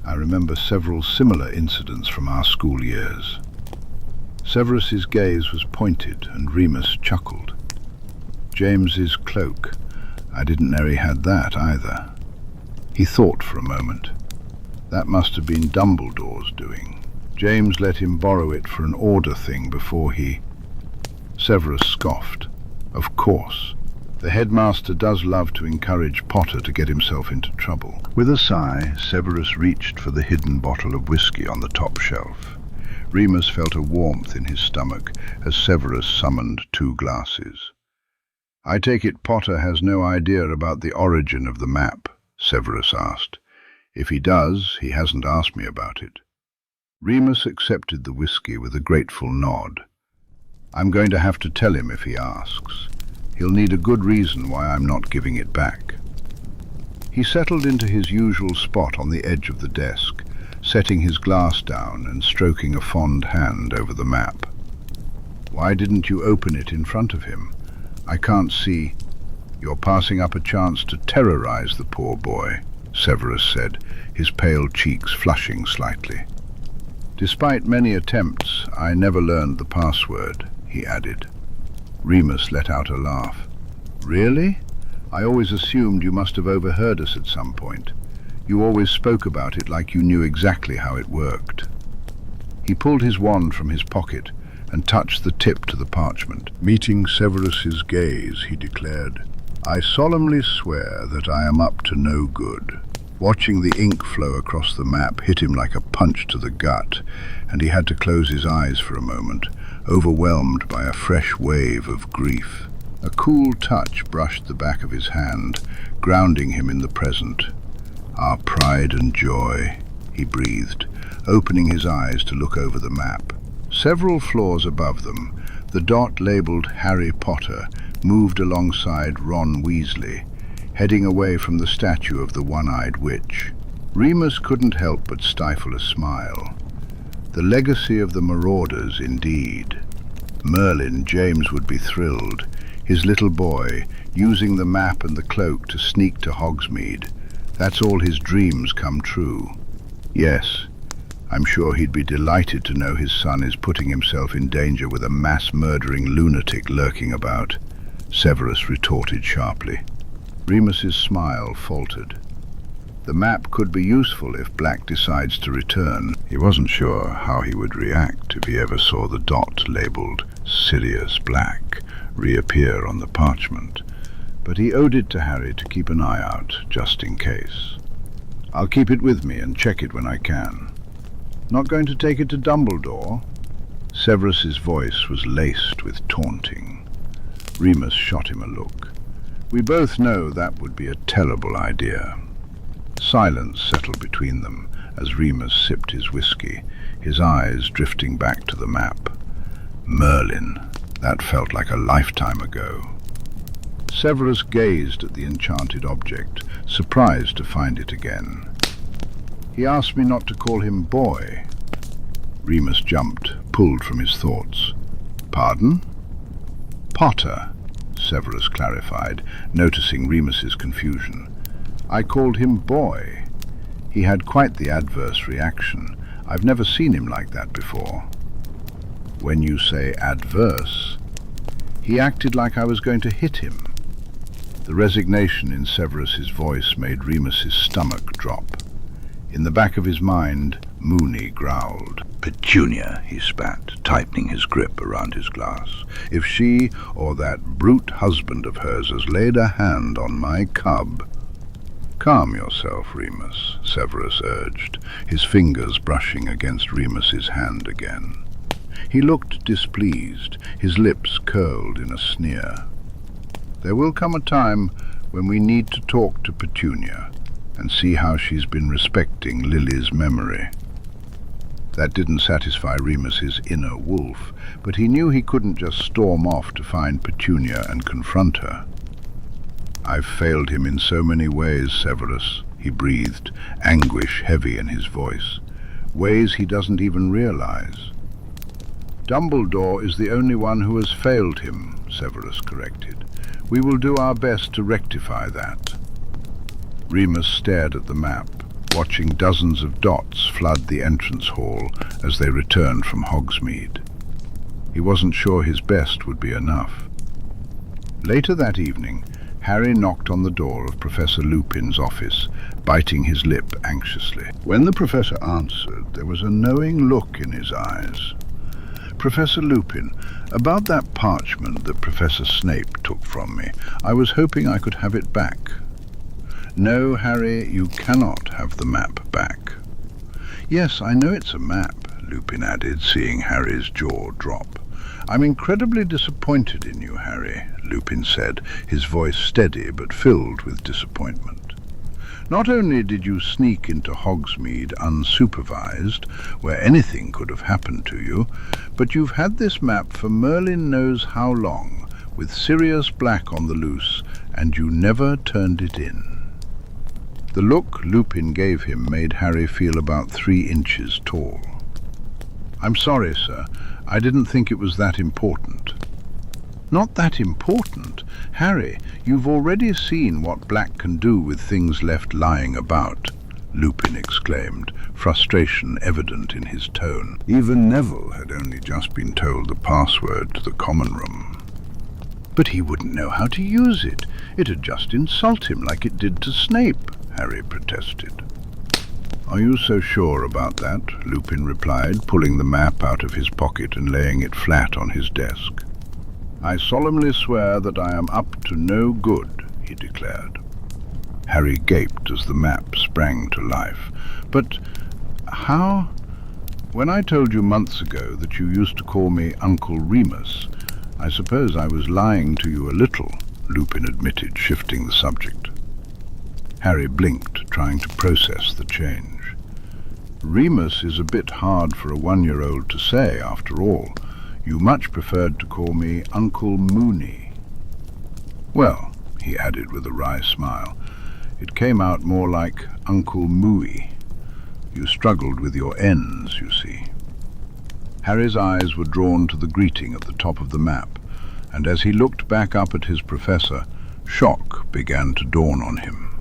I remember several similar incidents from our school years." Severus's gaze was pointed, and Remus chuckled. "James's cloak. I didn't know he had that either." He thought for a moment. That must have been Dumbledore's doing. James let him borrow it for an order thing before he... Severus scoffed. "Of course. The headmaster does love to encourage Potter to get himself into trouble." With a sigh, Severus reached for the hidden bottle of whiskey on the top shelf. Remus felt a warmth in his stomach as Severus summoned 2 glasses. "I take it Potter has no idea about the origin of the map?" Severus asked. "If he does, he hasn't asked me about it." Remus accepted the whiskey with a grateful nod. "I'm going to have to tell him if he asks. He'll need a good reason why I'm not giving it back." He settled into his usual spot on the edge of the desk, setting his glass down and stroking a fond hand over the map. "Why didn't you open it in front of him? I can't see." "You're passing up a chance to terrorize the poor boy," Severus said, his pale cheeks flushing slightly. "Despite many attempts, I never learned the password," he added. Remus let out a laugh. "Really? I always assumed you must have overheard us at some point. You always spoke about it like you knew exactly how it worked." He pulled his wand from his pocket and touched the tip to the parchment. Meeting Severus's gaze, he declared, "I solemnly swear that I am up to no good." Watching the ink flow across the map hit him like a punch to the gut, and he had to close his eyes for a moment, overwhelmed by a fresh wave of grief. A cool touch brushed the back of his hand, grounding him in the present. "Our pride and joy," he breathed, opening his eyes to look over the map. Several floors above them, the dot labeled Harry Potter moved alongside Ron Weasley, heading away from the statue of the one-eyed witch. Remus couldn't help but stifle a smile. The legacy of the Marauders, indeed. Merlin, James would be thrilled, his little boy, using the map and the cloak to sneak to Hogsmeade. That's all his dreams come true. Yes, I'm sure he'd be delighted to know his son is putting himself in danger with a mass-murdering lunatic lurking about, Severus retorted sharply. Remus's smile faltered. The map could be useful if Black decides to return. He wasn't sure how he would react if he ever saw the dot labeled Sirius Black reappear on the parchment, but he owed it to Harry to keep an eye out, just in case. "I'll keep it with me and check it when I can." "Not going to take it to Dumbledore?" Severus's voice was laced with taunting. Remus shot him a look. "We both know that would be a terrible idea." Silence settled between them as Remus sipped his whiskey, his eyes drifting back to the map. Merlin, that felt like a lifetime ago. Severus gazed at the enchanted object, surprised to find it again. "He asked me not to call him boy." Remus jumped, pulled from his thoughts. "Pardon?" "Potter," Severus clarified, noticing Remus's confusion. "I called him boy. He had quite the adverse reaction. I've never seen him like that before." "When you say adverse?" "He acted like I was going to hit him." The resignation in Severus's voice made Remus's stomach drop. In the back of his mind, Mooney growled. "Petunia," he spat, tightening his grip around his glass. "If she or that brute husband of hers has laid a hand on my cub—" "Calm yourself, Remus," Severus urged, his fingers brushing against Remus's hand again. He looked displeased, his lips curled in a sneer. "There will come a time when we need to talk to Petunia and see how she's been respecting Lily's memory." That didn't satisfy Remus's inner wolf, but he knew he couldn't just storm off to find Petunia and confront her. "I've failed him in so many ways, Severus," he breathed, anguish heavy in his voice. "Ways he doesn't even realize." "Dumbledore is the only one who has failed him," Severus corrected. "We will do our best to rectify that." Remus stared at the map, watching dozens of dots flood the entrance hall as they returned from Hogsmeade. He wasn't sure his best would be enough. Later that evening, Harry knocked on the door of Professor Lupin's office, biting his lip anxiously. When the professor answered, there was a knowing look in his eyes. "Professor Lupin, about that parchment that Professor Snape took from me, I was hoping I could have it back." "No, Harry, you cannot have the map back." "Yes, I know it's a map," Lupin added, seeing Harry's jaw drop. "I'm incredibly disappointed in you, Harry," Lupin said, his voice steady but filled with disappointment. "Not only did you sneak into Hogsmeade unsupervised, where anything could have happened to you, but you've had this map for Merlin knows how long, with Sirius Black on the loose, and you never turned it in." The look Lupin gave him made Harry feel about 3 inches tall. "I'm sorry, sir. I didn't think it was that important." "Not that important? Harry, you've already seen what Black can do with things left lying about," Lupin exclaimed, frustration evident in his tone. Even Neville had only just been told the password to the common room. "But he wouldn't know how to use it. It'd just insult him like it did to Snape," Harry protested. "Are you so sure about that?" Lupin replied, pulling the map out of his pocket and laying it flat on his desk. "I solemnly swear that I am up to no good," he declared. Harry gaped as the map sprang to life. "But how? When I told you months ago that you used to call me Uncle Remus, I suppose I was lying to you a little," Lupin admitted, shifting the subject. Harry blinked, trying to process the change. "Remus is a bit hard for a 1-year-old to say, after all. You much preferred to call me Uncle Mooney." "Well," he added with a wry smile, "it came out more like Uncle Mooey. You struggled with your N's, you see." Harry's eyes were drawn to the greeting at the top of the map, and as he looked back up at his professor, shock began to dawn on him.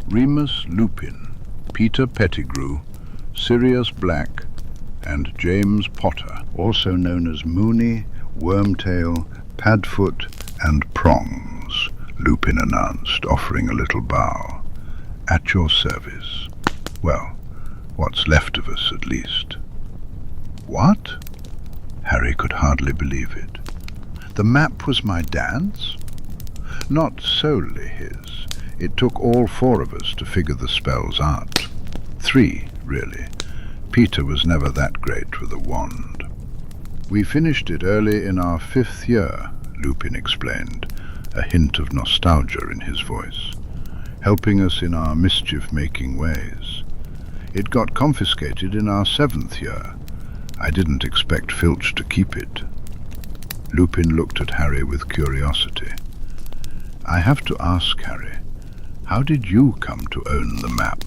Remus Lupin, Peter Pettigrew, Sirius Black, and James Potter, also known as Mooney, Wormtail, Padfoot, and Prongs, Lupin announced, offering a little bow. "At your service. Well, what's left of us, at least." "What?" Harry could hardly believe it. "The map was my dad's?" "Not solely his. It took all 4 of us to figure the spells out. 3, really. Peter was never that great with a wand. We finished it early in our 5th year," Lupin explained, a hint of nostalgia in his voice, "helping us in our mischief-making ways. It got confiscated in our 7th year. I didn't expect Filch to keep it." Lupin looked at Harry with curiosity. "I have to ask, Harry, how did you come to own the map?"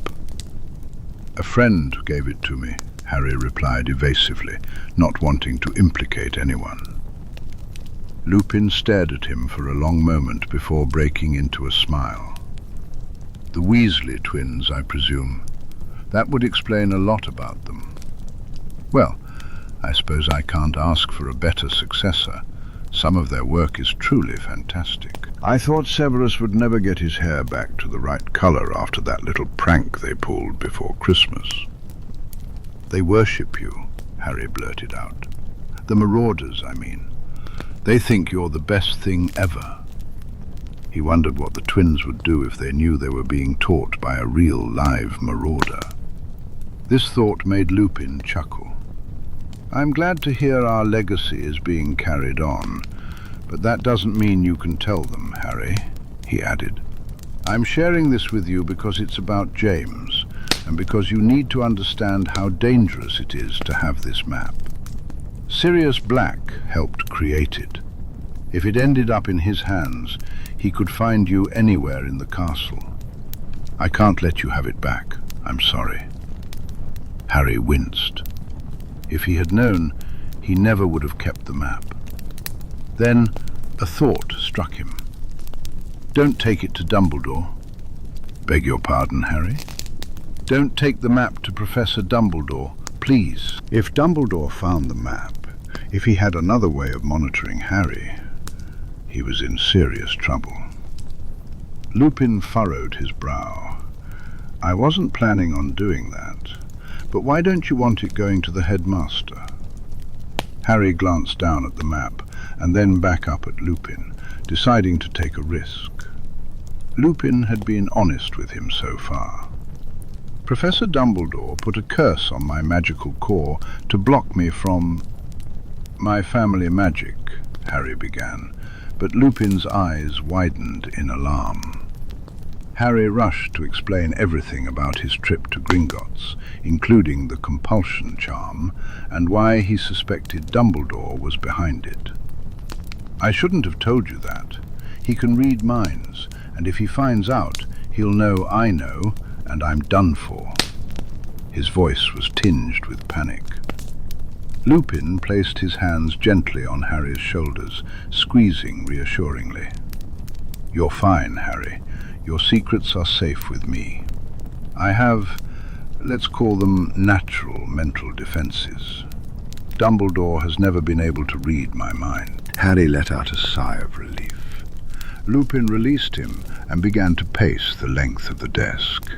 "A friend gave it to me," Harry replied evasively, not wanting to implicate anyone. Lupin stared at him for a long moment before breaking into a smile. "The Weasley twins, I presume. That would explain a lot about them. Well, I suppose I can't ask for a better successor. Some of their work is truly fantastic. I thought Severus would never get his hair back to the right color after that little prank they pulled before Christmas." "They worship you," Harry blurted out. "The Marauders, I mean. They think you're the best thing ever." He wondered what the twins would do if they knew they were being taught by a real live Marauder. This thought made Lupin chuckle. "I'm glad to hear our legacy is being carried on, but that doesn't mean you can tell them, Harry," he added. "I'm sharing this with you because it's about James, and because you need to understand how dangerous it is to have this map. Sirius Black helped create it. If it ended up in his hands, he could find you anywhere in the castle. I can't let you have it back. I'm sorry." Harry winced. If he had known, he never would have kept the map. Then a thought struck him. "Don't take it to Dumbledore." "Beg your pardon, Harry?" "Don't take the map to Professor Dumbledore, please." If Dumbledore found the map, if he had another way of monitoring Harry, he was in serious trouble. Lupin furrowed his brow. "I wasn't planning on doing that. But why don't you want it going to the headmaster?" Harry glanced down at the map and then back up at Lupin, deciding to take a risk. Lupin had been honest with him so far. Professor Dumbledore put a curse on my magical core to block me from my family magic, Harry began, but Lupin's eyes widened in alarm. Harry rushed to explain everything about his trip to Gringotts, including the compulsion charm, and why he suspected Dumbledore was behind it. I shouldn't have told you that. He can read minds, and if he finds out, he'll know I know, and I'm done for. His voice was tinged with panic. Lupin placed his hands gently on Harry's shoulders, squeezing reassuringly. You're fine, Harry. Your secrets are safe with me. I have, let's call them natural mental defenses. Dumbledore has never been able to read my mind. Harry let out a sigh of relief. Lupin released him and began to pace the length of the desk.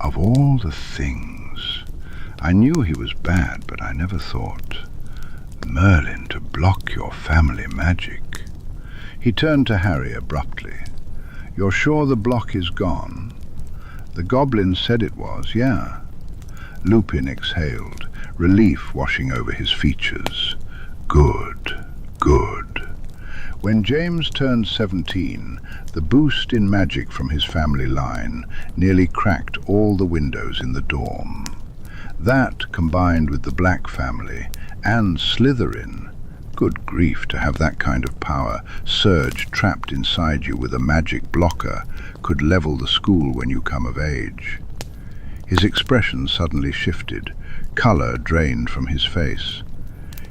Of all the things, I knew he was bad, but I never thought. Merlin to block your family magic. He turned to Harry abruptly. You're sure the block is gone? The goblin said it was, yeah. Lupin exhaled, relief washing over his features. Good, good. When James turned 17, the boost in magic from his family line nearly cracked all the windows in the dorm. That, combined with the Black family and Slytherin, good grief, to have that kind of power surge trapped inside you with a magic blocker, could level the school when you come of age. His expression suddenly shifted, colour drained from his face.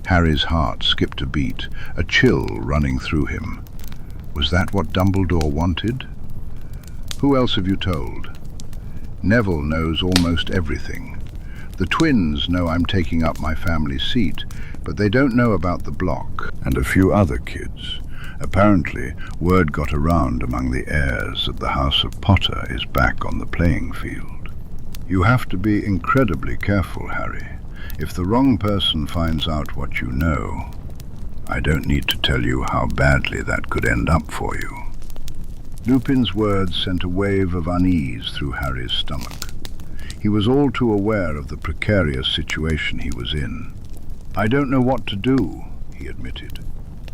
Harry's heart skipped a beat, a chill running through him. Was that what Dumbledore wanted? Who else have you told? Neville knows almost everything. The twins know I'm taking up my family seat, but they don't know about the block and a few other kids. Apparently, word got around among the heirs that the House of Potter is back on the playing field. You have to be incredibly careful, Harry. If the wrong person finds out what you know, I don't need to tell you how badly that could end up for you. Lupin's words sent a wave of unease through Harry's stomach. He was all too aware of the precarious situation he was in. I don't know what to do, he admitted.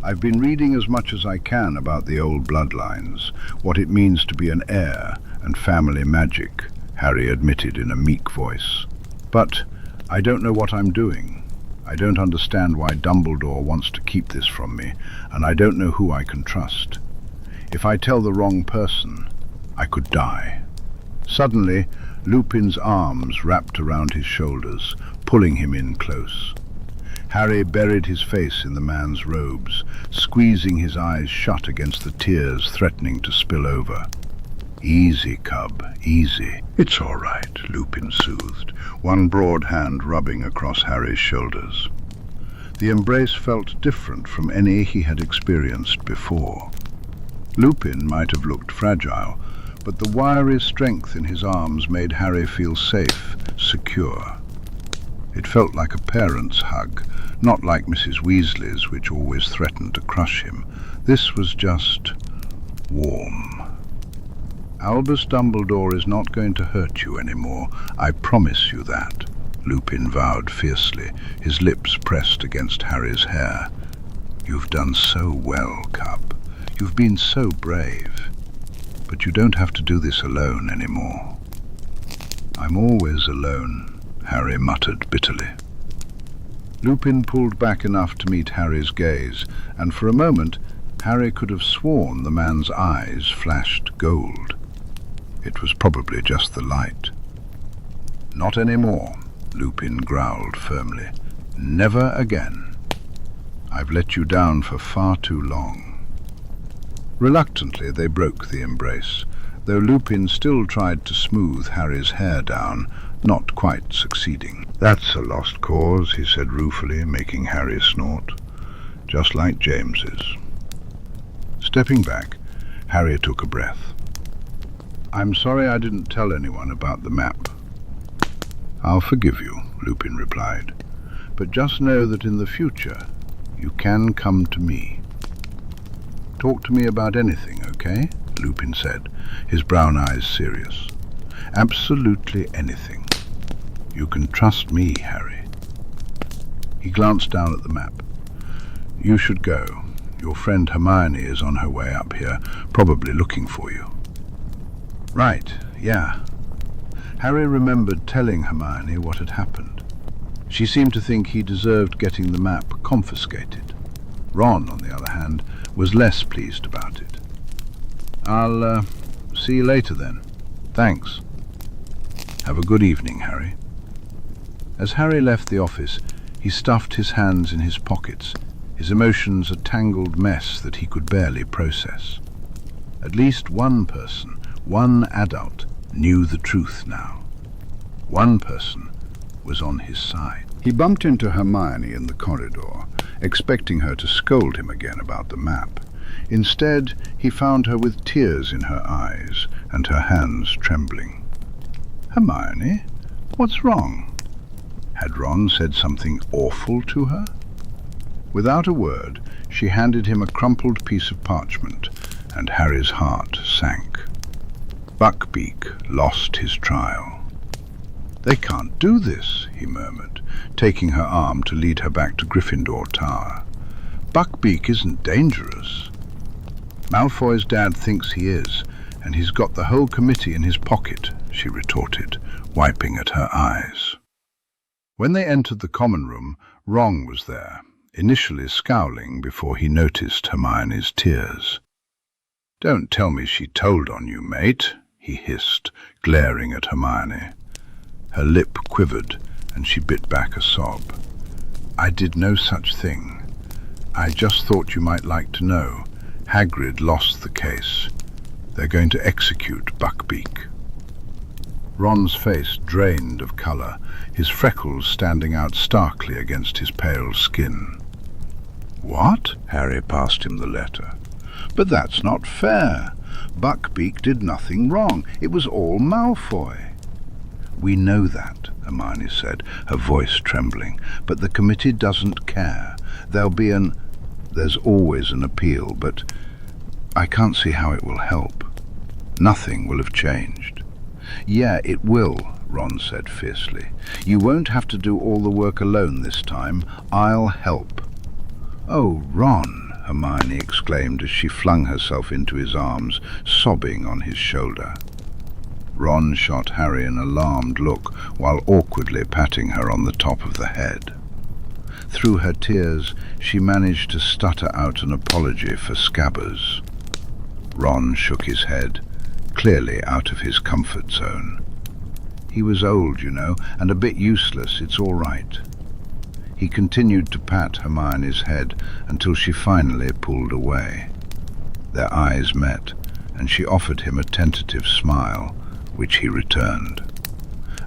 I've been reading as much as I can about the old bloodlines, what it means to be an heir and family magic, Harry admitted in a meek voice. But I don't know what I'm doing. I don't understand why Dumbledore wants to keep this from me, and I don't know who I can trust. If I tell the wrong person, I could die. Suddenly, Lupin's arms wrapped around his shoulders, pulling him in close. Harry buried his face in the man's robes, squeezing his eyes shut against the tears threatening to spill over. Easy, cub, easy. It's all right, Lupin soothed, one broad hand rubbing across Harry's shoulders. The embrace felt different from any he had experienced before. Lupin might have looked fragile, but the wiry strength in his arms made Harry feel safe, secure. It felt like a parent's hug, not like Mrs. Weasley's, which always threatened to crush him. This was just warm. Albus Dumbledore is not going to hurt you anymore, I promise you that, Lupin vowed fiercely, his lips pressed against Harry's hair. You've done so well, cub. You've been so brave. But you don't have to do this alone anymore. I'm always alone, Harry muttered bitterly. Lupin pulled back enough to meet Harry's gaze, and for a moment Harry could have sworn the man's eyes flashed gold. It was probably just the light. Not anymore, Lupin growled firmly. Never again. I've let you down for far too long. Reluctantly they broke the embrace, though Lupin still tried to smooth Harry's hair down, not quite succeeding. That's a lost cause, he said ruefully, making Harry snort. Just like James's. Stepping back, Harry took a breath. I'm sorry I didn't tell anyone about the map. I'll forgive you, Lupin replied. But just know that in the future, you can come to me. Talk to me about anything, okay? Lupin said, his brown eyes serious. Absolutely anything. You can trust me, Harry." He glanced down at the map. "You should go. Your friend Hermione is on her way up here, probably looking for you." "Right, yeah." Harry remembered telling Hermione what had happened. She seemed to think he deserved getting the map confiscated. Ron, on the other hand, was less pleased about it. "I'll see you later then. Thanks. Have a good evening, Harry." As Harry left the office, he stuffed his hands in his pockets, his emotions a tangled mess that he could barely process. At least one person, one adult, knew the truth now. One person was on his side. He bumped into Hermione in the corridor, expecting her to scold him again about the map. Instead, he found her with tears in her eyes and her hands trembling. "Hermione, what's wrong?" Had Ron said something awful to her? Without a word, she handed him a crumpled piece of parchment, and Harry's heart sank. Buckbeak lost his trial. "They can't do this," he murmured, taking her arm to lead her back to Gryffindor Tower. "Buckbeak isn't dangerous." "Malfoy's dad thinks he is, and he's got the whole committee in his pocket," she retorted, wiping at her eyes. When they entered the common room, Ron was there, initially scowling before he noticed Hermione's tears. "Don't tell me she told on you, mate," he hissed, glaring at Hermione. Her lip quivered, and she bit back a sob. "I did no such thing. I just thought you might like to know. Hagrid lost the case. They're going to execute Buckbeak." Ron's face drained of colour, his freckles standing out starkly against his pale skin. "What?" Harry passed him the letter. "But that's not fair. Buckbeak did nothing wrong. It was all Malfoy." "We know that," Hermione said, her voice trembling, "but the committee doesn't care. There's always an appeal, but I can't see how it will help. Nothing will have changed." "Yeah, it will," Ron said fiercely. "You won't have to do all the work alone this time. I'll help." "Oh, Ron," Hermione exclaimed as she flung herself into his arms, sobbing on his shoulder. Ron shot Harry an alarmed look while awkwardly patting her on the top of the head. Through her tears, she managed to stutter out an apology for Scabbers. Ron shook his head, clearly out of his comfort zone. "He was old, you know, and a bit useless. It's all right." He continued to pat Hermione's head until she finally pulled away. Their eyes met, and she offered him a tentative smile, which he returned.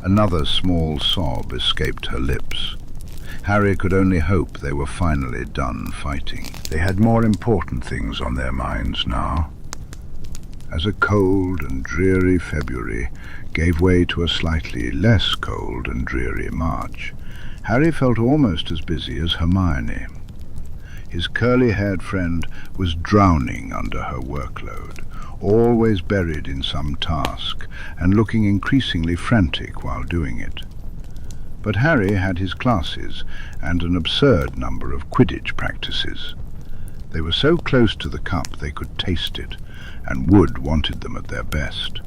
Another small sob escaped her lips. Harry could only hope they were finally done fighting. They had more important things on their minds now. As a cold and dreary February gave way to a slightly less cold and dreary March, Harry felt almost as busy as Hermione. His curly-haired friend was drowning under her workload, always buried in some task and looking increasingly frantic while doing it. But Harry had his classes and an absurd number of Quidditch practices. They were so close to the cup they could taste it, and Wood wanted them at their best.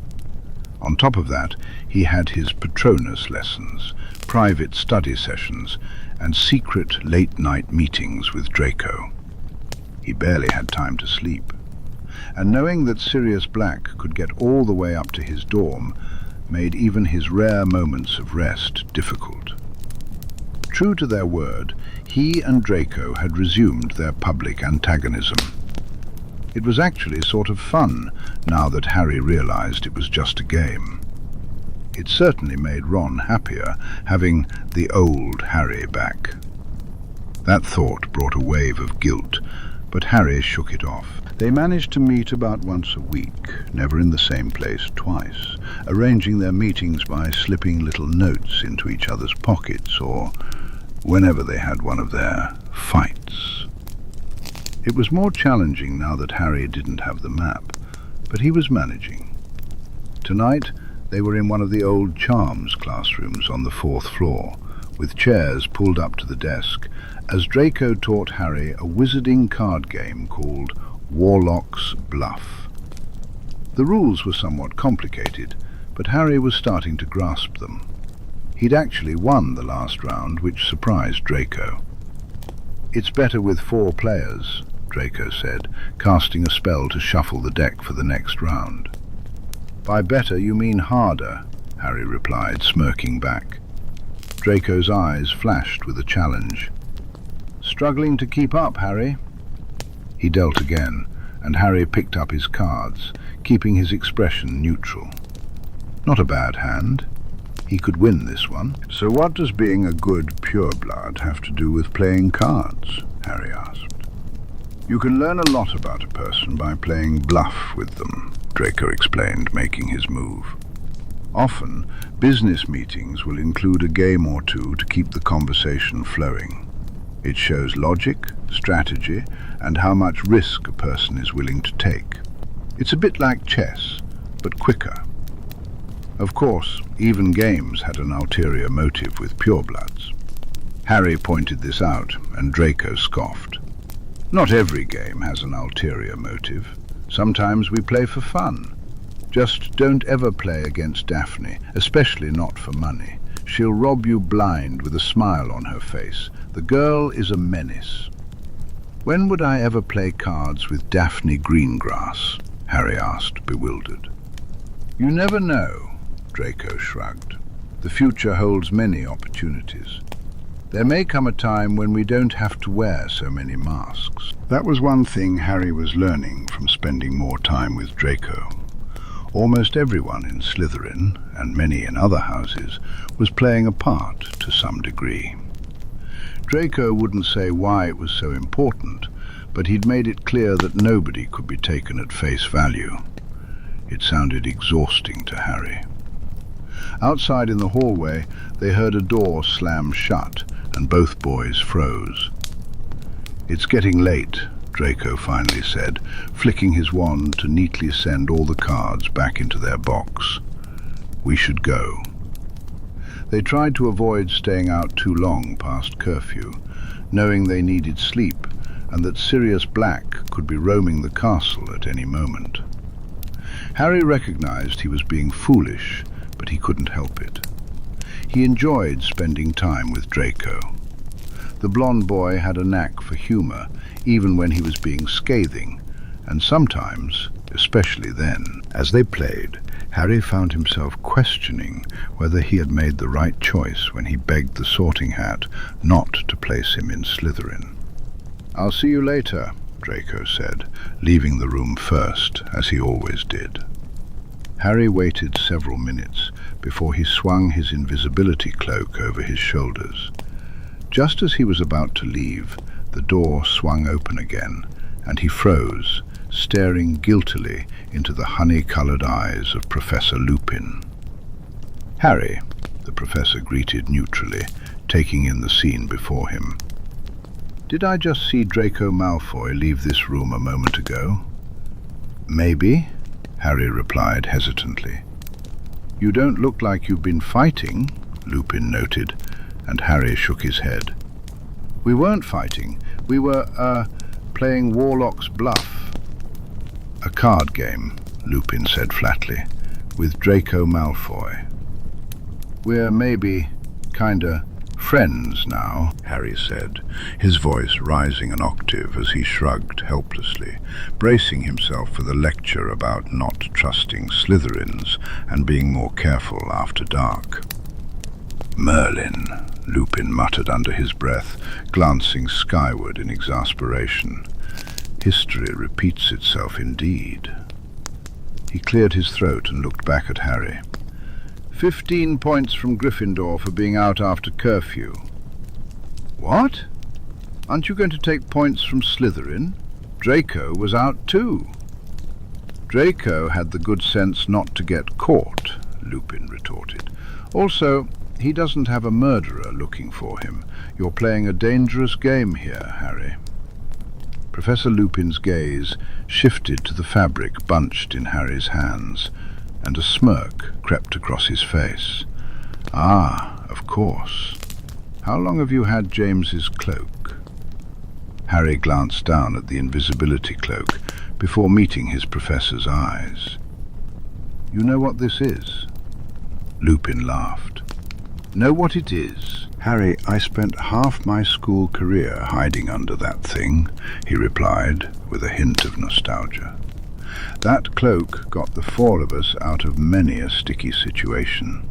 On top of that, he had his Patronus lessons, private study sessions, and secret late-night meetings with Draco. He barely had time to sleep. And knowing that Sirius Black could get all the way up to his dorm made even his rare moments of rest difficult. True to their word, he and Draco had resumed their public antagonism. It was actually sort of fun, now that Harry realized it was just a game. It certainly made Ron happier, having the old Harry back. That thought brought a wave of guilt, but Harry shook it off. They managed to meet about once a week, never in the same place twice, arranging their meetings by slipping little notes into each other's pockets, or whenever they had one of their fights. It was more challenging now that Harry didn't have the map, but he was managing. Tonight, They were in one of the old Charms classrooms on the 4th floor, with chairs pulled up to the desk, as Draco taught Harry a wizarding card game called Warlock's Bluff. The rules were somewhat complicated, but Harry was starting to grasp them. He'd actually won the last round, which surprised Draco. "It's better with 4 players," Draco said, casting a spell to shuffle the deck for the next round. "By better you mean harder," Harry replied, smirking back. Draco's eyes flashed with a challenge. "Struggling to keep up, Harry?" He dealt again, and Harry picked up his cards, keeping his expression neutral. Not a bad hand. He could win this one. "So what does being a good pureblood have to do with playing cards?" Harry asked. "You can learn a lot about a person by playing bluff with them," Draco explained, making his move. "Often, business meetings will include a game or two to keep the conversation flowing. It shows logic, strategy, and how much risk a person is willing to take. It's a bit like chess, but quicker. Of course, even games had an ulterior motive with purebloods." Harry pointed this out, and Draco scoffed. "Not every game has an ulterior motive. Sometimes we play for fun. Just don't ever play against Daphne, especially not for money. She'll rob you blind with a smile on her face. The girl is a menace." "When would I ever play cards with Daphne Greengrass?" Harry asked, bewildered. "You never know," Draco shrugged. "The future holds many opportunities. There may come a time when we don't have to wear so many masks." That was one thing Harry was learning from spending more time with Draco. Almost everyone in Slytherin, and many in other houses, was playing a part to some degree. Draco wouldn't say why it was so important, but he'd made it clear that nobody could be taken at face value. It sounded exhausting to Harry. Outside in the hallway, they heard a door slam shut, and both boys froze. "It's getting late," Draco finally said, flicking his wand to neatly send all the cards back into their box. "We should go." They tried to avoid staying out too long past curfew, knowing they needed sleep and that Sirius Black could be roaming the castle at any moment. Harry recognized he was being foolish, but he couldn't help it. He enjoyed spending time with Draco. The blonde boy had a knack for humor, even when he was being scathing, and sometimes, especially then. As they played, Harry found himself questioning whether he had made the right choice when he begged the Sorting Hat not to place him in Slytherin. "I'll see you later," Draco said, leaving the room first, as he always did. Harry waited several minutes before he swung his invisibility cloak over his shoulders. Just as he was about to leave, the door swung open again, and he froze, staring guiltily into the honey-coloured eyes of Professor Lupin. "Harry," the professor greeted neutrally, taking in the scene before him. "Did I just see Draco Malfoy leave this room a moment ago?" "Maybe," Harry replied hesitantly. "You don't look like you've been fighting," Lupin noted, and Harry shook his head. "We weren't fighting. We were, playing Warlock's Bluff." "A card game," Lupin said flatly, "with Draco Malfoy." "We're maybe, kinda, friends now," Harry said, his voice rising an octave as he shrugged helplessly, bracing himself for the lecture about not trusting Slytherins and being more careful after dark. "Merlin," Lupin muttered under his breath, glancing skyward in exasperation. "History repeats itself indeed." He cleared his throat and looked back at Harry. 15 points from Gryffindor for being out after curfew." "What? Aren't you going to take points from Slytherin? Draco was out too." "Draco had the good sense not to get caught," Lupin retorted. "Also, he doesn't have a murderer looking for him. You're playing a dangerous game here, Harry." Professor Lupin's gaze shifted to the fabric bunched in Harry's hands, and a smirk crept across his face. "Ah, of course. How long have you had James's cloak?" Harry glanced down at the invisibility cloak before meeting his professor's eyes. "You know what this is?" Lupin laughed. "Know what it is? Harry, I spent half my school career hiding under that thing," he replied, with a hint of nostalgia. "That cloak got the four of us out of many a sticky situation.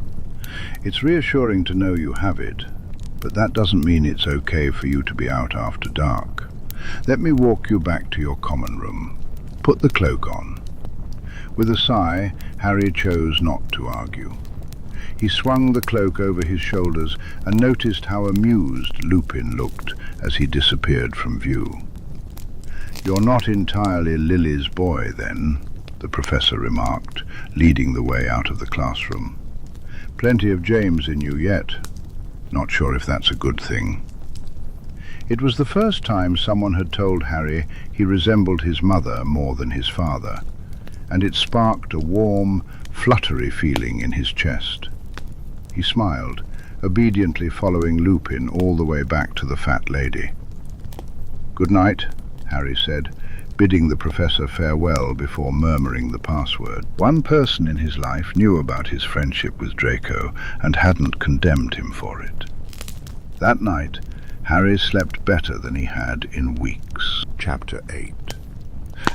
It's reassuring to know you have it, but that doesn't mean it's okay for you to be out after dark. Let me walk you back to your common room. Put the cloak on." With a sigh, Harry chose not to argue. He swung the cloak over his shoulders and noticed how amused Lupin looked as he disappeared from view. "You're not entirely Lily's boy, then," the professor remarked, leading the way out of the classroom. "Plenty of James in you yet. Not sure if that's a good thing." It was the first time someone had told Harry he resembled his mother more than his father, and it sparked a warm, fluttery feeling in his chest. He smiled, obediently following Lupin all the way back to the fat lady. "Good night," Harry said, bidding the professor farewell before murmuring the password. One person in his life knew about his friendship with Draco and hadn't condemned him for it. That night, Harry slept better than he had in weeks. Chapter 8.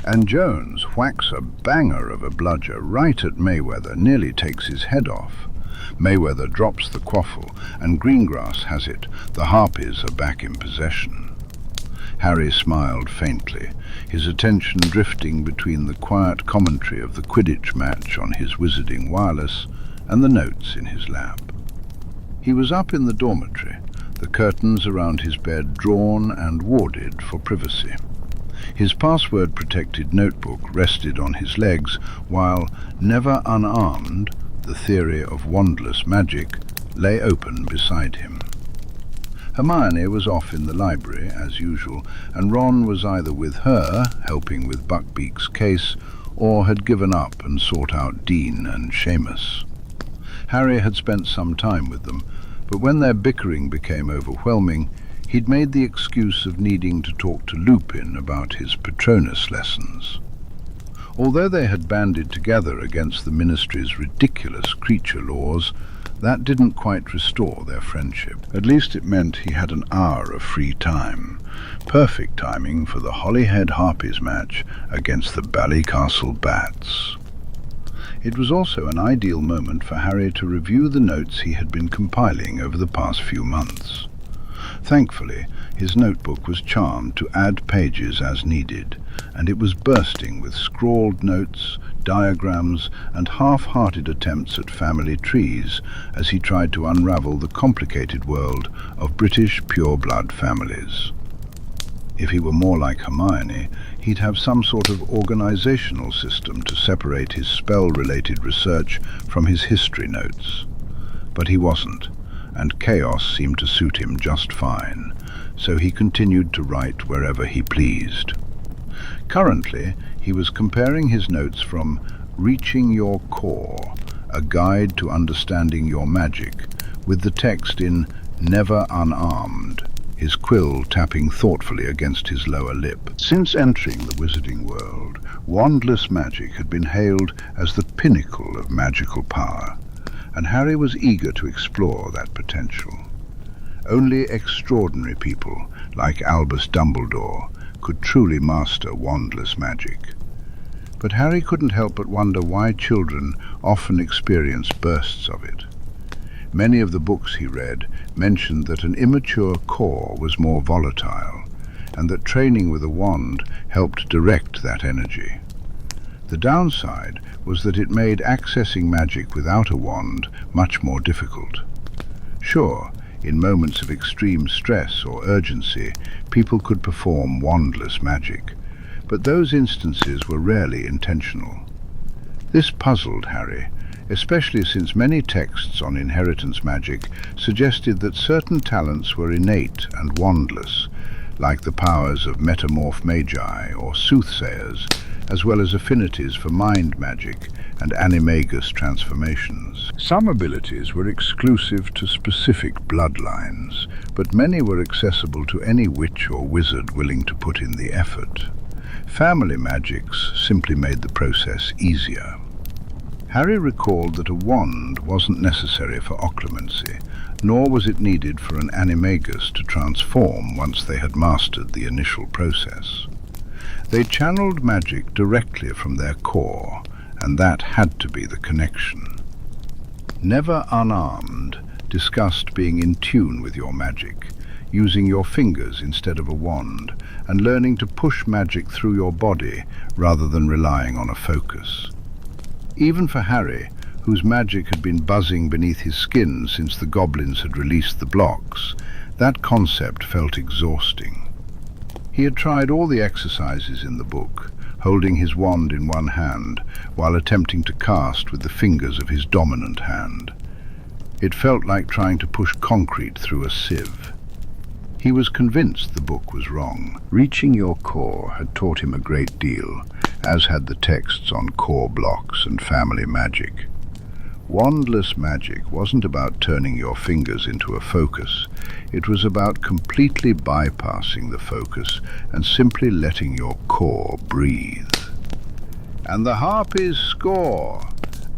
And Jones whacks a banger of a bludger right at Mayweather, nearly takes his head off. Mayweather drops the quaffle, and Greengrass has it. The Harpies are back in possession. Harry smiled faintly, his attention drifting between the quiet commentary of the Quidditch match on his wizarding wireless and the notes in his lap. He was up in the dormitory, the curtains around his bed drawn and warded for privacy. His password-protected notebook rested on his legs, while, never unarmed, the theory of wandless magic lay open beside him. Hermione was off in the library, as usual, and Ron was either with her, helping with Buckbeak's case, or had given up and sought out Dean and Seamus. Harry had spent some time with them, but when their bickering became overwhelming, he'd made the excuse of needing to talk to Lupin about his Patronus lessons. Although they had banded together against the Ministry's ridiculous creature laws, that didn't quite restore their friendship. At least it meant he had an hour of free time. Perfect timing for the Holyhead Harpies match against the Ballycastle Bats. It was also an ideal moment for Harry to review the notes he had been compiling over the past few months. Thankfully, his notebook was charmed to add pages as needed, and it was bursting with scrawled notes, diagrams, and half-hearted attempts at family trees as he tried to unravel the complicated world of British pure-blood families. If he were more like Hermione, he'd have some sort of organizational system to separate his spell-related research from his history notes. But he wasn't, and chaos seemed to suit him just fine, so he continued to write wherever he pleased. Currently, he was comparing his notes from Reaching Your Core, a guide to understanding your magic, with the text in Never Unarmed, his quill tapping thoughtfully against his lower lip. Since entering the wizarding world, wandless magic had been hailed as the pinnacle of magical power, and Harry was eager to explore that potential. Only extraordinary people, like Albus Dumbledore, could truly master wandless magic. But Harry couldn't help but wonder why children often experience bursts of it. Many of the books he read mentioned that an immature core was more volatile, and that training with a wand helped direct that energy. The downside was that it made accessing magic without a wand much more difficult. Sure, in moments of extreme stress or urgency, people could perform wandless magic, but those instances were rarely intentional. This puzzled Harry, especially since many texts on inheritance magic suggested that certain talents were innate and wandless, like the powers of metamorph magi or soothsayers, as well as affinities for mind magic, and animagus transformations. Some abilities were exclusive to specific bloodlines, but many were accessible to any witch or wizard willing to put in the effort. Family magics simply made the process easier. Harry recalled that a wand wasn't necessary for occlumency, nor was it needed for an animagus to transform once they had mastered the initial process. They channeled magic directly from their core, and that had to be the connection. Never Unarmed discussed being in tune with your magic, using your fingers instead of a wand, and learning to push magic through your body rather than relying on a focus. Even for Harry, whose magic had been buzzing beneath his skin since the goblins had released the blocks, that concept felt exhausting. He had tried all the exercises in the book, holding his wand in one hand while attempting to cast with the fingers of his dominant hand. It felt like trying to push concrete through a sieve. He was convinced the book was wrong. Reaching your core had taught him a great deal, as had the texts on core blocks and family magic. Wandless magic wasn't about turning your fingers into a focus. It was about completely bypassing the focus and simply letting your core breathe. And the Harpies score!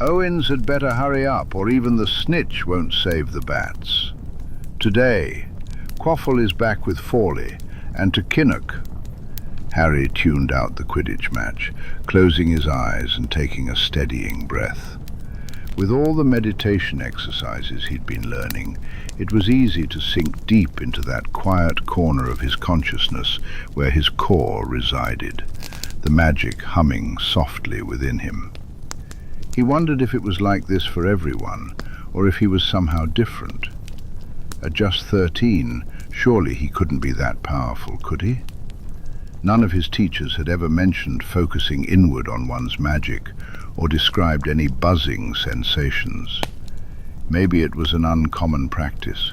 Owens had better hurry up, or even the snitch won't save the bats. Today, Quaffle is back with Fawley, and to Kinnock. Harry tuned out the Quidditch match, closing his eyes and taking a steadying breath. With all the meditation exercises he'd been learning, it was easy to sink deep into that quiet corner of his consciousness where his core resided, the magic humming softly within him. He wondered if it was like this for everyone, or if he was somehow different. At just 13, surely he couldn't be that powerful, could he? None of his teachers had ever mentioned focusing inward on one's magic, or described any buzzing sensations. Maybe it was an uncommon practice,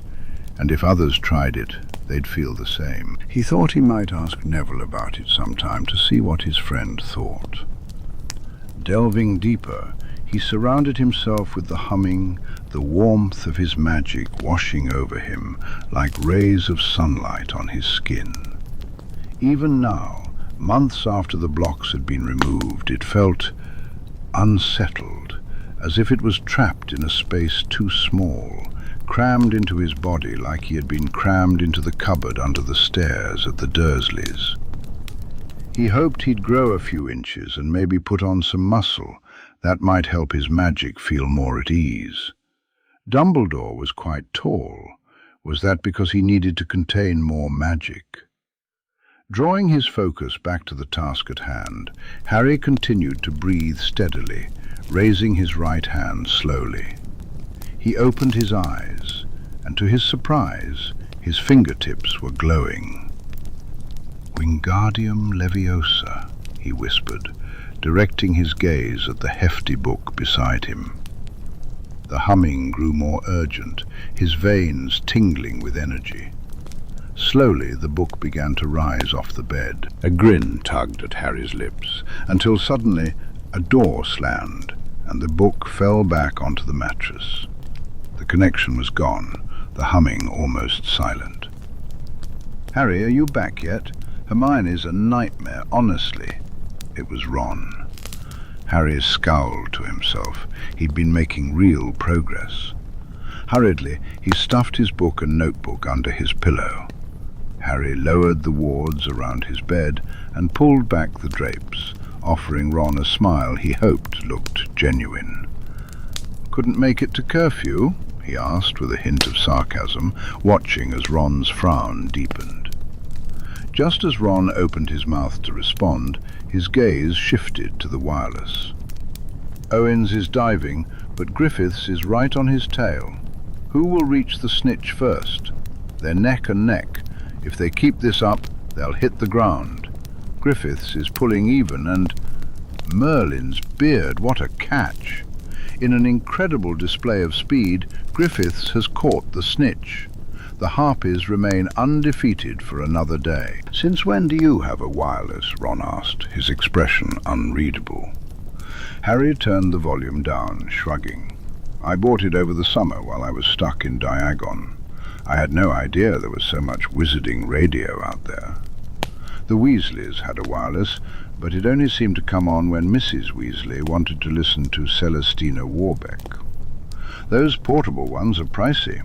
and if others tried it, they'd feel the same. He thought he might ask Neville about it sometime to see what his friend thought. Delving deeper, he surrounded himself with the humming, the warmth of his magic washing over him like rays of sunlight on his skin. Even now, months after the blocks had been removed, it felt unsettled, as if it was trapped in a space too small, crammed into his body like he had been crammed into the cupboard under the stairs at the Dursleys. He hoped he'd grow a few inches and maybe put on some muscle. That might help his magic feel more at ease. Dumbledore was quite tall. Was that because he needed to contain more magic? Drawing his focus back to the task at hand, Harry continued to breathe steadily, raising his right hand slowly. He opened his eyes, and to his surprise, his fingertips were glowing. "Wingardium Leviosa," he whispered, directing his gaze at the hefty book beside him. The humming grew more urgent, his veins tingling with energy. Slowly the book began to rise off the bed. A grin tugged at Harry's lips, until suddenly a door slammed, and the book fell back onto the mattress. The connection was gone, the humming almost silent. "Harry, are you back yet? Hermione's a nightmare, honestly." It was Ron. Harry scowled to himself. He'd been making real progress. Hurriedly, he stuffed his book and notebook under his pillow. Harry lowered the wards around his bed and pulled back the drapes, offering Ron a smile he hoped looked genuine. "Couldn't make it to curfew?" he asked with a hint of sarcasm, watching as Ron's frown deepened. Just as Ron opened his mouth to respond, his gaze shifted to the wireless. "Owens is diving, but Griffiths is right on his tail. Who will reach the snitch first? They're neck and neck. If they keep this up, they'll hit the ground. Griffiths is pulling even, and Merlin's beard, what a catch! In an incredible display of speed, Griffiths has caught the snitch. The Harpies remain undefeated for another day." "Since when do you have a wireless?" Ron asked, his expression unreadable. Harry turned the volume down, shrugging. "I bought it over the summer while I was stuck in Diagon. I had no idea there was so much wizarding radio out there. The Weasleys had a wireless, but it only seemed to come on when Mrs. Weasley wanted to listen to Celestina Warbeck. Those portable ones are pricey.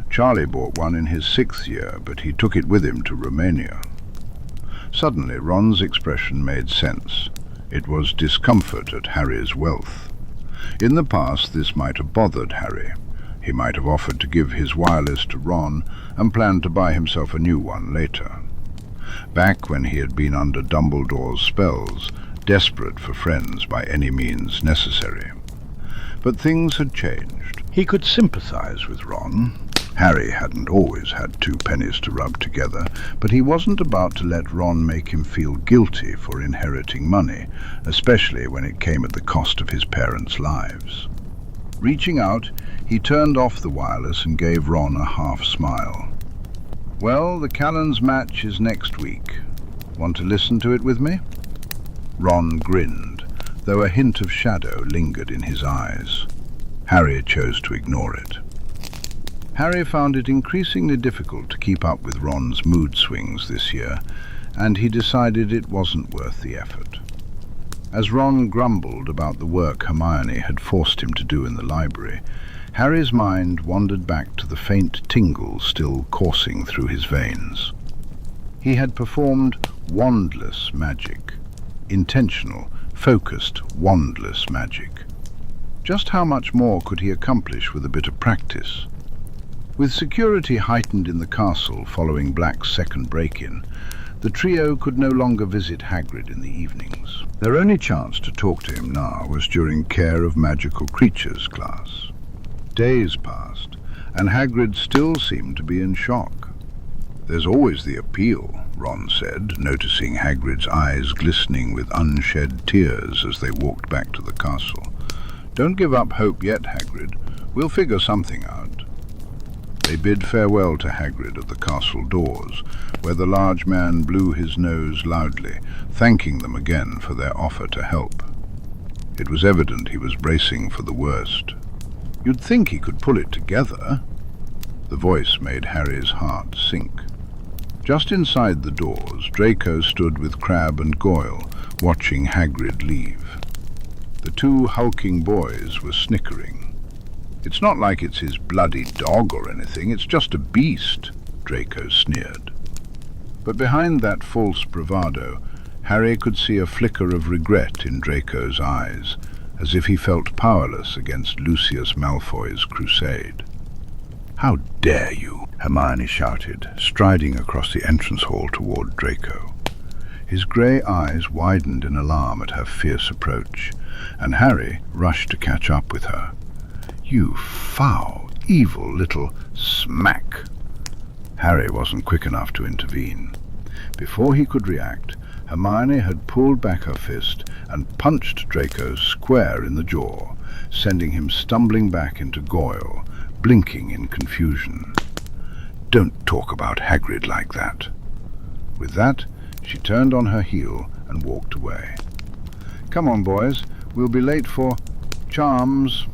Charlie bought one in his 6th year, but he took it with him to Romania." Suddenly Ron's expression made sense. It was discomfort at Harry's wealth. In the past this might have bothered Harry. He might have offered to give his wireless to Ron and planned to buy himself a new one later. Back when he had been under Dumbledore's spells, desperate for friends by any means necessary. But things had changed. He could sympathize with Ron. Harry hadn't always had 2 pennies to rub together, but he wasn't about to let Ron make him feel guilty for inheriting money, especially when it came at the cost of his parents' lives. Reaching out, he turned off the wireless and gave Ron a half-smile. "Well, the Callans match is next week. Want to listen to it with me?" Ron grinned, though a hint of shadow lingered in his eyes. Harry chose to ignore it. Harry found it increasingly difficult to keep up with Ron's mood swings this year, and he decided it wasn't worth the effort. As Ron grumbled about the work Hermione had forced him to do in the library, Harry's mind wandered back to the faint tingle still coursing through his veins. He had performed wandless magic, intentional, focused, wandless magic. Just how much more could he accomplish with a bit of practice? With security heightened in the castle following Black's second break-in, the trio could no longer visit Hagrid in the evenings. Their only chance to talk to him now was during Care of Magical Creatures class. Days passed, and Hagrid still seemed to be in shock. "There's always the appeal," Ron said, noticing Hagrid's eyes glistening with unshed tears as they walked back to the castle. "Don't give up hope yet, Hagrid. We'll figure something out." They bid farewell to Hagrid at the castle doors, where the large man blew his nose loudly, thanking them again for their offer to help. It was evident he was bracing for the worst. "You'd think he could pull it together." The voice made Harry's heart sink. Just inside the doors, Draco stood with Crabbe and Goyle, watching Hagrid leave. The 2 hulking boys were snickering. "It's not like it's his bloody dog or anything, it's just a beast," Draco sneered. But behind that false bravado, Harry could see a flicker of regret in Draco's eyes, as if he felt powerless against Lucius Malfoy's crusade. "How dare you!" Hermione shouted, striding across the entrance hall toward Draco. His grey eyes widened in alarm at her fierce approach, and Harry rushed to catch up with her. "You foul, evil little smack!" Harry wasn't quick enough to intervene. Before he could react, Hermione had pulled back her fist and punched Draco square in the jaw, sending him stumbling back into Goyle, blinking in confusion. "Don't talk about Hagrid like that." With that, she turned on her heel and walked away. "Come on, boys, we'll be late for charms."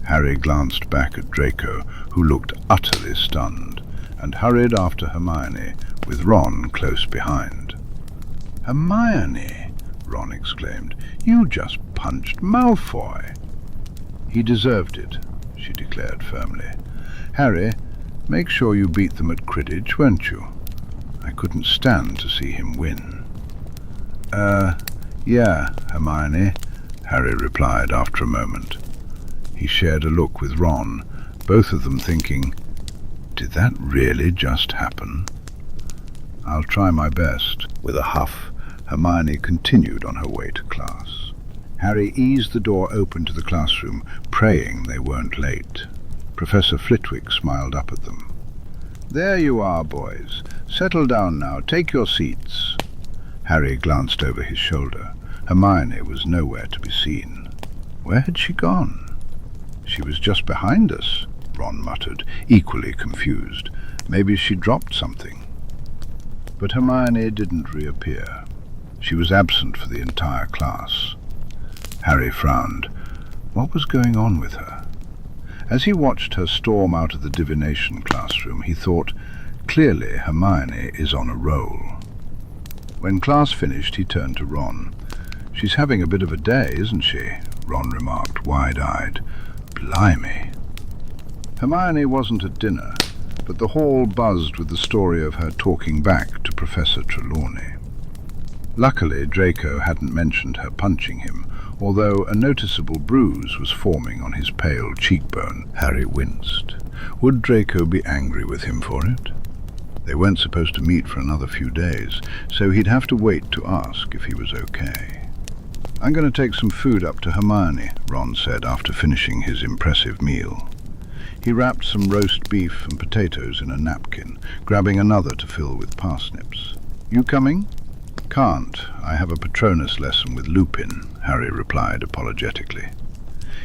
Harry glanced back at Draco, who looked utterly stunned, and hurried after Hermione, with Ron close behind. "Hermione!" Ron exclaimed. "You just punched Malfoy." "He deserved it," she declared firmly. "Harry, make sure you beat them at Quidditch, won't you? I couldn't stand to see him win." Yeah, Hermione," Harry replied after a moment. He shared a look with Ron, both of them thinking, did that really just happen? "I'll try my best." With a huff, Hermione continued on her way to class. Harry eased the door open to the classroom, praying they weren't late. Professor Flitwick smiled up at them. "There you are, boys. Settle down now. Take your seats." Harry glanced over his shoulder. Hermione was nowhere to be seen. Where had she gone? "She was just behind us," Ron muttered, equally confused. "Maybe she dropped something." But Hermione didn't reappear. She was absent for the entire class. Harry frowned. What was going on with her? As he watched her storm out of the divination classroom, he thought, clearly Hermione is on a roll. When class finished, he turned to Ron. She's having a bit of a day, isn't she? Ron remarked, wide-eyed. Blimey. Hermione wasn't at dinner, but the hall buzzed with the story of her talking back to Professor Trelawney. Luckily, Draco hadn't mentioned her punching him, although a noticeable bruise was forming on his pale cheekbone. Harry winced. Would Draco be angry with him for it? They weren't supposed to meet for another few days, so he'd have to wait to ask if he was okay. I'm going to take some food up to Hermione, Ron said after finishing his impressive meal. He wrapped some roast beef and potatoes in a napkin, grabbing another to fill with parsnips. You coming? Can't. I have a Patronus lesson with Lupin, Harry replied apologetically.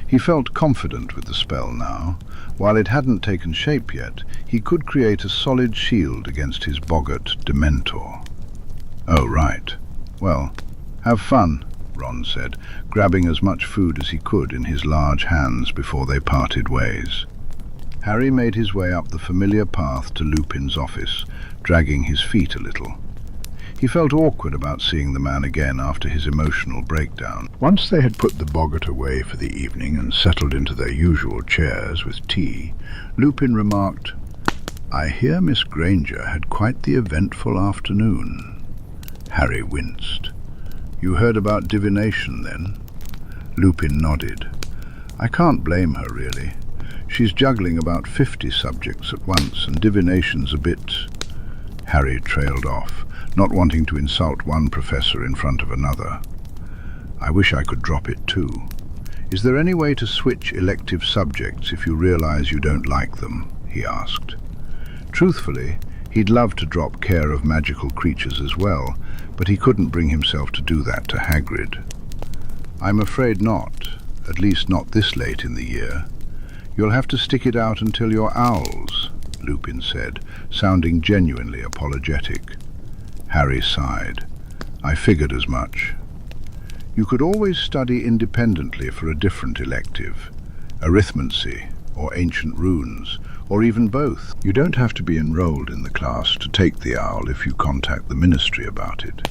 He felt confident with the spell now. While it hadn't taken shape yet, he could create a solid shield against his boggart Dementor. Oh, right. Well, have fun, Ron said, grabbing as much food as he could in his large hands before they parted ways. Harry made his way up the familiar path to Lupin's office, dragging his feet a little. He felt awkward about seeing the man again after his emotional breakdown. Once they had put the boggart away for the evening and settled into their usual chairs with tea, Lupin remarked, I hear Miss Granger had quite the eventful afternoon. Harry winced. You heard about divination, then? Lupin nodded. I can't blame her, really. She's juggling about 50 subjects at once, and divination's a bit... Harry trailed off, not wanting to insult one professor in front of another. I wish I could drop it too. Is there any way to switch elective subjects if you realize you don't like them? He asked. Truthfully, he'd love to drop care of magical creatures as well, but he couldn't bring himself to do that to Hagrid. I'm afraid not, at least not this late in the year. You'll have to stick it out until you're owls, Lupin said, sounding genuinely apologetic. Harry sighed. I figured as much. You could always study independently for a different elective, arithmancy or ancient runes, or even both. You don't have to be enrolled in the class to take the owl if you contact the ministry about it.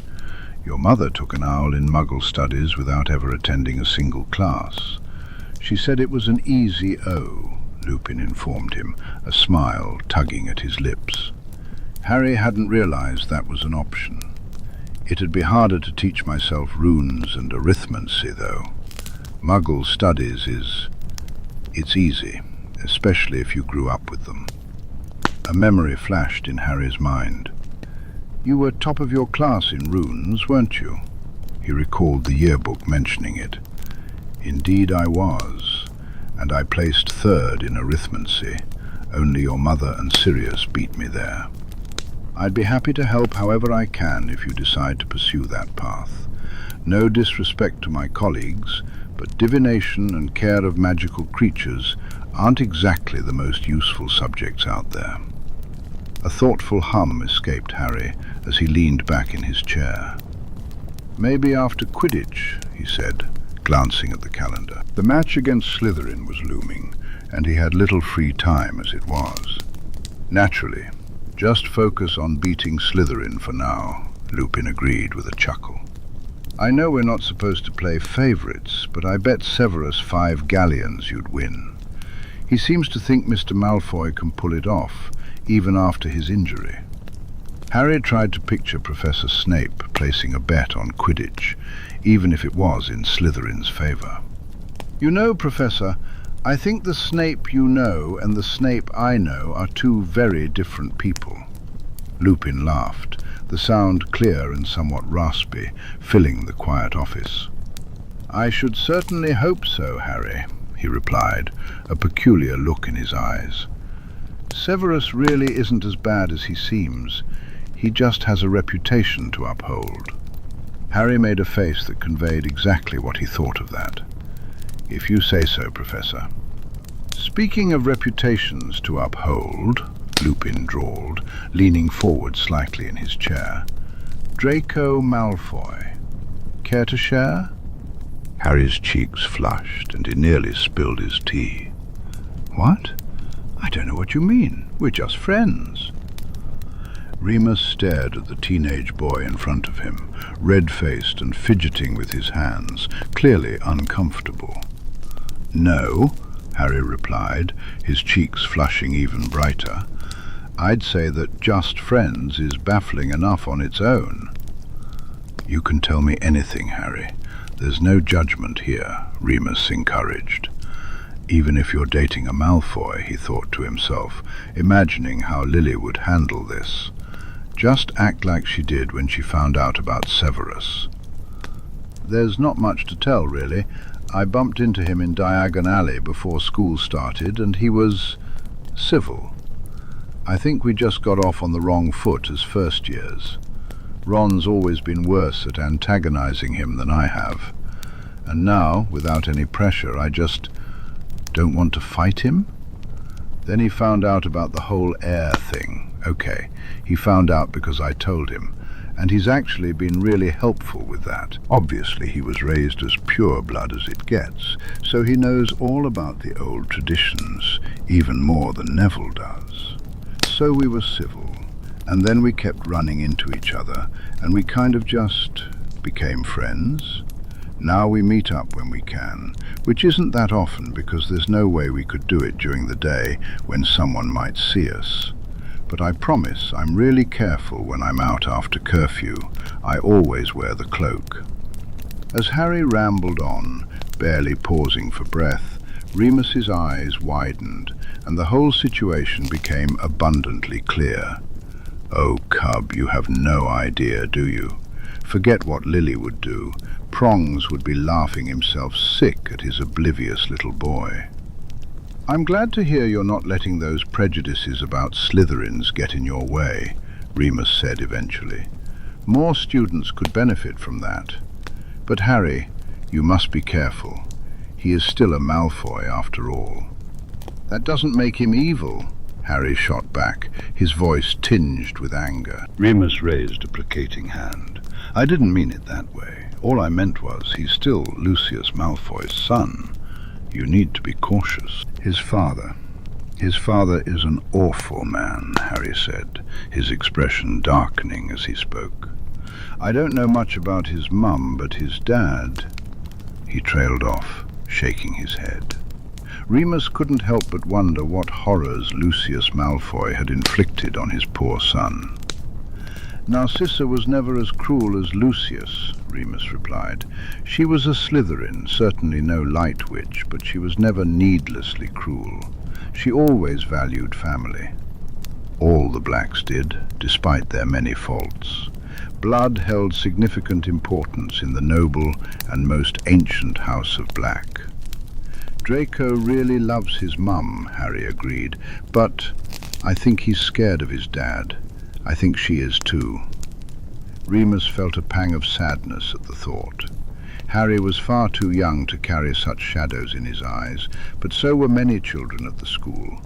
Your mother took an owl in Muggle studies without ever attending a single class. She said it was an easy O, Lupin informed him, a smile tugging at his lips. Harry hadn't realized that was an option. It'd be harder to teach myself runes and arithmancy, though. Muggle studies it's easy, especially if you grew up with them. A memory flashed in Harry's mind. You were top of your class in runes, weren't you? He recalled the yearbook mentioning it. Indeed I was, and I placed third in arithmancy. Only your mother and Sirius beat me there. I'd be happy to help however I can if you decide to pursue that path. No disrespect to my colleagues, but divination and care of magical creatures aren't exactly the most useful subjects out there. A thoughtful hum escaped Harry as he leaned back in his chair. Maybe after Quidditch, he said, glancing at the calendar. The match against Slytherin was looming, and he had little free time as it was. Naturally, just focus on beating Slytherin for now, Lupin agreed with a chuckle. I know we're not supposed to play favourites, but I bet Severus 5 galleons you'd win. He seems to think Mr. Malfoy can pull it off, even after his injury. Harry tried to picture Professor Snape placing a bet on Quidditch, even if it was in Slytherin's favour. You know, Professor, I think the Snape you know and the Snape I know are two very different people. Lupin laughed, the sound clear and somewhat raspy, filling the quiet office. I should certainly hope so, Harry, he replied, a peculiar look in his eyes. Severus really isn't as bad as he seems. He just has a reputation to uphold. Harry made a face that conveyed exactly what he thought of that. If you say so, Professor. Speaking of reputations to uphold, Lupin drawled, leaning forward slightly in his chair. Draco Malfoy. Care to share? Harry's cheeks flushed and he nearly spilled his tea. "What? I don't know what you mean. We're just friends." Remus stared at the teenage boy in front of him, red-faced and fidgeting with his hands, clearly uncomfortable. "No," Harry replied, his cheeks flushing even brighter. "I'd say that just friends is baffling enough on its own." "You can tell me anything, Harry. There's no judgment here," Remus encouraged. "Even if you're dating a Malfoy," he thought to himself, imagining how Lily would handle this. "Just act like she did when she found out about Severus." "There's not much to tell, really. I bumped into him in Diagon Alley before school started, and he was civil. I think we just got off on the wrong foot as first years. Ron's always been worse at antagonizing him than I have. And now, without any pressure, I just don't want to fight him." Then he found out about the whole heir thing. Okay, he found out because I told him, and he's actually been really helpful with that. Obviously he was raised as pure blood as it gets, so he knows all about the old traditions, even more than Neville does. So we were civil, and then we kept running into each other, and we kind of just became friends. Now we meet up when we can, which isn't that often because there's no way we could do it during the day when someone might see us. But I promise I'm really careful when I'm out after curfew. I always wear the cloak." As Harry rambled on, barely pausing for breath, Remus's eyes widened, and the whole situation became abundantly clear. "Oh, cub, you have no idea, do you? Forget what Lily would do. Prongs would be laughing himself sick at his oblivious little boy." "I'm glad to hear you're not letting those prejudices about Slytherins get in your way," Remus said eventually. "More students could benefit from that. But Harry, you must be careful. He is still a Malfoy after all." "That doesn't make him evil," Harry shot back, his voice tinged with anger. Remus raised a placating hand. "I didn't mean it that way. All I meant was he's still Lucius Malfoy's son. You need to be cautious." His father is an awful man," Harry said, his expression darkening as he spoke. "I don't know much about his mum, but his dad—" He trailed off, shaking his head. Remus couldn't help but wonder what horrors Lucius Malfoy had inflicted on his poor son. "Narcissa was never as cruel as Lucius," Remus replied. "She was a Slytherin, certainly no light witch, but she was never needlessly cruel. She always valued family. All the Blacks did, despite their many faults. Blood held significant importance in the noble and most ancient House of Black." "Draco really loves his mum," Harry agreed, "but I think he's scared of his dad. I think she is too." Remus felt a pang of sadness at the thought. Harry was far too young to carry such shadows in his eyes, but so were many children at the school.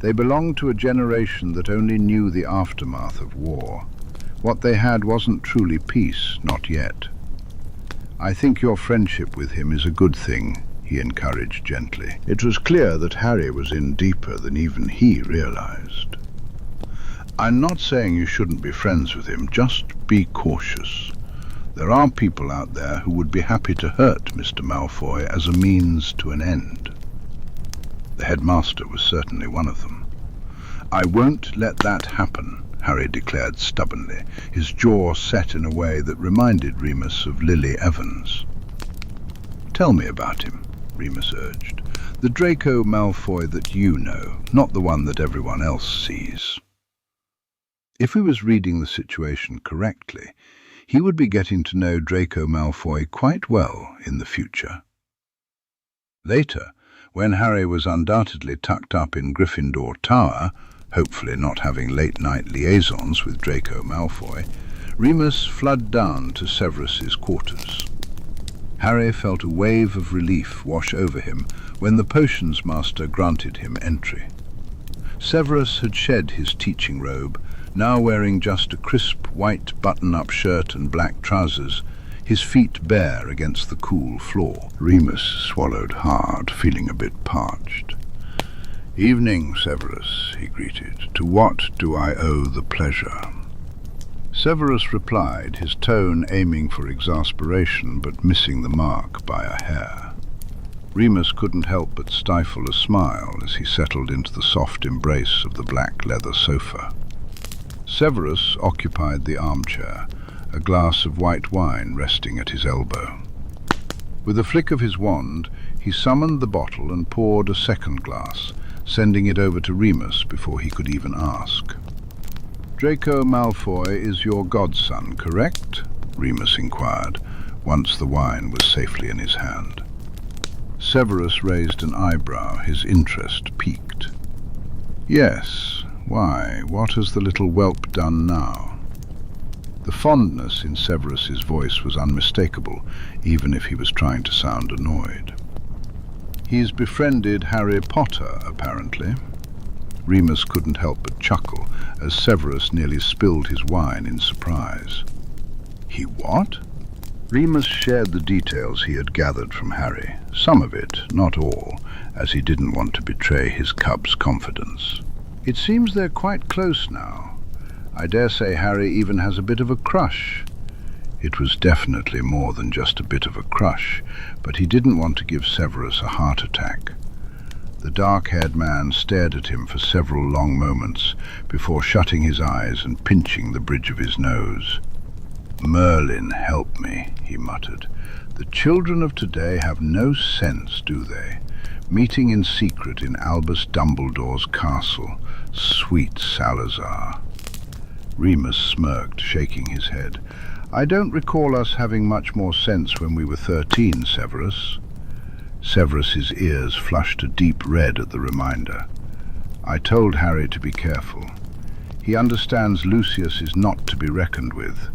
They belonged to a generation that only knew the aftermath of war. What they had wasn't truly peace, not yet. "I think your friendship with him is a good thing," he encouraged gently. It was clear that Harry was in deeper than even he realized. "I'm not saying you shouldn't be friends with him, just be cautious. There are people out there who would be happy to hurt Mr. Malfoy as a means to an end." The headmaster was certainly one of them. "I won't let that happen," Harry declared stubbornly, his jaw set in a way that reminded Remus of Lily Evans. "Tell me about him," Remus urged. "The Draco Malfoy that you know, not the one that everyone else sees." If he was reading the situation correctly, he would be getting to know Draco Malfoy quite well in the future. Later, when Harry was undoubtedly tucked up in Gryffindor Tower, hopefully not having late-night liaisons with Draco Malfoy, Remus fled down to Severus's quarters. Harry felt a wave of relief wash over him when the potions master granted him entry. Severus had shed his teaching robe. Now wearing just a crisp white button-up shirt and black trousers, his feet bare against the cool floor. Remus swallowed hard, feeling a bit parched. "Evening, Severus," he greeted. "To what do I owe the pleasure?" Severus replied, his tone aiming for exasperation but missing the mark by a hair. Remus couldn't help but stifle a smile as he settled into the soft embrace of the black leather sofa. Severus occupied the armchair, a glass of white wine resting at his elbow. With a flick of his wand, he summoned the bottle and poured a second glass, sending it over to Remus before he could even ask. "Draco Malfoy is your godson, correct?" Remus inquired, once the wine was safely in his hand. Severus raised an eyebrow, his interest piqued. "Yes. Why, what has the little whelp done now?" The fondness in Severus's voice was unmistakable, even if he was trying to sound annoyed. "He's befriended Harry Potter, apparently." Remus couldn't help but chuckle as Severus nearly spilled his wine in surprise. "He what?" Remus shared the details he had gathered from Harry, some of it, not all, as he didn't want to betray his cub's confidence. "It seems they're quite close now. I dare say Harry even has a bit of a crush." It was definitely more than just a bit of a crush, but he didn't want to give Severus a heart attack. The dark-haired man stared at him for several long moments before shutting his eyes and pinching the bridge of his nose. "Merlin, help me," he muttered. "The children of today have no sense, do they? Meeting in secret in Albus Dumbledore's castle. Sweet Salazar." Remus smirked, shaking his head. "I don't recall us having much more sense when we were 13, Severus." Severus's ears flushed a deep red at the reminder. "I told Harry to be careful. He understands Lucius is not to be reckoned with."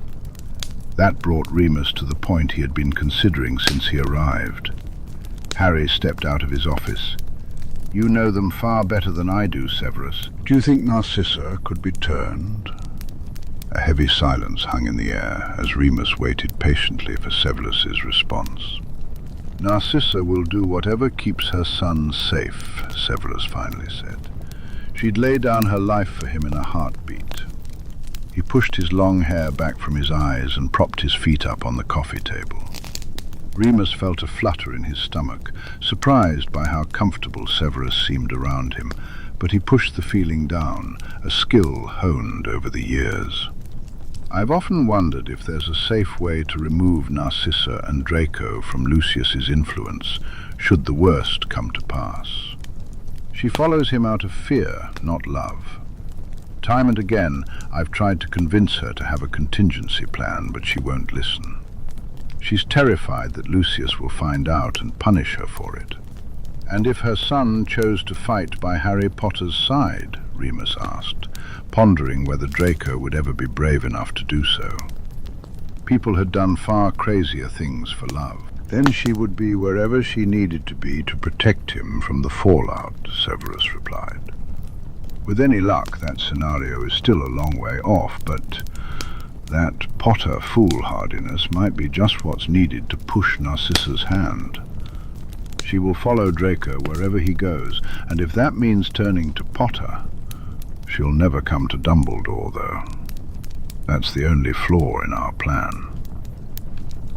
That brought Remus to the point he had been considering since he arrived. Harry stepped out of his office. "You know them far better than I do, Severus. Do you think Narcissa could be turned?" A heavy silence hung in the air as Remus waited patiently for Severus's response. "Narcissa will do whatever keeps her son safe," Severus finally said. "She'd lay down her life for him in a heartbeat." He pushed his long hair back from his eyes and propped his feet up on the coffee table. Remus felt a flutter in his stomach, surprised by how comfortable Severus seemed around him, but he pushed the feeling down, a skill honed over the years. "I've often wondered if there's a safe way to remove Narcissa and Draco from Lucius's influence, should the worst come to pass. She follows him out of fear, not love. Time and again, I've tried to convince her to have a contingency plan, but she won't listen. She's terrified that Lucius will find out and punish her for it." "And if her son chose to fight by Harry Potter's side?" Remus asked, pondering whether Draco would ever be brave enough to do so. People had done far crazier things for love. "Then she would be wherever she needed to be to protect him from the fallout," Severus replied. "With any luck, that scenario is still a long way off, but that Potter foolhardiness might be just what's needed to push Narcissa's hand. She will follow Draco wherever he goes, and if that means turning to Potter, she'll never come to Dumbledore, though. That's the only flaw in our plan."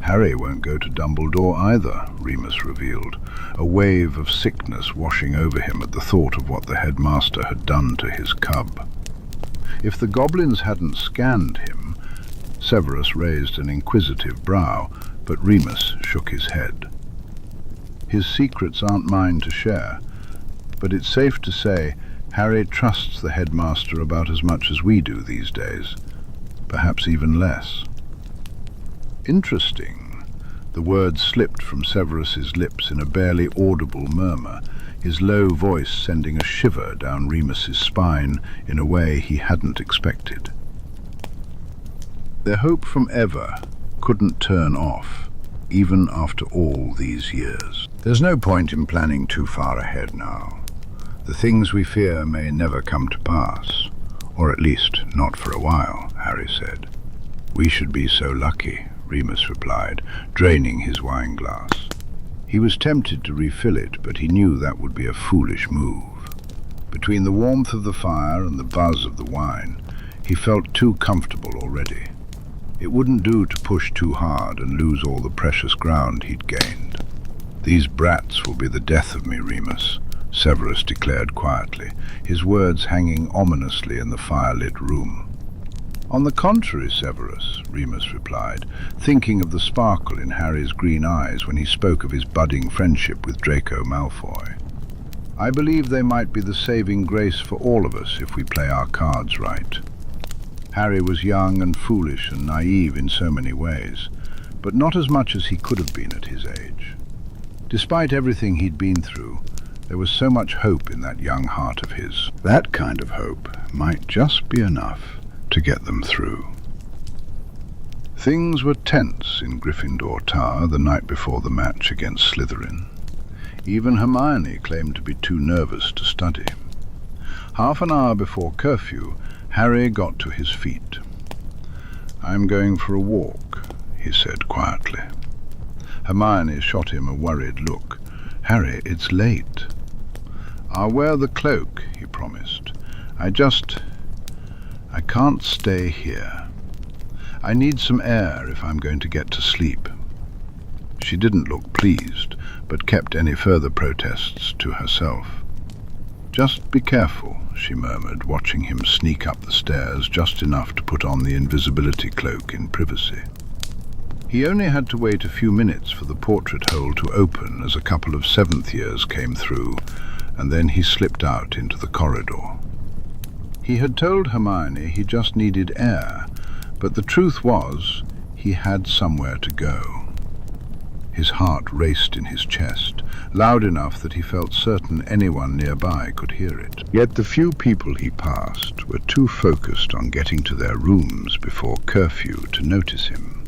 "Harry won't go to Dumbledore either," Remus revealed, a wave of sickness washing over him at the thought of what the headmaster had done to his cub. If the goblins hadn't scanned him, Severus raised an inquisitive brow, but Remus shook his head. "His secrets aren't mine to share, but it's safe to say Harry trusts the headmaster about as much as we do these days, perhaps even less." "Interesting." The words slipped from Severus's lips in a barely audible murmur, his low voice sending a shiver down Remus's spine in a way he hadn't expected. Their hope from ever couldn't turn off, even after all these years. "There's no point in planning too far ahead now. The things we fear may never come to pass, or at least not for a while," Harry said. "We should be so lucky," Remus replied, draining his wine glass. He was tempted to refill it, but he knew that would be a foolish move. Between the warmth of the fire and the buzz of the wine, he felt too comfortable already. It wouldn't do to push too hard and lose all the precious ground he'd gained. "These brats will be the death of me, Remus," Severus declared quietly, his words hanging ominously in the firelit room. "On the contrary, Severus," Remus replied, thinking of the sparkle in Harry's green eyes when he spoke of his budding friendship with Draco Malfoy. "I believe they might be the saving grace for all of us if we play our cards right." Harry was young and foolish and naive in so many ways, but not as much as he could have been at his age. Despite everything he'd been through, there was so much hope in that young heart of his. That kind of hope might just be enough to get them through. Things were tense in Gryffindor Tower the night before the match against Slytherin. Even Hermione claimed to be too nervous to study. Half an hour before curfew, Harry got to his feet. "I'm going for a walk," he said quietly. Hermione shot him a worried look. "Harry, it's late." "I'll wear the cloak," he promised. I can't stay here. I need some air if I'm going to get to sleep." She didn't look pleased, but kept any further protests to herself. "Just be careful," she murmured, watching him sneak up the stairs just enough to put on the invisibility cloak in privacy. He only had to wait a few minutes for the portrait hole to open as a couple of seventh years came through, and then he slipped out into the corridor. He had told Hermione he just needed air, but the truth was he had somewhere to go. His heart raced in his chest, loud enough that he felt certain anyone nearby could hear it. Yet the few people he passed were too focused on getting to their rooms before curfew to notice him.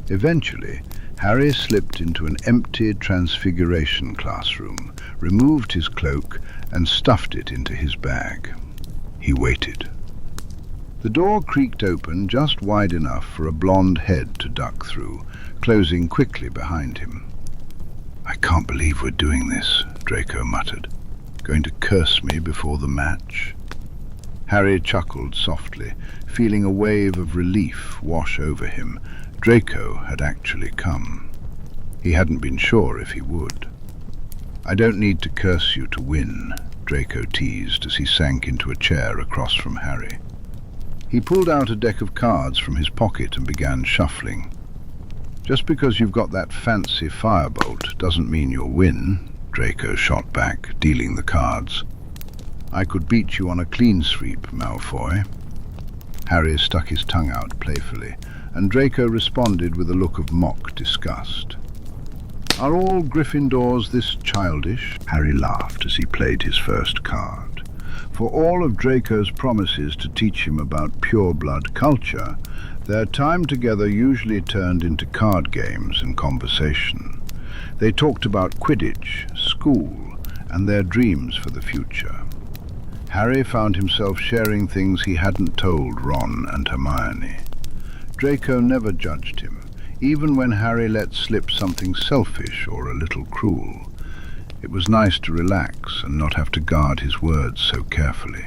Eventually, Harry slipped into an empty transfiguration classroom, removed his cloak, and stuffed it into his bag. He waited. The door creaked open just wide enough for a blonde head to duck through, closing quickly behind him. "I can't believe we're doing this," Draco muttered. "Going to curse me before the match?" Harry chuckled softly, feeling a wave of relief wash over him. Draco had actually come. He hadn't been sure if he would. "I don't need to curse you to win," Draco teased as he sank into a chair across from Harry. He pulled out a deck of cards from his pocket and began shuffling. "Just because you've got that fancy firebolt doesn't mean you'll win," Draco shot back, dealing the cards. "I could beat you on a clean sweep, Malfoy." Harry stuck his tongue out playfully, and Draco responded with a look of mock disgust. "Are all Gryffindors this childish?" Harry laughed as he played his first card. For all of Draco's promises to teach him about pure-blood culture, their time together usually turned into card games and conversation. They talked about Quidditch, school, and their dreams for the future. Harry found himself sharing things he hadn't told Ron and Hermione. Draco never judged him, even when Harry let slip something selfish or a little cruel. It was nice to relax and not have to guard his words so carefully.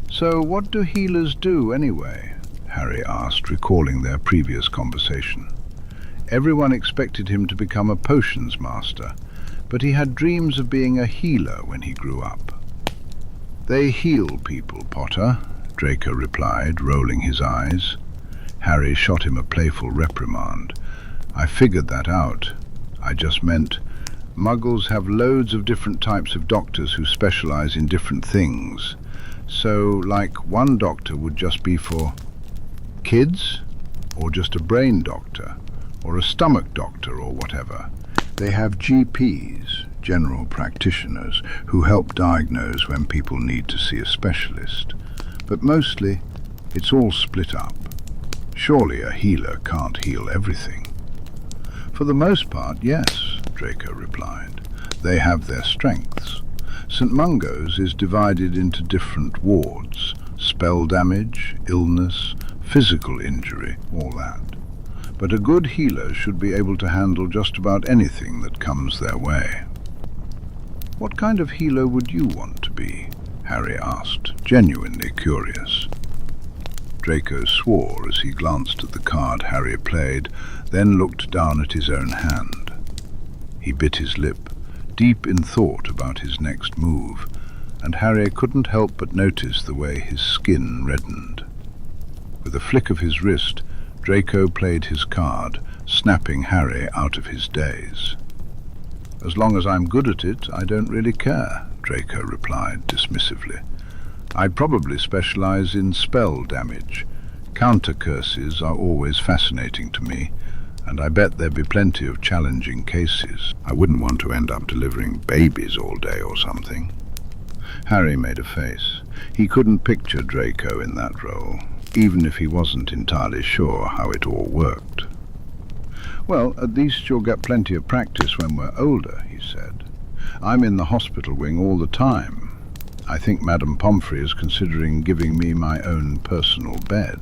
"So what do healers do anyway?" Harry asked, recalling their previous conversation. Everyone expected him to become a potions master, but he had dreams of being a healer when he grew up. "They heal people, Potter," Draco replied, rolling his eyes. Harry shot him a playful reprimand. "I figured that out. I just meant Muggles have loads of different types of doctors who specialize in different things. So, like, one doctor would just be for kids, or just a brain doctor, or a stomach doctor, or whatever. They have GPs, general practitioners, who help diagnose when people need to see a specialist. But mostly, it's all split up. Surely a healer can't heal everything." "For the most part, yes," Draco replied. "They have their strengths. St. Mungo's is divided into different wards: spell damage, illness, physical injury, all that. but a good healer should be able to handle just about anything that comes their way. What kind of healer would you want to be? Harry asked, genuinely curious. Draco swore as he glanced at the card Harry played, then looked down at his own hand. He bit his lip, deep in thought about his next move, and Harry couldn't help but notice the way his skin reddened. With a flick of his wrist, Draco played his card, snapping Harry out of his daze. "As long as I'm good at it, I don't really care," Draco replied dismissively. "I'd probably specialize in spell damage. Counter curses are always fascinating to me, and I bet there'd be plenty of challenging cases. I wouldn't want to end up delivering babies all day or something." Harry made a face. He couldn't picture Draco in that role, even if he wasn't entirely sure how it all worked. "Well, at least you'll get plenty of practice when we're older," he said. "I'm in the hospital wing all the time. I think Madame Pomfrey is considering giving me my own personal bed."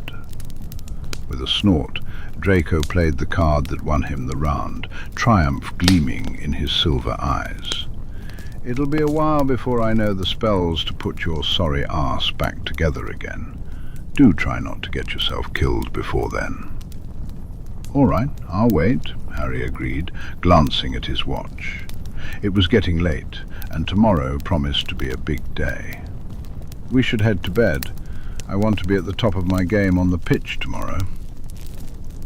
With a snort, Draco played the card that won him the round, triumph gleaming in his silver eyes. "It'll be a while before I know the spells to put your sorry arse back together again. Do try not to get yourself killed before then." "All right, I'll wait," Harry agreed, glancing at his watch. It was getting late, and tomorrow promised to be a big day. "We should head to bed. I want to be at the top of my game on the pitch tomorrow."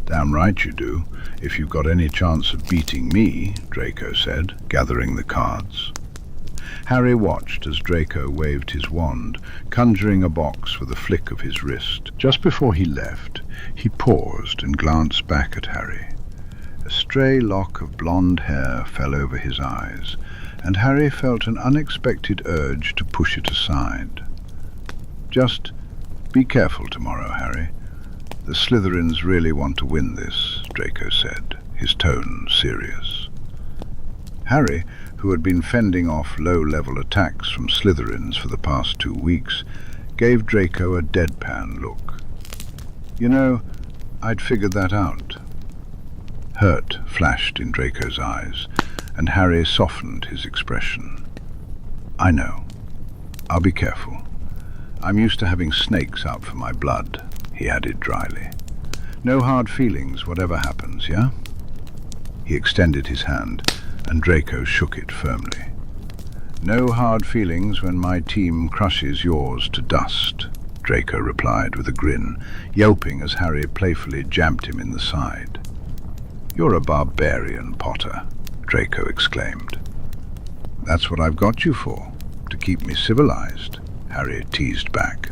"Damn right you do, if you've got any chance of beating me," Draco said, gathering the cards. Harry watched as Draco waved his wand, conjuring a box with a flick of his wrist. Just before he left, he paused and glanced back at Harry. A stray lock of blonde hair fell over his eyes, and Harry felt an unexpected urge to push it aside. "Just be careful tomorrow, Harry. The Slytherins really want to win this," Draco said, his tone serious. Harry, who had been fending off low-level attacks from Slytherins for the past 2 weeks, gave Draco a deadpan look. "You know, I'd figured that out." Hurt flashed in Draco's eyes, and Harry softened his expression. "I know. I'll be careful. I'm used to having snakes out for my blood," he added dryly. "No hard feelings, whatever happens, yeah?" He extended his hand, and Draco shook it firmly. "No hard feelings when my team crushes yours to dust," Draco replied with a grin, yelping as Harry playfully jabbed him in the side. "You're a barbarian, Potter," Draco exclaimed. "That's what I've got you for, to keep me civilized," Harry teased back.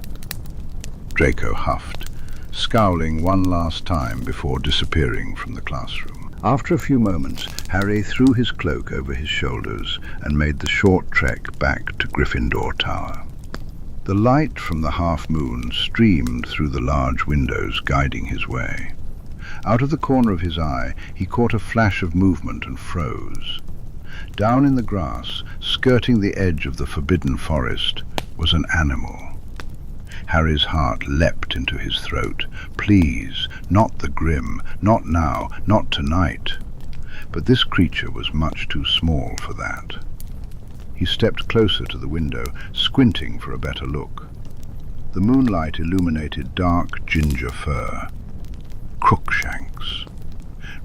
Draco huffed, scowling one last time before disappearing from the classroom. After a few moments, Harry threw his cloak over his shoulders and made the short trek back to Gryffindor Tower. The light from the half-moon streamed through the large windows, guiding his way. Out of the corner of his eye, he caught a flash of movement and froze. Down in the grass, skirting the edge of the forbidden forest, was an animal. Harry's heart leapt into his throat. Please, not the Grim, not now, not tonight. But this creature was much too small for that. He stepped closer to the window, squinting for a better look. The moonlight illuminated dark ginger fur. Crookshanks.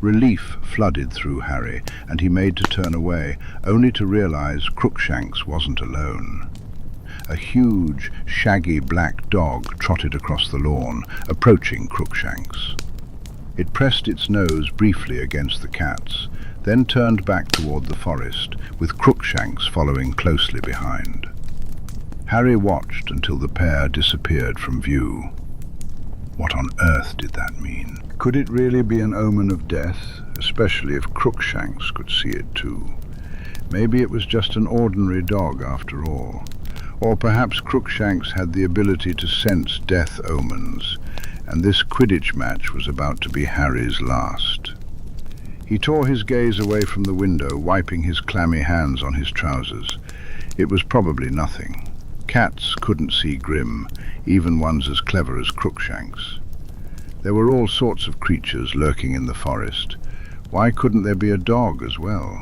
Relief flooded through Harry, and he made to turn away, only to realize Crookshanks wasn't alone. A huge, shaggy black dog trotted across the lawn, approaching Crookshanks. It pressed its nose briefly against the cat's, then turned back toward the forest, with Crookshanks following closely behind. Harry watched until the pair disappeared from view. What on earth did that mean? Could it really be an omen of death, especially if Crookshanks could see it too? Maybe it was just an ordinary dog after all. Or perhaps Crookshanks had the ability to sense death omens, and this Quidditch match was about to be Harry's last. He tore his gaze away from the window, wiping his clammy hands on his trousers. It was probably nothing. Cats couldn't see Grim, even ones as clever as Crookshanks. There were all sorts of creatures lurking in the forest. Why couldn't there be a dog as well?